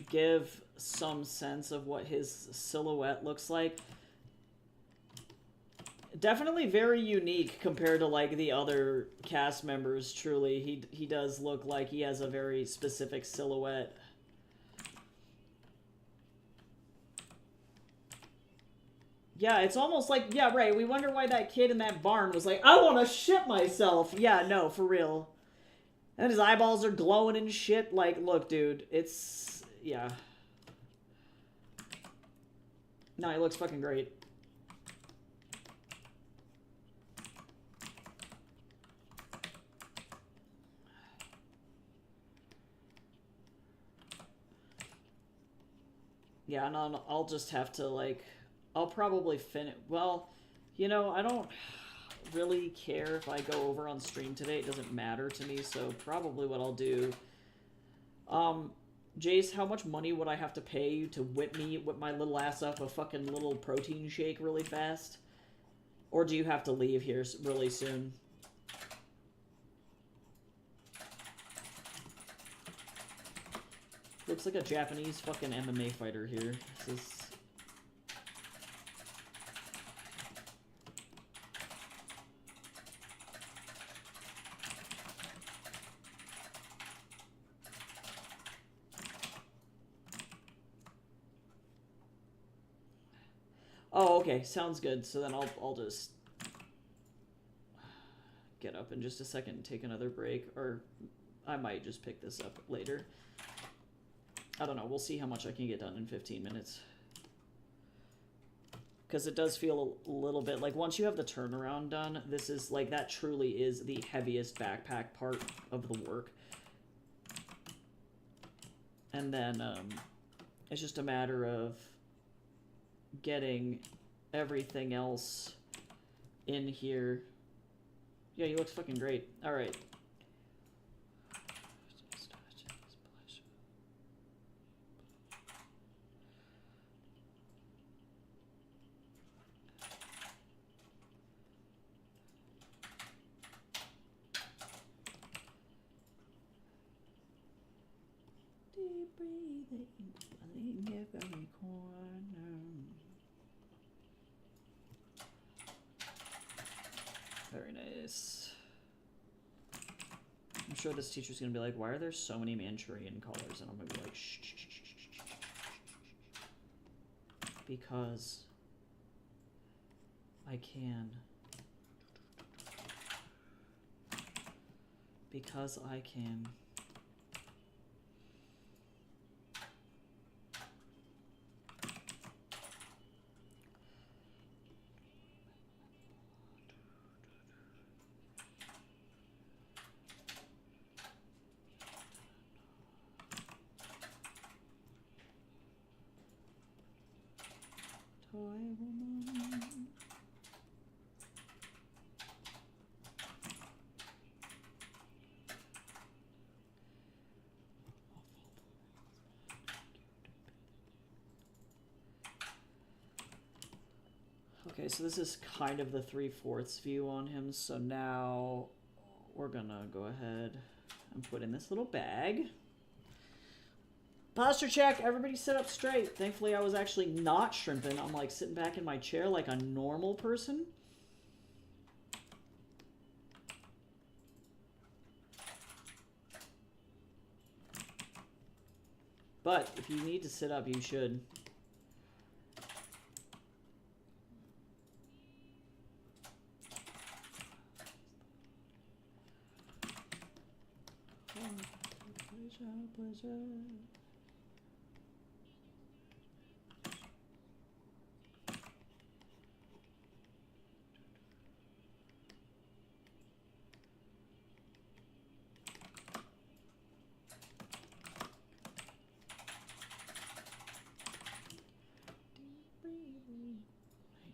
give some sense of what his silhouette looks like. Definitely very unique compared to like the other cast members, truly. He does look like he has a very specific silhouette. Yeah, it's almost like, yeah, right, we wonder why that kid in that barn was like, I want to shit myself. Yeah, no, for real. And his eyeballs are glowing and shit. Like, look, dude, it's... yeah. No, he looks fucking great. Yeah, and I'll just have to, like, I'll probably finish. Well, you know, I don't really care if I go over on stream today. It doesn't matter to me, so probably what I'll do. Jace, how much money would I have to pay you to whip my little ass up a fucking little protein shake really fast? Or do you have to leave here really soon? Looks like a Japanese fucking MMA fighter here. This is... Oh, okay. Sounds good. So then I'll just get up in just a second and take another break. Or I might just pick this up later. I don't know. We'll see how much I can get done in 15 minutes. Because it does feel a little bit like once you have the turnaround done, this is like that truly is the heaviest backpack part of the work. And then it's just a matter of getting everything else in here. Yeah, he looks fucking great. All right. Deep breathing, feeling every corner. Very nice. I'm sure this teacher's gonna be like, why are there so many Manchurian colors? And I'm gonna be like, shh, shh, shh, shh, shh, shh, shh. Because I can. Because I can. Toy woman. Okay, so this is kind of the 3/4 view on him, so now we're gonna go ahead and put in this little bag. Posture check, everybody sit up straight. Thankfully I was actually not shrimping. I'm like sitting back in my chair like a normal person. But if you need to sit up, you should. Pleasure.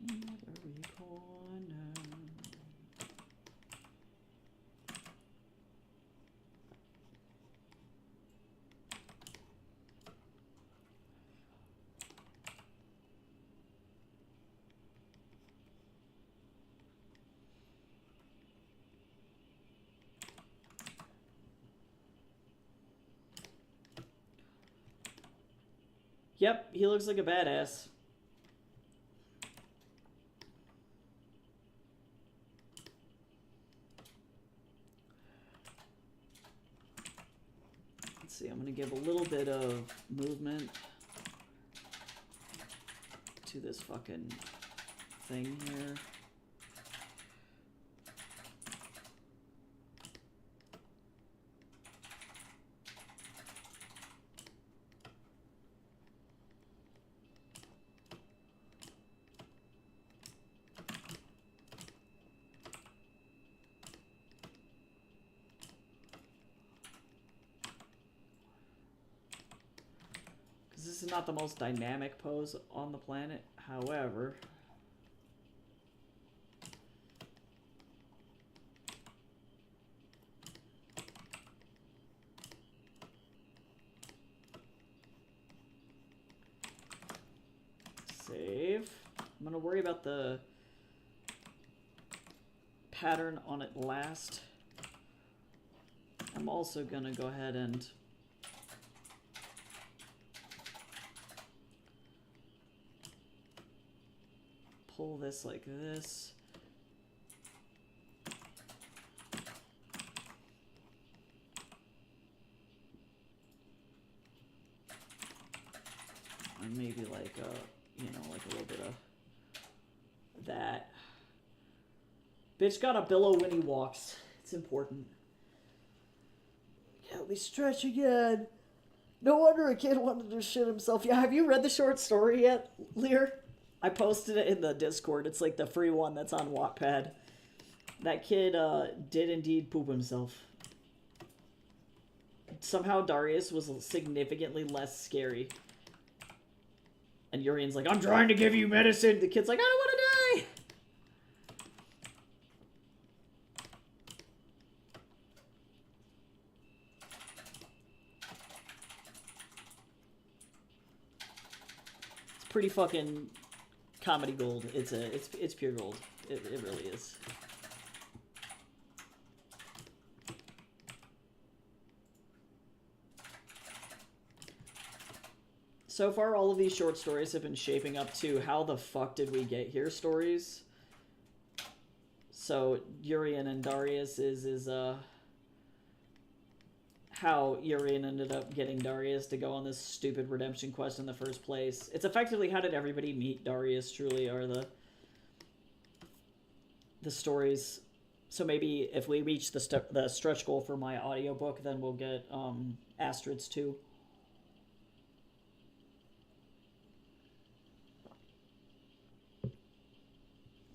Every corner. Yep, he looks like a badass. Let's see, I'm going to give a little bit of movement to this fucking thing here. is not the most dynamic pose on the planet. However, save. I'm gonna worry about the pattern on it last. I'm also gonna go ahead and pull this like this. And maybe like a, you know, like a little bit of that. Bitch got a billow when he walks. It's important. Help me stretch again. No wonder a kid wanted to shit himself. Yeah, have you read the short story yet, Lear? I posted it in the Discord. It's like the free one that's on Wattpad. That kid did indeed poop himself. Somehow Darius was significantly less scary. And Urian's like, I'm trying to give you medicine. The kid's like, I don't want to die. It's pretty fucking comedy gold. It's pure gold. It really is. So far, all of these short stories have been shaping up to how the fuck did we get here stories. So Urian and Darius is how Urian ended up getting Darius to go on this stupid redemption quest in the first place. It's effectively how did everybody meet Darius truly are the stories. So maybe if we reach the stretch goal for my audiobook, then we'll get Astrids too.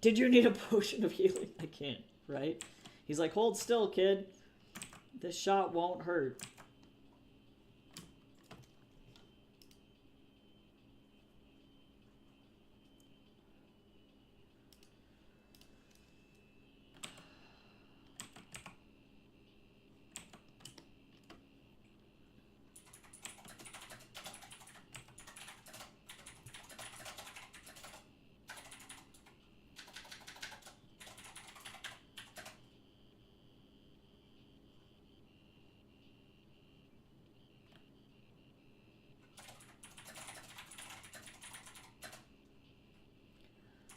Did you need a potion of healing? I can't, right? He's like, hold still, kid. This shot won't hurt.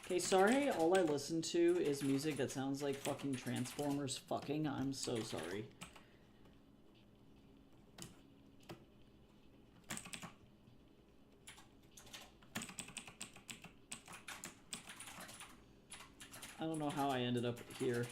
Okay, sorry, all I listen to is music that sounds like fucking Transformers fucking. I'm so sorry. I don't know how I ended up here.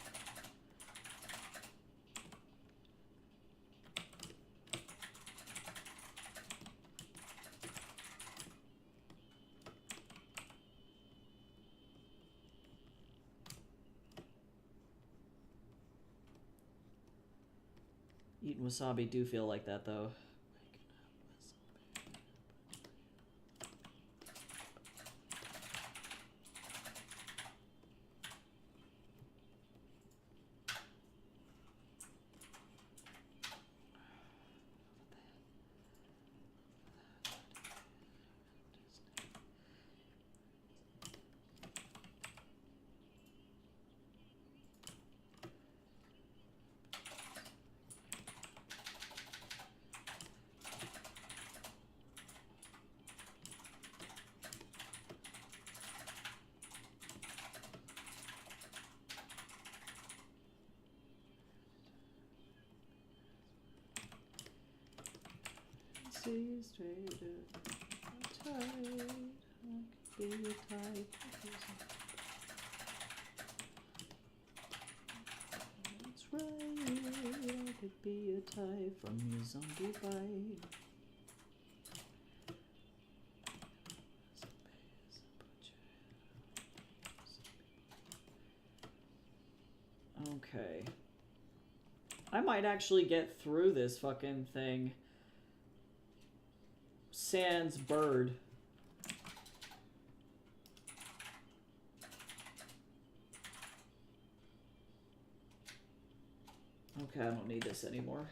Eating wasabi do feel like that, though. See straight up, tight, I could be a type. That's right, I could be a type from your zombie bite. Okay. I might actually get through this fucking thing sans bird. Okay, I don't need this anymore.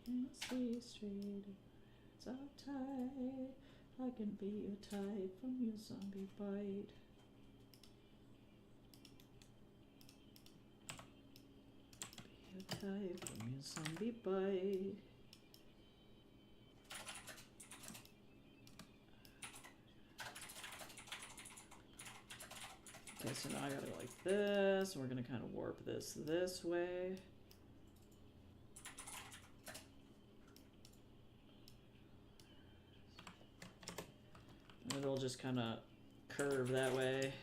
Can't see straight, it's uptight. I can be your type from your zombie bite. Be your type from your zombie bite. Okay, so now I gotta go like this, and we're gonna kind of warp this way. And it'll just kind of curve that way.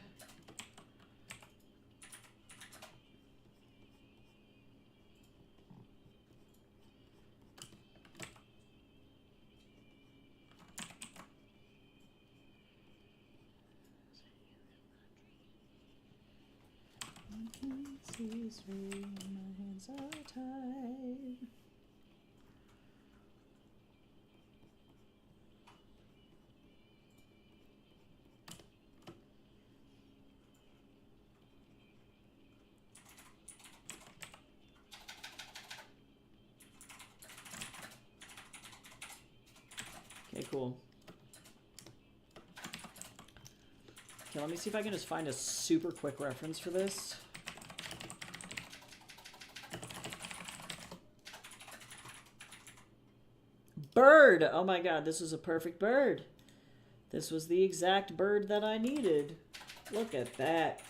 I can't see straight, my hands are tied. Okay, cool. Okay, let me see if I can just find a super quick reference for this. Bird! Oh my god, this was a perfect bird. This was the exact bird that I needed. Look at that.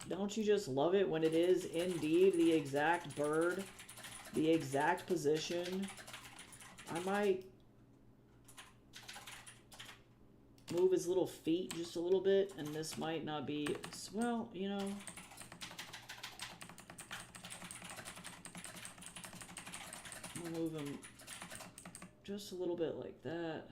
Don't you just love it when it is indeed the exact bird? The exact position? I might move his little feet just a little bit, and this might not be, well, you know. I'll move him just a little bit like that.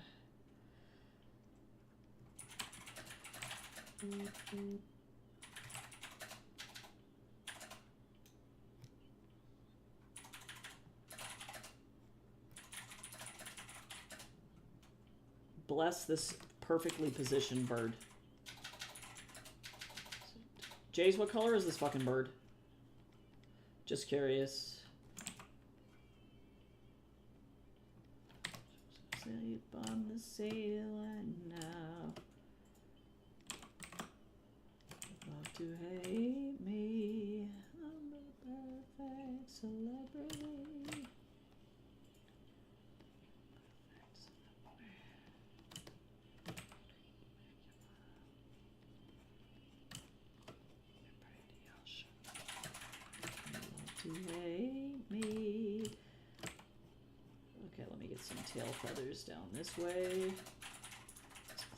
Bless this perfectly positioned bird. Jace, what color is this fucking bird? Just curious. Sleep on the ceiling now. Love to hate me. I'm the perfect celebrity. Hate me. Okay, let me get some tail feathers down this way.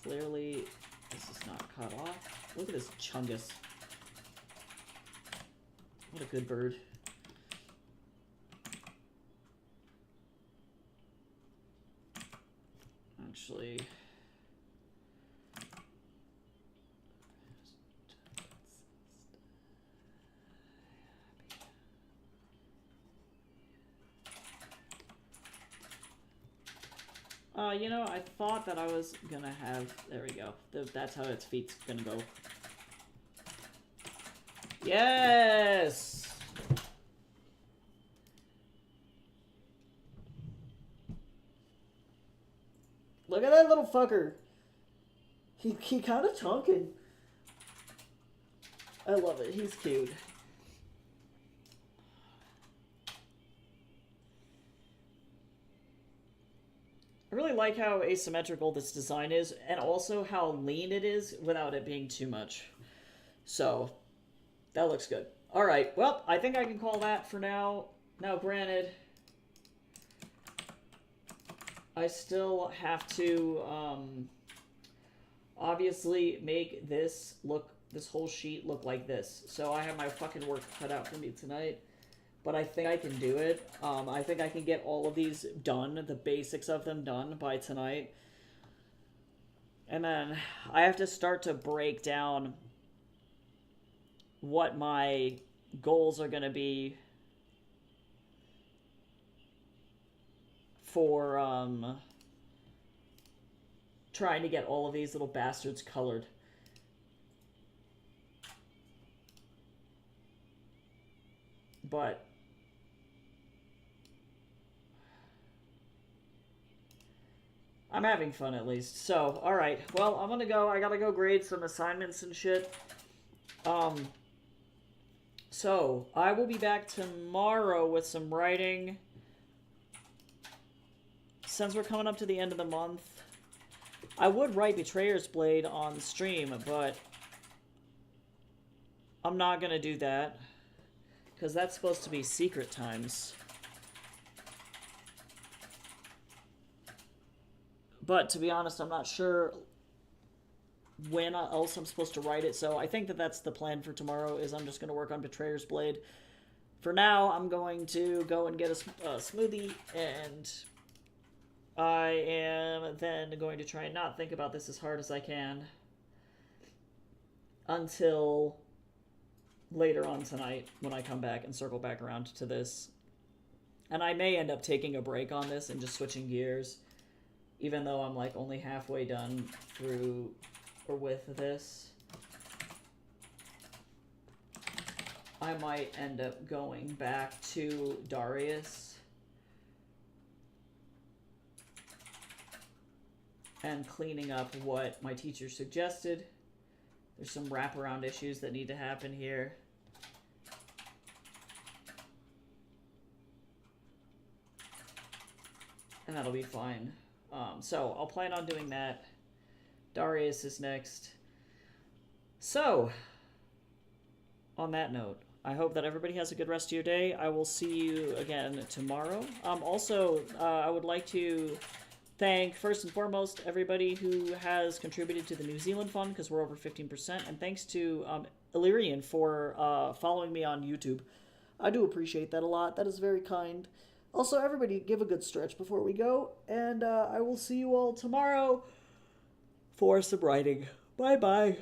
Clearly, this is not cut off. Look at this Chungus. What a good bird. Actually, you know, I thought that I was gonna have, there we go. That's how its feet's gonna go. Yes! Look at that little fucker. He kind of chunking. I love it. He's cute. I really like how asymmetrical this design is, and also how lean it is without it being too much. So, that looks good. Alright, well, I think I can call that for now. Now, granted, I still have to, obviously make this whole sheet look like this. So I have my fucking work cut out for me tonight. But I think I can do it. I think I can get all of these done, the basics of them done by tonight. And then I have to start to break down what my goals are going to be for trying to get all of these little bastards colored. But I'm having fun at least. So, alright. Well, I'm gonna go. I gotta go grade some assignments and shit. So, I will be back tomorrow with some writing. Since we're coming up to the end of the month, I would write Betrayer's Blade on stream, but I'm not gonna do that. Because that's supposed to be secret times. But to be honest, I'm not sure when else I'm supposed to write it, so I think that that's the plan for tomorrow, is I'm just going to work on Betrayer's Blade. For now, I'm going to go and get a smoothie, and I am then going to try and not think about this as hard as I can until later on tonight when I come back and circle back around to this. And I may end up taking a break on this and just switching gears, even though I'm like only halfway done through or with this. I might end up going back to Darius and cleaning up what my teacher suggested. There's some wraparound issues that need to happen here. And that'll be fine. So, I'll plan on doing that. Darius is next. So, on that note, I hope that everybody has a good rest of your day. I will see you again tomorrow. Also, I would like to thank, first and foremost, everybody who has contributed to the New Zealand Fund, because we're over 15%. And thanks to Illyrian for following me on YouTube. I do appreciate that a lot. That is very kind. Also, everybody, give a good stretch before we go, and I will see you all tomorrow for some writing. Bye-bye.